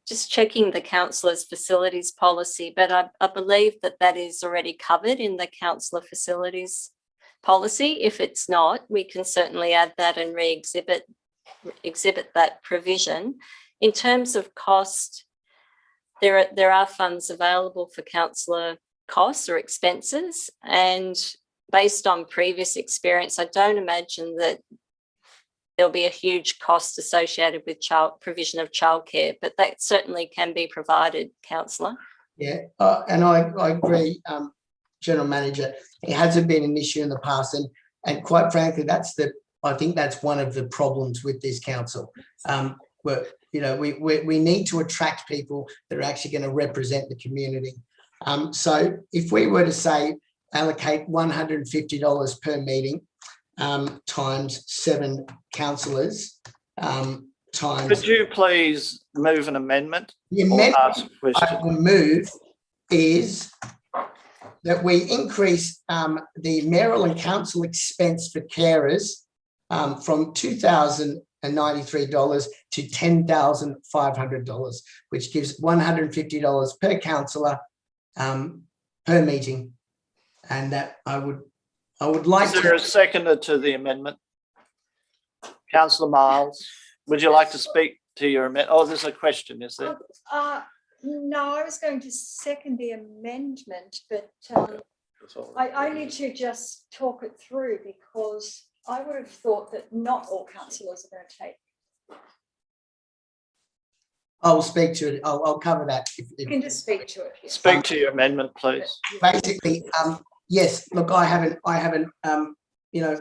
just checking the councillors' facilities policy, but I believe that is already covered in the councillor facilities policy. If it's not, we can certainly add that and exhibit that provision. In terms of cost, there are funds available for councillor costs or expenses, and based on previous experience, I don't imagine that there'll be a huge cost associated with provision of childcare, but that certainly can be provided, councillor. Yeah, and I agree, General Manager. It hasn't been an issue in the past, and quite frankly, I think that's one of the problems with this council. Where, you know, we need to attract people that are actually going to represent the community. So if we were to say allocate $150 per meeting, times 7 councillors, times. Could you please move an amendment? The or amendment ask a question? I will move is that we increase the mayoral and council expense for carers from $2,093 to $10,500, which gives $150 per councillor per meeting, and that I would like to. Is there a seconder to the amendment? Councillor Miles, would you like to speak to your amendment? Oh, there's a question, is there? No, I was going to second the amendment, but I need to just talk it through, because I would have thought that not all councillors are going to take. I will speak to it. I'll cover that. You can just speak to it. Yes. Speak to your amendment, please. Basically, yes. Look, I haven't. You know,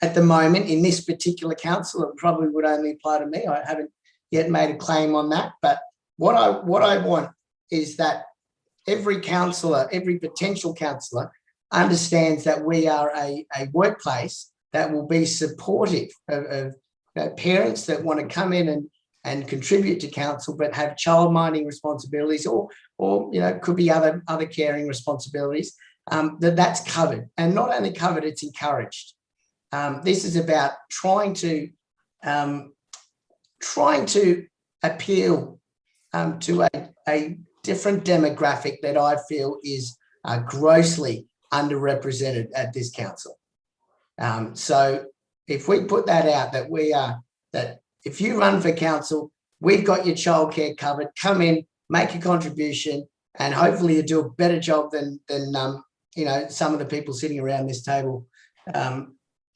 at the moment in this particular council, it probably would only apply to me. I haven't yet made a claim on that. But what I want is that every councillor, every potential councillor, understands that we are a workplace that will be supportive of parents that want to come in and contribute to council, but have childminding responsibilities, or you know, could be other caring responsibilities. That's covered, and not only covered, it's encouraged. This is about trying to appeal to a different demographic that I feel is grossly underrepresented at this council. So if we put that out, that if you run for council, we've got your childcare covered. Come in, make a contribution, and hopefully you do a better job than you know, some of the people sitting around this table.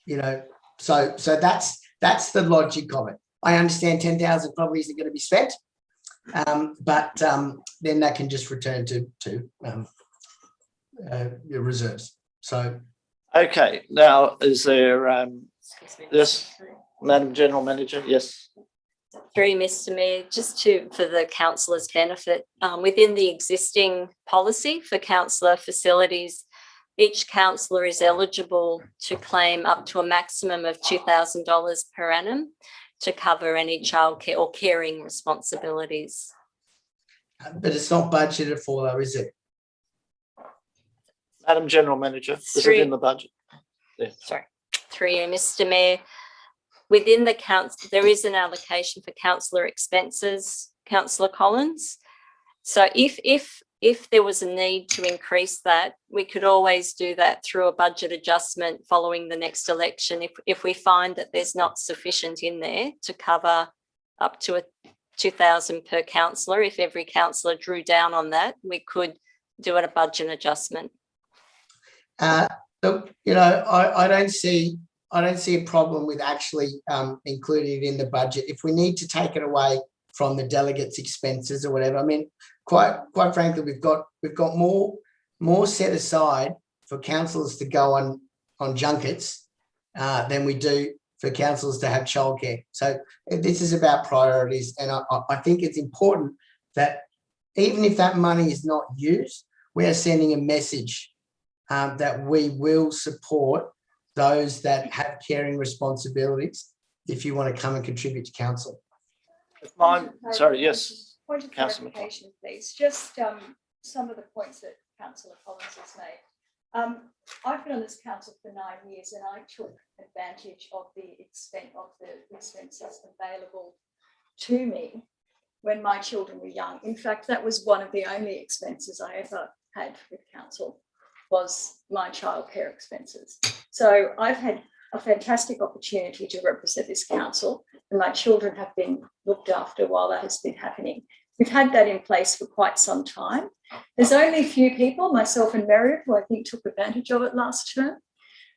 You know, so that's the logic of it. I understand 10,000 probably isn't going to be spent, but then that can just return to your reserves. So, okay. Now, is there yes, Madam General Manager? Yes. Through Mr. Mayor, just for the councillors' benefit, within the existing policy for councillor facilities, each councillor is eligible to claim up to a maximum of $2,000 per annum to cover any childcare or caring responsibilities. but it's not budgeted for, though, is it? Madam General Manager, is it in the budget? Yeah. Sorry, through you, Mr. Mayor. Within the council, there is an allocation for councillor expenses, Councillor Collins. So if there was a need to increase that, we could always do that through a budget adjustment following the next election. If we find that there's not sufficient in there to cover up to a $2,000 per councillor, if every councillor drew down on that, we could do a budget adjustment. Look, you know, I don't see a problem with actually including it in the budget. If we need to take it away from the delegates' expenses or whatever, I mean, quite frankly, we've got more set aside for councillors to go on junkets than we do for councillors to have childcare. So this is about priorities, and I think it's important that even if that money is not used, we are sending a message that we will support those that have caring responsibilities if you want to come and contribute to council. Sorry, yes. Point of Councillor clarification, please. Just some of the points that Councillor Collins has made. I've been on this council for 9 years, and I took advantage of the expenses available to me when my children were young. In fact, that was one of the only expenses I ever had with council, was my childcare expenses. So I've had a fantastic opportunity to represent this council, and my children have been looked after while that has been happening. We've had that in place for quite some time. There's only a few people, myself and Meredith, who I think took advantage of it last term.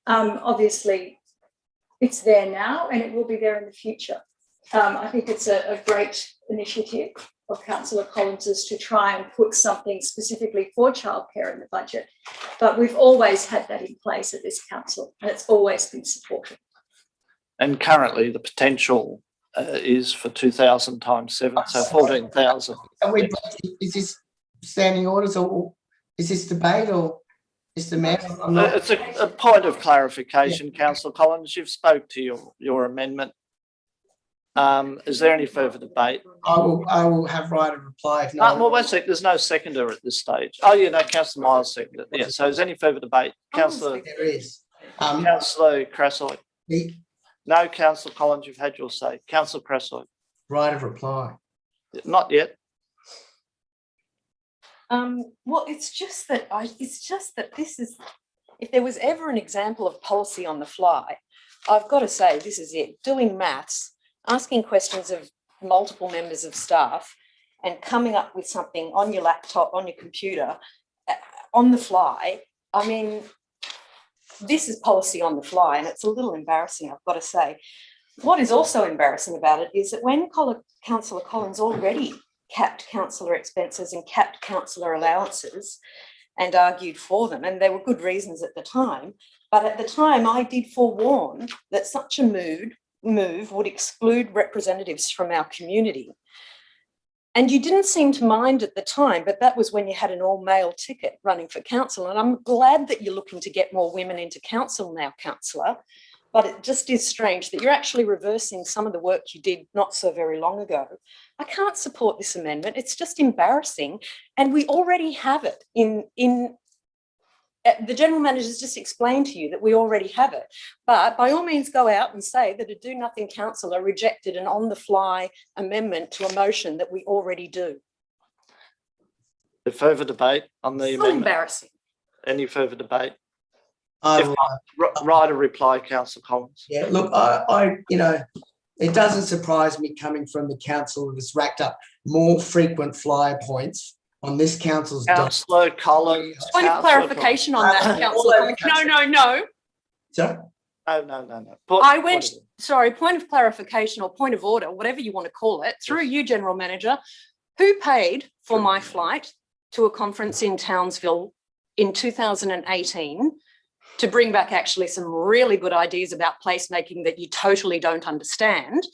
Obviously, It's there now and it will be there in the future. I think it's a great initiative of Councillor Collins's to try and put something specifically for childcare in the budget. But we've always had that in place at this council and it's always been supported. And currently the potential is for 2,000 times 7, so 14,000. Is this standing orders or is this debate or Mr. Mayor? It's a point of clarification, Councillor Collins. You've spoke to your amendment. Is there any further debate? I will have right of reply. If Well, wait a sec. There's no seconder at this stage. Oh, yeah, no, Councillor Miles seconded. Yeah. So, is there any further debate, Councillor? There is. Councillor Crassoy. No, Councillor Collins. You've had your say. Councillor Crassoy. Right of reply. Not yet. Well, it's just that this is, if there was ever an example of policy on the fly, I've got to say this is it. Doing maths, asking questions of multiple members of staff and coming up with something on your laptop, on your computer, on the fly. I mean, this is policy on the fly and it's a little embarrassing, I've got to say. What is also embarrassing about it is that when Councillor Collins already capped councillor expenses and capped councillor allowances and argued for them, and there were good reasons at the time, but at the time I did forewarn that such a move would exclude representatives from our community. And you didn't seem to mind at the time, but that was when you had an all-male ticket running for council. And I'm glad that you're looking to get more women into council now, councillor, but it just is strange that you're actually reversing some of the work you did not so very long ago. I can't support this amendment. It's just embarrassing. And we already have it the General Manager's just explained to you that we already have it. But by all means, go out and say that a do-nothing councillor rejected an on-the-fly amendment to a motion that we already do. The further debate on the amendment? So embarrassing. Any further debate? I Write a reply, Councillor Collins. Yeah, look, I it doesn't surprise me coming from the council that's racked up more frequent flyer points on this council's. Councillor Collins. Point of clarification on that, Councillor Collins. No. Sorry? No. Point of clarification or point of order, whatever you want to call it, through you, General Manager, who paid for my flight to a conference in Townsville in 2018 to bring back actually some really good ideas about placemaking that you totally don't understand?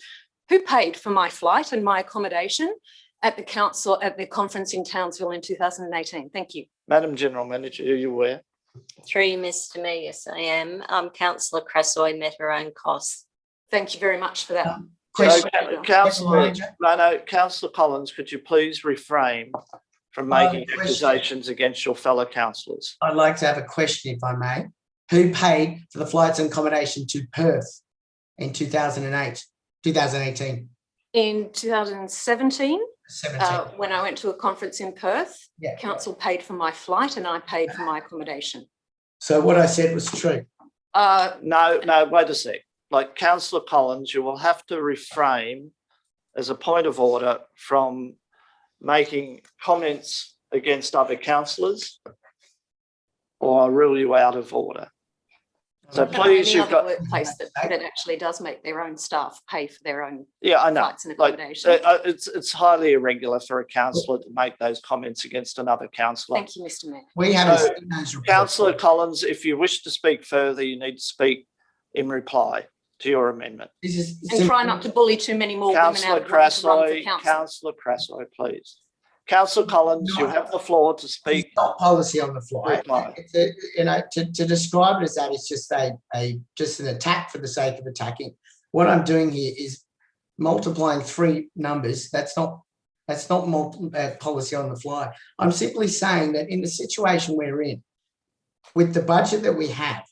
Who paid for my flight and my accommodation at the council, at the conference in Townsville in 2018? Thank you. Madam General Manager, are you aware? Through you, Mr. Mayor, yes, I am. Councillor Crassoy met her own costs. Thank you very much for that. Councillor Collins, could you please refrain from making accusations against your fellow councillors? I'd like to have a question, if I may. Who paid for the flights and accommodation to Perth in 2018? In 2017, when I went to a conference in Perth, council paid for my flight and I paid for my accommodation. So what I said was true? No, wait a sec. Like Councillor Collins, you will have to refrain as a point of order from making comments against other councillors or I'll rule you out of order. So please, you've got workplace that actually does make their own staff pay for their own I know. flights and accommodation. It's highly irregular for a councillor to make those comments against another councillor. Thank you, Mr. Mayor. We have Councillor Collins, if you wish to speak further, you need to speak in reply to your amendment. And try not to bully too many more women out of Councillor Crassoy, please. Councillor Collins, you have the floor to speak. It's not policy on the fly. To describe it as that, it's just just an attack for the sake of attacking. What I'm doing here is multiplying three numbers. That's not policy on the fly. I'm simply saying that in the situation we're in, with the budget that we have,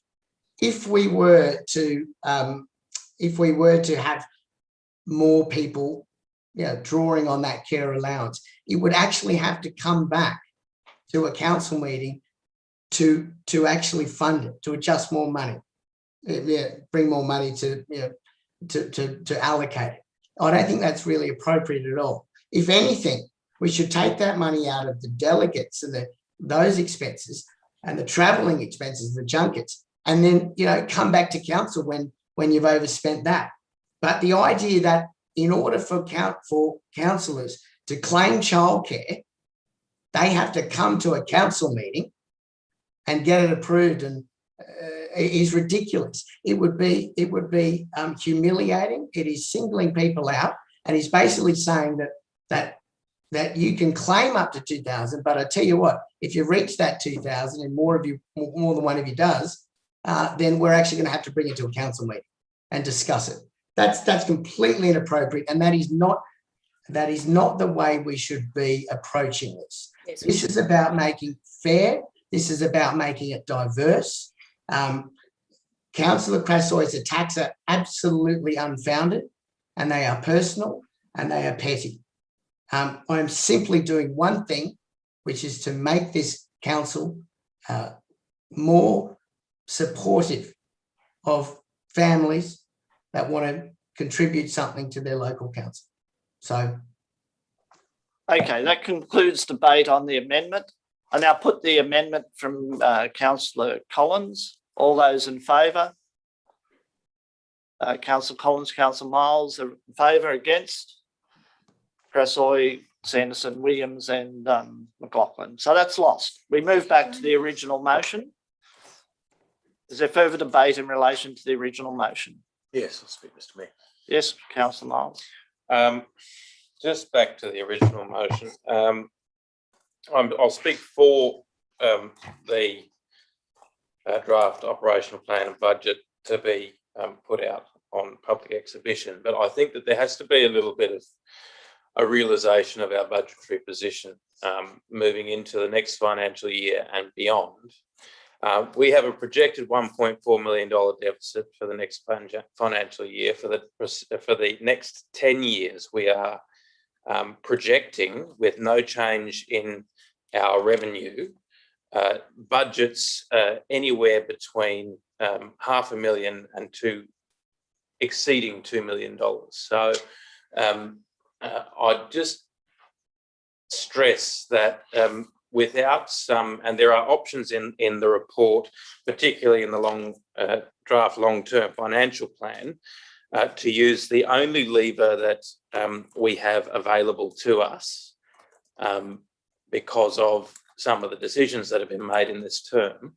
if we were to have more people drawing on that care allowance, it would actually have to come back to a council meeting to actually fund it, to adjust more money, bring more money to allocate it. I don't think that's really appropriate at all. If anything, we should take that money out of the delegates and those expenses and the travelling expenses, the junkets, and then come back to council when when you've overspent that. But the idea that in order for councillors to claim childcare, they have to come to a council meeting and get it approved and is ridiculous. It would be humiliating. It is singling people out, and he's basically saying that you can claim up to 2,000, but I tell you what, if you reach that 2,000 and more than one of you does, then we're actually going to have to bring it to a council meeting and discuss it. That's completely inappropriate, and that is not the way we should be approaching this. Yes. This is about making fair. This is about making it diverse. Councillor Crassoy's attacks are absolutely unfounded, and they are personal and they are petty. I'm simply doing one thing, which is to make this council more supportive of families that want to contribute something to their local council. So. Okay, that concludes debate on the amendment. I now put the amendment from Councillor Collins. All those in favour? Councillor Collins, Councillor Miles are in favour, against? Crassoy, Sanderson, Williams and McLaughlin. So that's lost. We move back to the original motion. Is there further debate in relation to the original motion? Yes, I'll speak, Mr. Mayor. Yes, Councillor Miles. Just back to the original motion. I'll speak for the draft operational plan and budget to be put out on public exhibition, but I think that there has to be a little bit of a realisation of our budgetary position moving into the next financial year and beyond. We have a projected $1.4 million deficit for the next financial year. For the next 10 years, we are projecting, with no change in our revenue, budgets anywhere between $500,000 and exceeding $2 million. So I'd just stress that without some, and there are options in the report, particularly in the draft long-term financial plan, to use the only lever that we have available to us because of some of the decisions that have been made in this term,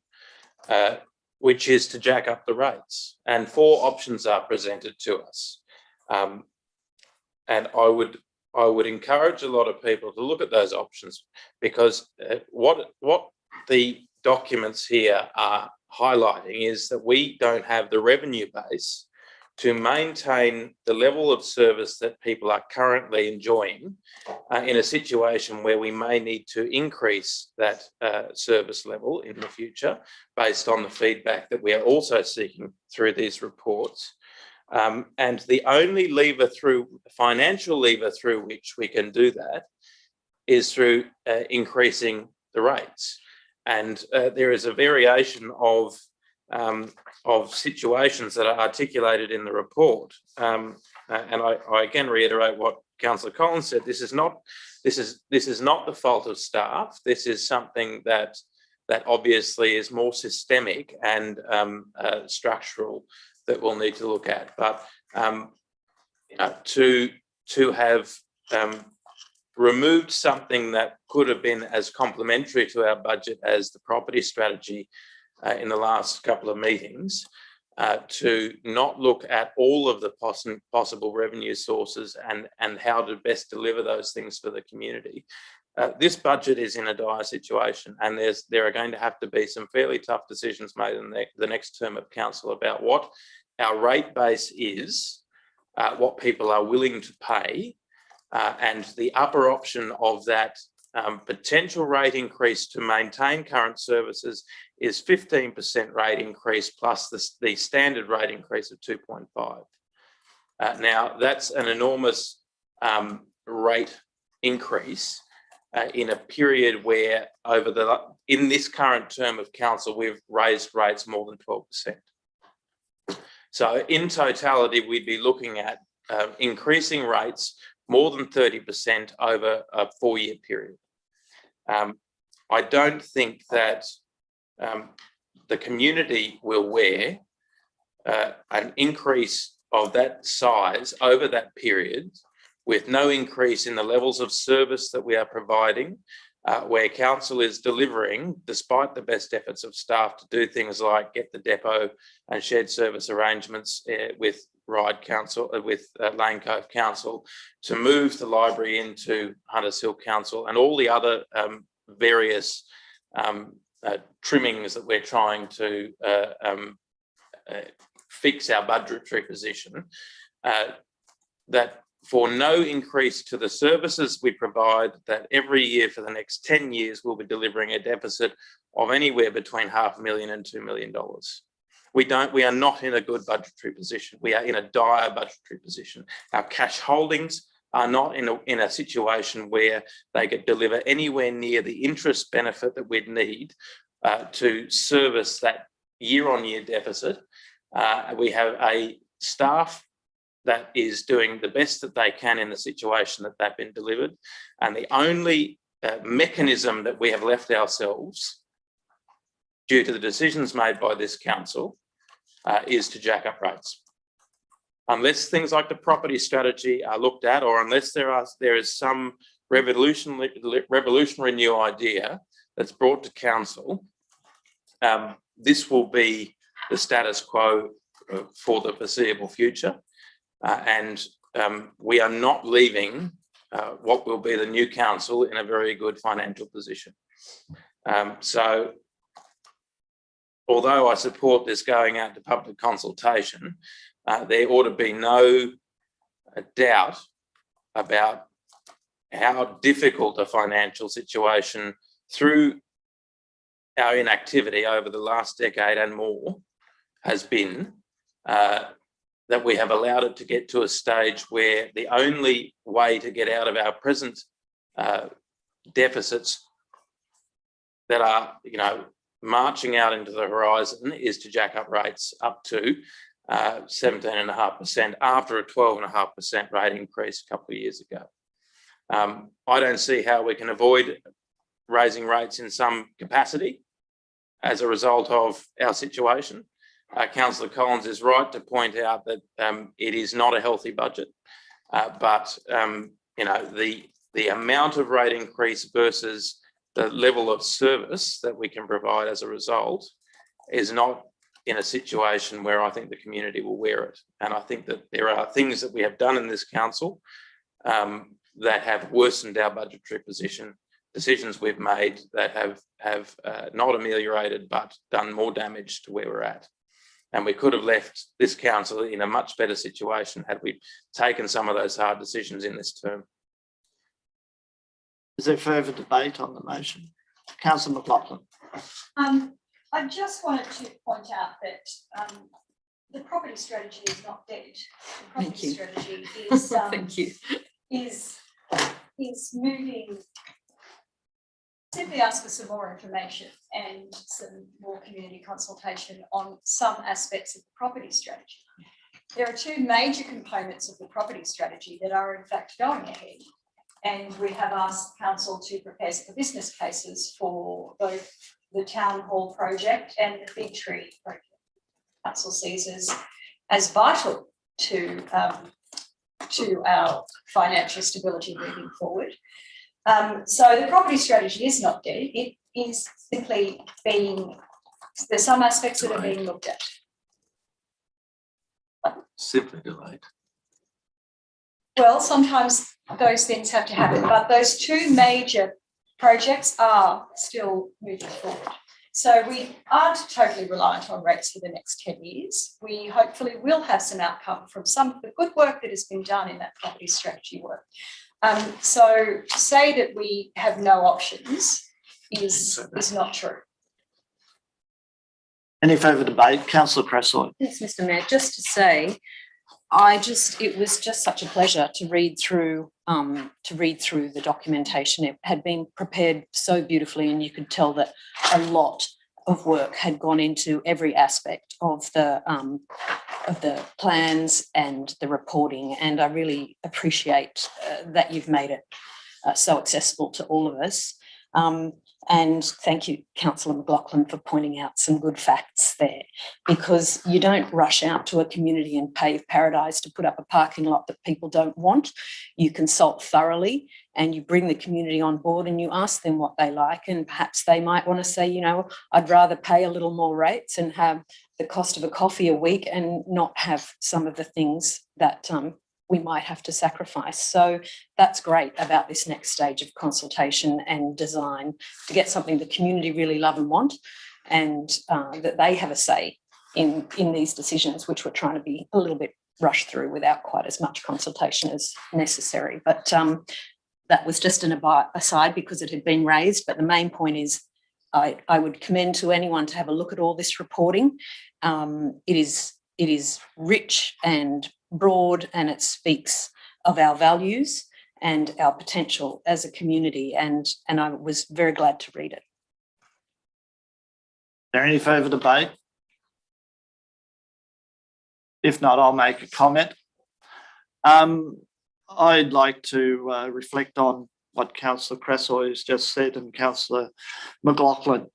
which is to jack up the rates. And 4 options are presented to us. And I would encourage a lot of people to look at those options, because what the documents here are highlighting is that we don't have the revenue base to maintain the level of service that people are currently enjoying in a situation where we may need to increase that service level in the future based on the feedback that we are also seeking through these reports. And the only financial lever through which we can do that is through increasing the rates. And there is a variation of situations that are articulated in the report. And I again reiterate what Councillor Collins said. This is not the fault of staff. This is something that obviously is more systemic and structural that we'll need to look at. But to have removed something that could have been as complementary to our budget as the property strategy in the last couple of meetings, to not look at all of the possible revenue sources and how to best deliver those things for the community. This budget is in a dire situation, and there are going to have to be some fairly tough decisions made in the next term of council about what our rate base is, what people are willing to pay, and the upper option of that potential rate increase to maintain current services is 15% rate increase plus the standard rate increase of 2.5. Now, that's an enormous rate increase in a period where in this current term of council, we've raised rates more than 12%. So in totality, we'd be looking at increasing rates more than 30% over a 4-year period. I don't think that the community will wear an increase of that size over that period, with no increase in the levels of service that we are providing, where council is delivering, despite the best efforts of staff to do things like get the depot and shared service arrangements with Ride Council, with Lane Cove Council, to move the library into Hunters Hill Council, and all the other various trimmings that we're trying to fix our budgetary position, that for no increase to the services we provide, that every year for the next 10 years we'll be delivering a deficit of anywhere between $500,000 and $2 million. We are not in a good budgetary position. We are in a dire budgetary position. Our cash holdings are not in a situation where they could deliver anywhere near the interest benefit that we'd need to service that year-on-year deficit. We have a staff that is doing the best that they can in the situation that they've been delivered. And the only mechanism that we have left ourselves, due to the decisions made by this council, is to jack up rates. Unless things like the property strategy are looked at, or unless there is some revolutionary new idea that's brought to council, this will be the status quo for the foreseeable future. And we are not leaving what will be the new council in a very good financial position. So although I support this going out to public consultation, there ought to be no doubt about how difficult a financial situation through our inactivity over the last decade and more has been, that we have allowed it to get to a stage where the only way to get out of our present deficits that are, marching out into the horizon is to jack up rates up to 17.5% after a 12.5% rate increase a couple of years ago. I don't see how we can avoid raising rates in some capacity as a result of our situation. Councillor Collins is right to point out that it is not a healthy budget, but the amount of rate increase versus the level of service that we can provide as a result is not in a situation where I think the community will wear it. And I think that there are things that we have done in this council that have worsened our budgetary position, decisions we've made that have not ameliorated but done more damage to where we're at. And we could have left this council in a much better situation had we taken some of those hard decisions in this term. Is there further debate on the motion? Councillor McLaughlin. I just wanted to point out that the property strategy is not dead. The property strategy is Thank you. is moving. Simply ask for some more information and some more community consultation on some aspects of the property strategy. There are two major components of the property strategy that are in fact going ahead, and we have asked council to prepare some business cases for both the town hall project and the Big Tree project. Council sees as vital to our financial stability moving forward. So the property strategy is not dead. It is simply there's some aspects that are being looked at. Simply delayed. Well, sometimes those things have to happen, but those two major projects are still moving forward. So we aren't totally reliant on rates for the next 10 years. We hopefully will have some outcome from some of the good work that has been done in that property strategy work. So to say that we have no options is not true. Any further debate? Councillor Cresswell. Yes, Mr. Mayor, just to say, it was just such a pleasure to read through the documentation. It had been prepared so beautifully, and you could tell that a lot of work had gone into every aspect of the plans and the reporting. And I really appreciate that you've made it so accessible to all of us. And thank you, Councillor McLaughlin, for pointing out some good facts there, because you don't rush out to a community and pave paradise to put up a parking lot that people don't want. You consult thoroughly and you bring the community on board and you ask them what they like, and perhaps they might want to say, you know, I'd rather pay a little more rates and have the cost of a coffee a week and not have some of the things that we might have to sacrifice. So that's great about this next stage of consultation and design, to get something the community really love and want, and that they have a say in these decisions, which we're trying to be a little bit rushed through without quite as much consultation as necessary. But that was just an aside because it had been raised. But the main point is I would commend to anyone to have a look at all this reporting. It is rich and broad, and it speaks of our values and our potential as a community, and I was very glad to read it. Is there any further debate? If not, I'll make a comment. I'd like to reflect on what Councillor Cressoy has just said and Councillor McLaughlin.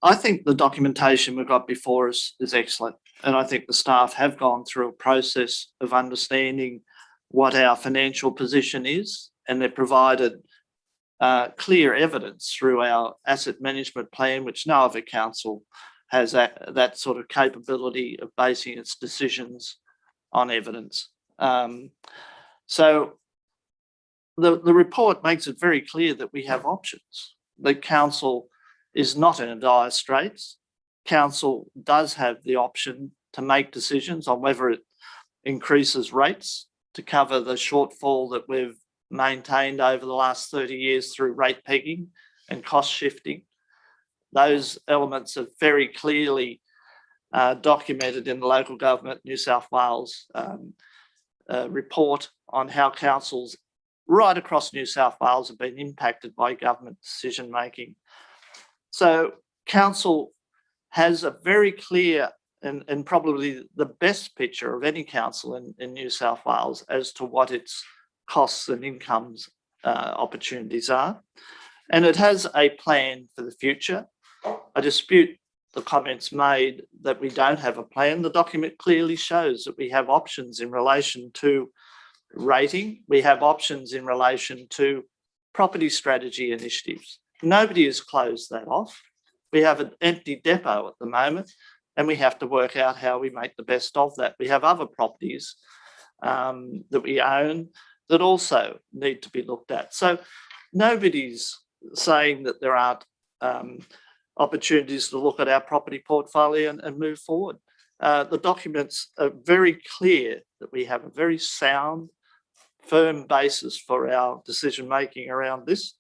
I think the documentation we've got before us is excellent, and I think the staff have gone through a process of understanding what our financial position is, and they've provided clear evidence through our asset management plan, which no other council has that sort of capability of basing its decisions on evidence. So the report makes it very clear that we have options. The council is not in a dire straits. Council does have the option to make decisions on whether it increases rates to cover the shortfall that we've maintained over the last 30 years through rate pegging and cost shifting. Those elements are very clearly documented in the Local Government New South Wales report on how councils right across New South Wales have been impacted by government decision making. So council has a very clear and probably the best picture of any council in New South Wales as to what its costs and incomes opportunities are. And it has a plan for the future. I dispute the comments made that we don't have a plan. The document clearly shows that we have options in relation to rating. We have options in relation to property strategy initiatives. Nobody has closed that off. We have an empty depot at the moment, and we have to work out how we make the best of that. We have other properties that we own that also need to be looked at. So nobody's saying that there aren't opportunities to look at our property portfolio and move forward. The documents are very clear that we have a very sound, firm basis for our decision making around this.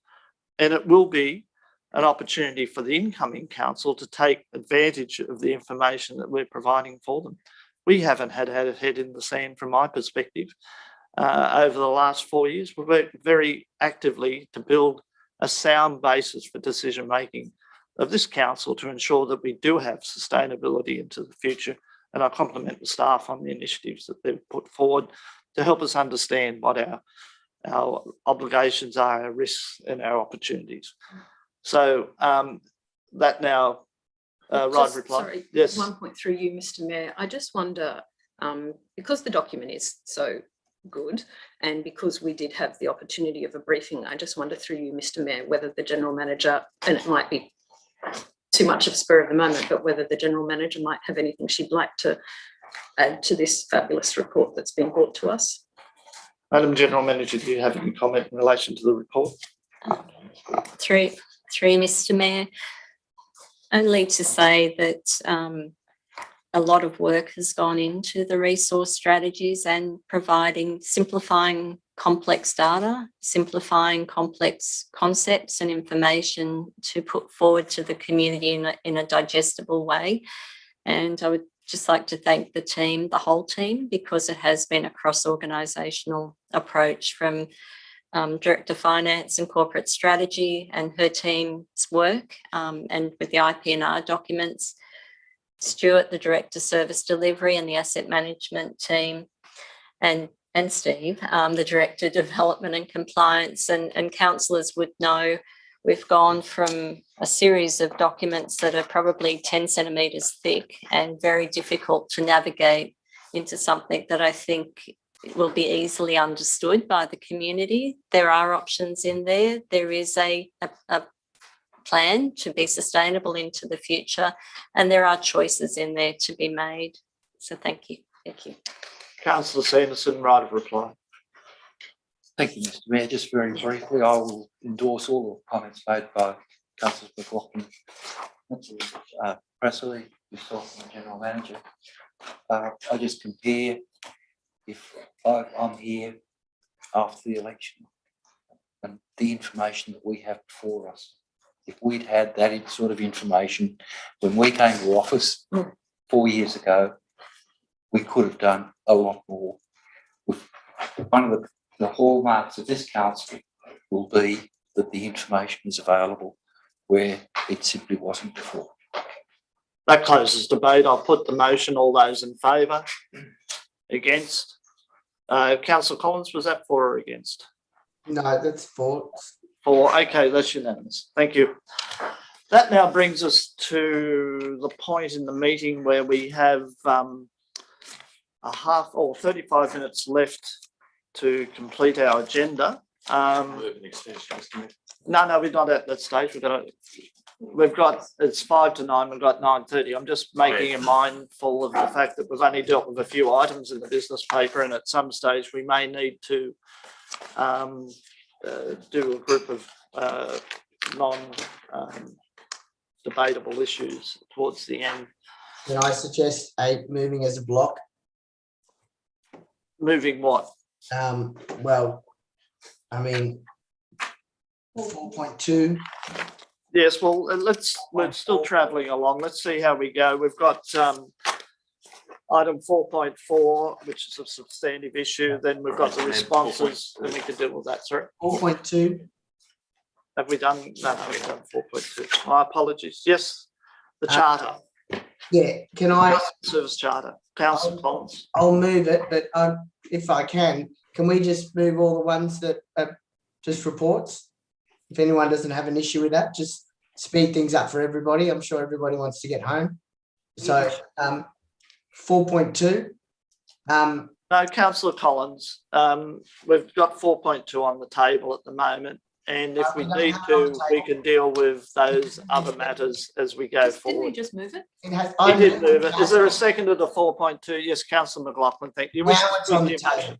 And it will be an opportunity for the incoming council to take advantage of the information that we're providing for them. We haven't had a head in the sand from my perspective over the last 4 years. We've worked very actively to build a sound basis for decision making of this council to ensure that we do have sustainability into the future. And I compliment the staff on the initiatives that they've put forward to help us understand what our obligations are, our risks and our opportunities. So that now, right reply. Sorry, yes. 1 point through you, Mr. Mayor. I just wonder, because the document is so good and because we did have the opportunity of a briefing, I just wonder through you, Mr. Mayor, whether the General Manager, and it might be too much of a spur of the moment, but whether the General Manager might have anything she'd like to add to this fabulous report that's been brought to us. Madam General Manager, do you have any comment in relation to the report? Through Mr. Mayor, only to say that a lot of work has gone into the resource strategies and simplifying complex data, simplifying complex concepts and information to put forward to the community in a digestible way. And I would just like to thank the team, the whole team, because it has been a cross-organisational approach from Director Finance and Corporate Strategy and her team's work, and with the IP&R documents, Stuart, the Director Service Delivery and the Asset Management team, and and Steve, the Director of Development and Compliance, and councillors would know we've gone from a series of documents that are probably 10 centimetres thick and very difficult to navigate into something that I think will be easily understood by the community. There are options in there. There is a plan to be sustainable into the future, and there are choices in there to be made. So thank you. Thank you. Councillor Sanderson, right of reply. Thank you, Mr. Mayor. Just very briefly, I will endorse all the comments made by Councillors McLaughlin, Presley, yourself and the General Manager. I just compare if I'm here after the election and the information that we have before us. If we'd had that sort of information when we came to office 4 years ago, we could have done a lot more. One of the hallmarks of this council will be that the information is available where it simply wasn't before. That closes debate. I'll put the motion. All those in favour? Against? Councillor Collins, was that for or against? No, that's for. For. Okay, that's unanimous. Thank you. That now brings us to the point in the meeting where we have a half or 35 minutes left to complete our agenda. No, we're not at that stage. We've got it's 5 to 9. We've got 9:30. I'm just making a mindful of the fact that we've only dealt with a few items in the business paper, and at some stage we may need to do a group of non-debatable issues towards the end. Can I suggest moving as a block? Moving what? Well, I mean, 4.2. Yes, well, we're still travelling along. Let's see how we go. We've got item 4.4, which is a substantive issue. Then we've got the responses, and we can deal with that. Sorry. 4.2. Have we done? No, we've done 4.2. My apologies. Yes, the charter. Yeah, can I? Service charter. Councillor Collins. I'll move it, but if I can we just move all the ones that are just reports? If anyone doesn't have an issue with that, just speed things up for everybody. I'm sure everybody wants to get home. So 4.2. No, Councillor Collins, we've got 4.2 on the table at the moment. And if we need to, we can deal with those other matters as we go forward. Didn't we just move it? He did move it. Is there a second to the 4.2? Yes, Councillor McLaughlin, thank you. Now it's on the table.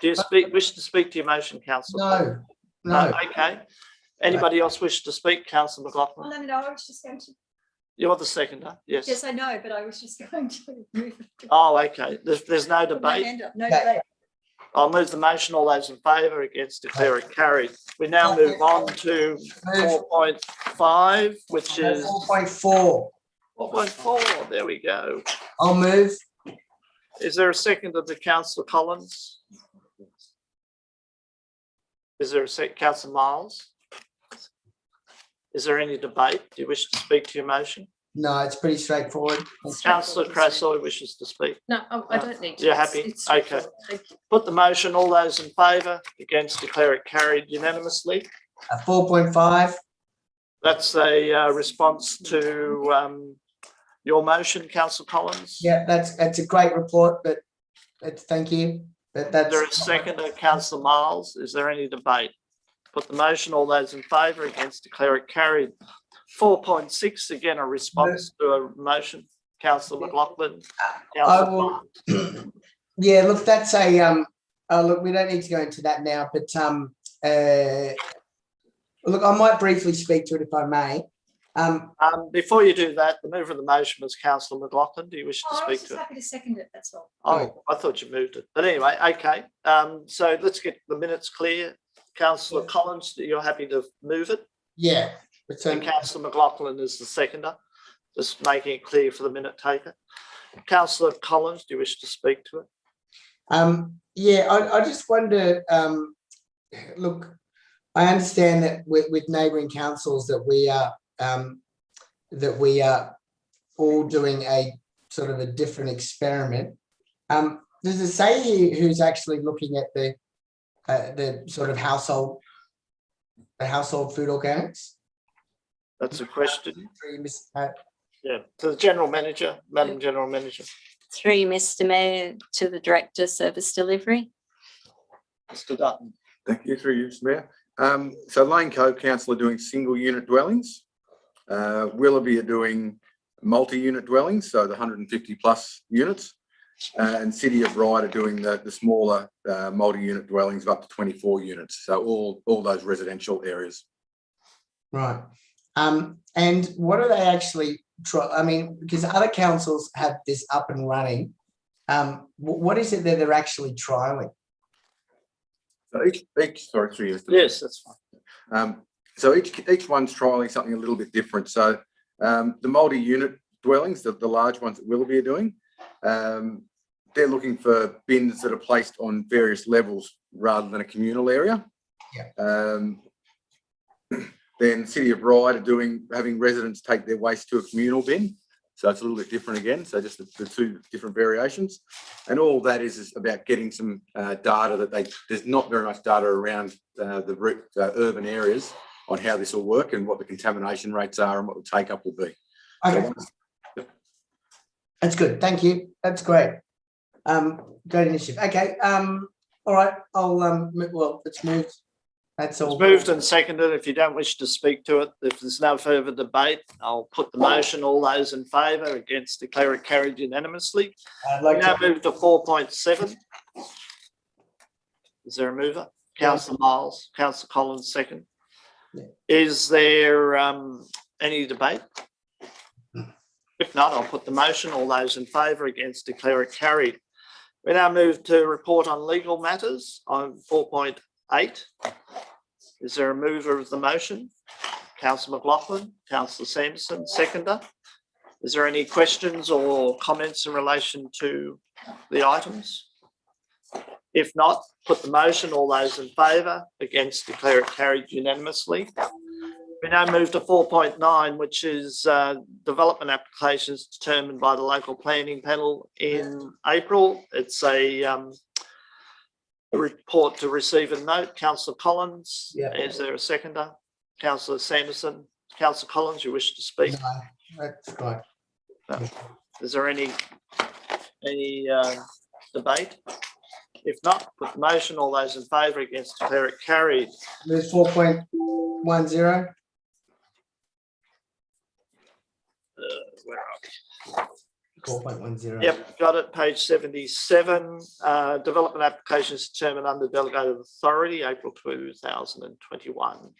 Do you wish to speak to your motion, Councillor? No. Okay. Anybody else wish to speak, Councillor McLaughlin? No, I was just going to. You're the seconder, yes. Yes, I know, but I was just going to move it. Oh, okay. There's no debate. No debate. I'll move the motion. All those in favour, against, declare it carried. We now move on to 4.5, which is 4.4. 4.4. There we go. I'll move. Is there a second to the Councillor Collins? Is there a second, Councillor Miles? Is there any debate? Do you wish to speak to your motion? No, it's pretty straightforward. Councillor Crasoy wishes to speak. No, I don't need to. You're happy? Okay. Put the motion. All those in favour, against, declare it carried unanimously. 4.5. That's a response to your motion, Councillor Collins. Yeah, that's a great report, but thank you. But that's. Is there a second to Councillor Miles? Is there any debate? Put the motion. All those in favour, against, declare it carried. 4.6, again, a response to a motion. Councillor McLaughlin. I will. Yeah, look, that's a look. We don't need to go into that now, but look, I might briefly speak to it if I may. Before you do that, the mover of the motion was Councillor McLaughlin. Do you wish to I was speak just to it? happy to second it, that's all. Oh, I thought you moved it. But anyway, okay. So let's get the minutes clear. Councillor Collins, you're happy to move it? Yeah. And Councillor McLaughlin is the seconder, just making it clear for the minute taker. Councillor Collins, do you wish to speak to it? Yeah, I just wonder, look, I understand that with neighbouring councils that we are all doing a sort of a different experiment. does it say who's actually looking at the sort of household food organics? That's a question. Through you, Yeah, to the General Manager, Madam General Manager. Through you, Mr Mayor, to the Director, Service Delivery. Mr Dutton. Thank you, through you, Mr Mayor. So Lane Cove Council are doing single unit dwellings. Willoughby are doing multi-unit dwellings, so the 150 plus units. And City of Ryde are doing the smaller multi-unit dwellings of up to 24 units. So all those residential areas. Right. And what are they actually try? I mean, because other councils have this up and running. What is it that they're actually trialing? So sorry, 3 years. Yes, that's fine. So each one's trialing something a little bit different. So the multi-unit dwellings, the large ones that Willoughby are doing, they're looking for bins that are placed on various levels rather than a communal area. Yeah. Then City of Ryde are having residents take their waste to a communal bin. So it's a little bit different again. So just the two different variations. And all that is about getting some data that there's not very much data around the urban areas on how this will work and what the contamination rates are and what the take up will be. Okay. So, that's good. Thank you. That's great. Great initiative. Okay. All right. Well, it's moved. That's all. It's moved and seconded. If you don't wish to speak to it, if there's no further debate, I'll put the motion. All those in favour, against, declare it carried unanimously. I'd like now to move to 4.7. Is there a mover? Councillor Miles, Councillor Collins, second. Yeah. Is there any debate? If not, I'll put the motion. All those in favour, against, declare it carried. We now move to report on legal matters on 4.8. Is there a mover of the motion? Councillor McLaughlin, Councillor Sanderson, seconder. Is there any questions or comments in relation to the items? If not, put the motion. All those in favour, against, declare it carried unanimously. We now move to 4.9, which is development applications determined by the local planning panel in April. It's a report to receive and note. Councillor Collins, is there a seconder? Councillor Sanderson, Councillor Collins, you wish to speak? No, that's right. No. Is there any debate? If not, put the motion. All those in favour, against, declare it carried. Move 4.10. Where are we? 4.10. Yep, got it. Page 77. Development applications determined under delegated authority, April 2021.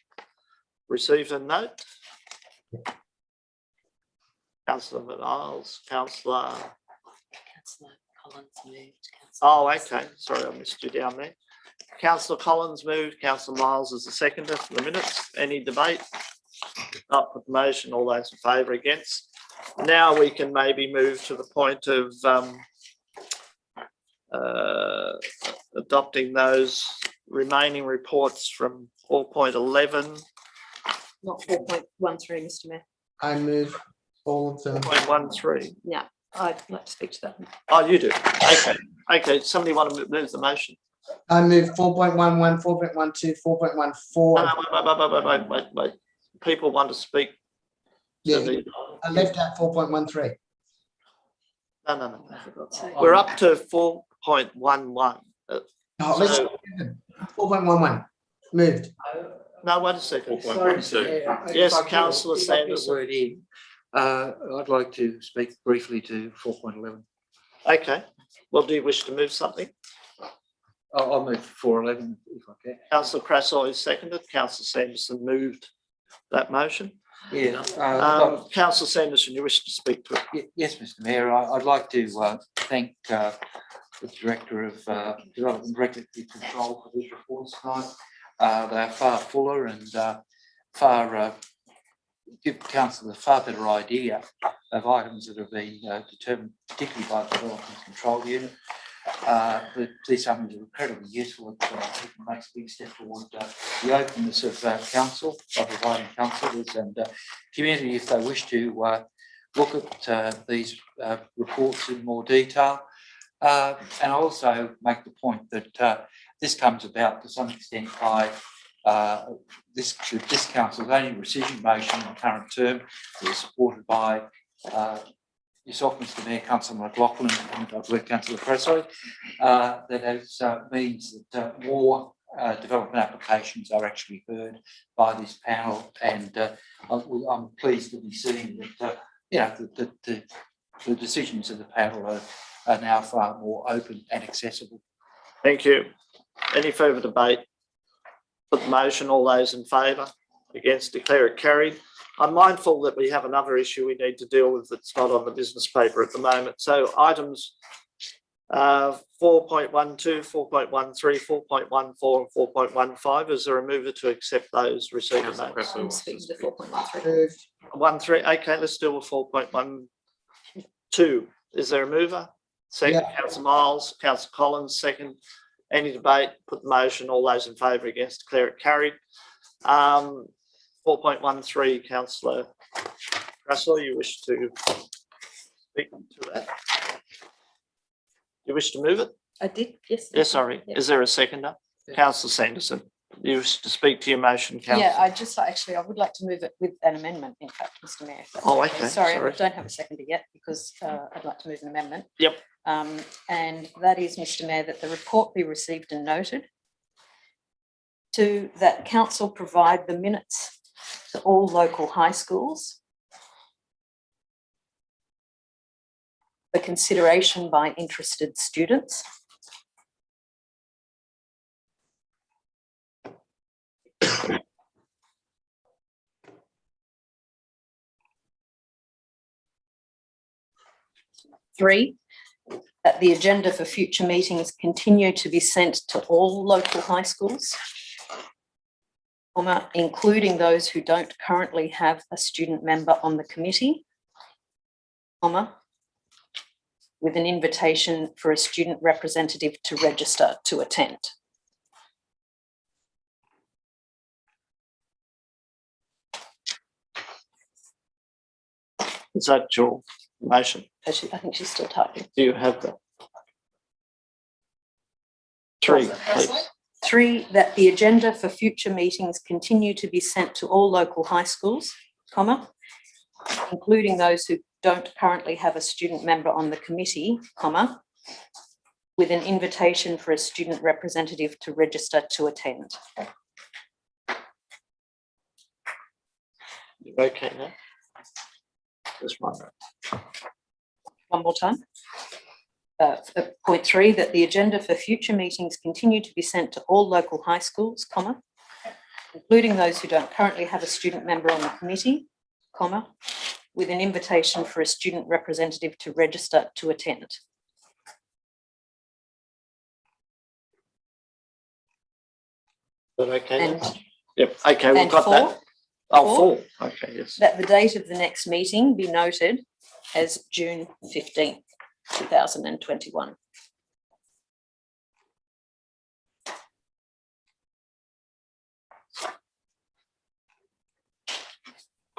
Received a note. Councillor Miles, Councillor Collins moved. Oh, okay. Sorry, I missed you down there. Councillor Collins moved. Councillor Miles is the seconder for the minutes. Any debate? Not put the motion. All those in favour, against. Now we can maybe move to the point of adopting those remaining reports from 4.11. Not 4.13, Mr Mayor. I move all of them. 4.13. Yeah, I'd like to speak to that. Oh, you do. Okay. Okay. Somebody want to move the motion? I move 4.11, 4.12, 4.14. Wait. People want to speak. Yeah, I left out 4.13. No. We're up to 4.11. Oh, let's 4.11. Moved. No, wait a second. Yes, Councillor Sanderson. I'd like to speak briefly to 4.11. Okay. Well, do you wish to move something? I'll move 4.11 if I can. Councillor Crasso is seconded. Councillor Sanderson moved that motion. Yeah. Councillor Sanderson, you wish to speak to it? Yes, Mr Mayor. I'd like to thank the Director of Development and Regulatory Control for these reports tonight. They are far fuller and give Council a far better idea of items that have been determined, particularly by the Development Control Unit. But these items are incredibly useful. It makes a big step toward the openness of council, by providing councillors and community, if they wish to look at these reports in more detail. And I also make the point that this comes about to some extent by this council's only rescission motion in the current term that is supported by yourself, Mr Mayor, Councillor McLaughlin, and I believe Councillor Presso, that means that more development applications are actually heard by this panel, and I'm pleased to be seeing that the decisions of the panel are now far more open and accessible. Thank you. Any further debate? Put the motion. All those in favour? Against? Declare it carried. I'm mindful that we have another issue we need to deal with that's not on the business paper at the moment. So items 4.12, 4.13, 4.14 and 4.15. Is there a mover to accept those received notes? I'm speaking to 4.13. 13. Okay, let's deal with 4.12. Is there a mover? Second, Yeah. Councillor Miles, Councillor Collins, second. Any debate? Put the motion. All those in favour? Against? Declare it carried. 4.13, Councillor Russell, you wish to speak to that? You wish to move it? I did, yes. Yes, sorry. Yep. Is there a seconder? Councillor Sanderson, you wish to speak to your motion, Councillor? Yeah, I would like to move it with an amendment, in fact, Mr Mayor. if that's Oh, okay, Sorry, sorry. I don't have a seconder yet because I'd like to move an amendment. Yep. And that is, Mr Mayor, that the report be received and noted. That council provide the minutes to all local high schools for consideration by interested students. Three, that the agenda for future meetings continue to be sent to all local high schools, including those who don't currently have a student member on the committee, with an invitation for a student representative to register to attend. Is that your motion? I think she's still typing. Do you have that? 3, please. 3, that the agenda for future meetings continue to be sent to all local high schools, including those who don't currently have a student member on the committee, with an invitation for a student representative to register to attend. You're okay now? Just one. One more time. Point 3, that the agenda for future meetings continue to be sent to all local high schools, including those who don't currently have a student member on the committee, with an invitation for a student representative to register to attend. Is that okay? And, yep. Okay, we've got 4, that. Oh, 4. Okay, yes. that the date of the next meeting be noted as June 15th, 2021.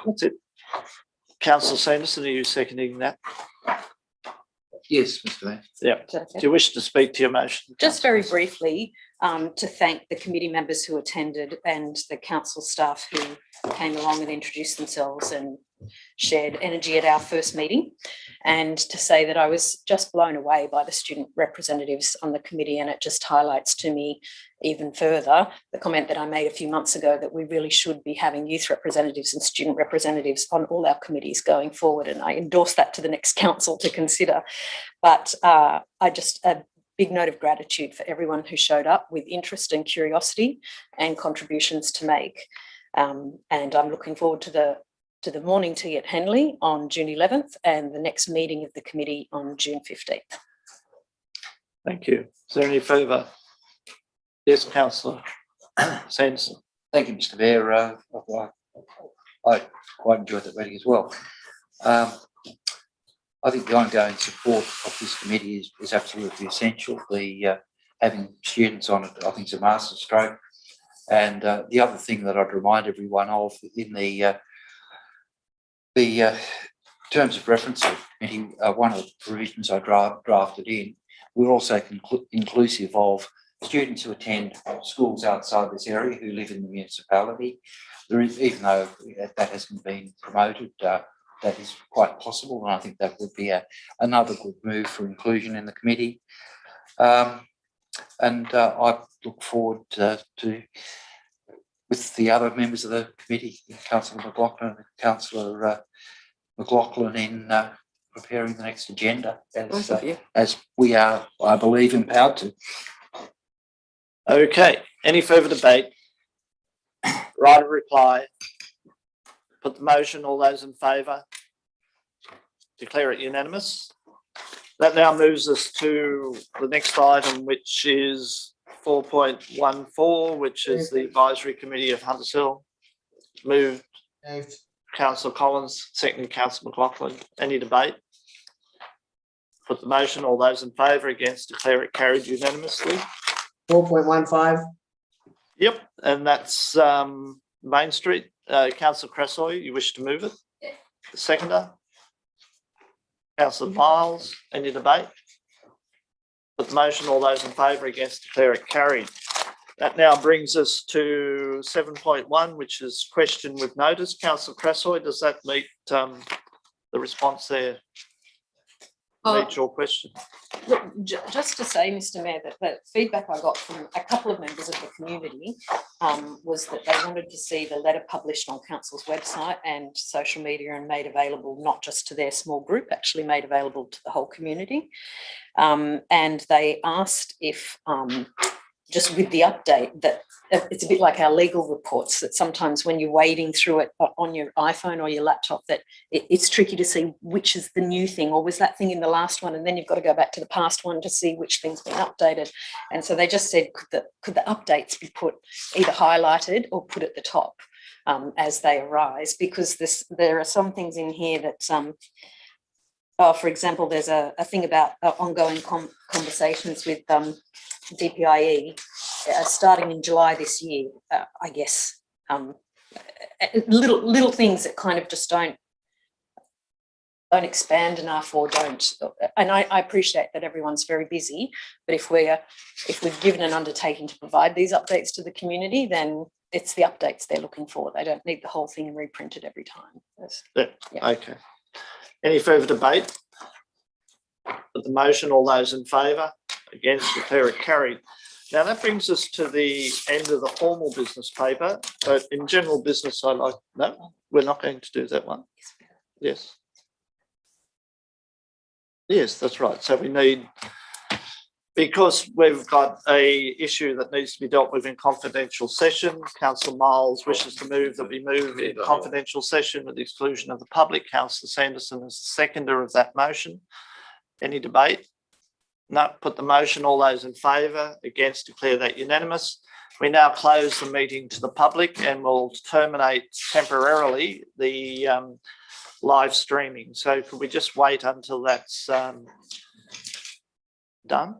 That's it. Councillor Sanderson, are you seconding that? Yes, Mr Mayor. Yeah. Do you wish to speak to your motion? Just very briefly, to thank the committee members who attended and the council staff who came along and introduced themselves and shared energy at our first meeting, and to say that I was just blown away by the student representatives on the committee, and it just highlights to me even further the comment that I made a few months ago that we really should be having youth representatives and student representatives on all our committees going forward, and I endorse that to the next council to consider. But a big note of gratitude for everyone who showed up with interest and curiosity and contributions to make. And I'm looking forward to the morning tea at Henley on June 11th and the next meeting of the committee on June 15th. Thank you. Is there any further? Yes, Councillor Sanderson. Thank you, Mr Mayor. I quite enjoyed that meeting as well. I think the ongoing support of this committee is absolutely essential. The having students on it, I think, is a masterstroke. And the other thing that I'd remind everyone of in the terms of reference of the committee, one of the provisions I drafted in We're also inclusive of students who attend schools outside this area who live in the municipality. There is, even though that hasn't been promoted, that is quite possible, and I think that would be another good move for inclusion in the committee. I look forward to with the other members of the committee, Councillor McLaughlin and Councillor McLaughlin, in preparing the next agenda as we are, I believe, empowered to. Okay, any further debate? Right of reply. Put the motion, all those in favour? Declare it unanimous. That now moves us to the next item, which is 4.14, which is the Advisory Committee of Hunters Hill. Moved. Councillor Collins, seconded Councillor McLaughlin. Any debate? Put the motion, all those in favour, against, declare it carried unanimously. 4.15. Yep, and that's Main Street. Councillor Cressoy, you wish to move it? The seconder? Councillor Miles, any debate? Put the motion, all those in favour, against, declare it carried. That now brings us to 7.1, which is question with notice. Councillor Cressoy, does that meet the response there? Meet your question? Look, just to say, Mr. Mayor, that the feedback I got from a couple of members of the community was that they wanted to see the letter published on council's website and social media and made available not just to their small group, actually made available to the whole community. And they asked if just with the update, that it's a bit like our legal reports, that sometimes when you're wading through it on your iPhone or your laptop, that it's tricky to see which is the new thing, or was that thing in the last one, and then you've got to go back to the past one to see which thing's been updated. And so they just said, could the updates be put either highlighted or put at the top as they arise, because there are some things in here that for example, there's a thing about ongoing conversations with DPIE starting in July this year. I guess little things that kind of just don't expand enough, or don't. And I appreciate that everyone's very busy, but if we've given an undertaking to provide these updates to the community, then it's the updates they're looking for. They don't need the whole thing reprinted every time. Yeah. Okay. Any further debate? Put the motion, all those in favour, against, declare it carried. Now that brings us to the end of the formal business paper, but in general business, no, we're not going to do that one. Yes. Yes, that's right. So we need, because we've got a issue that needs to be dealt with in confidential session. Councillor Miles wishes to move that we move in confidential session with the exclusion of the public. Councillor Sanderson is the seconder of that motion. Any debate? No. Put the motion, all those in favour, against, declare that unanimous. We now close the meeting to the public and will terminate temporarily the live streaming. So could we just wait until that's done?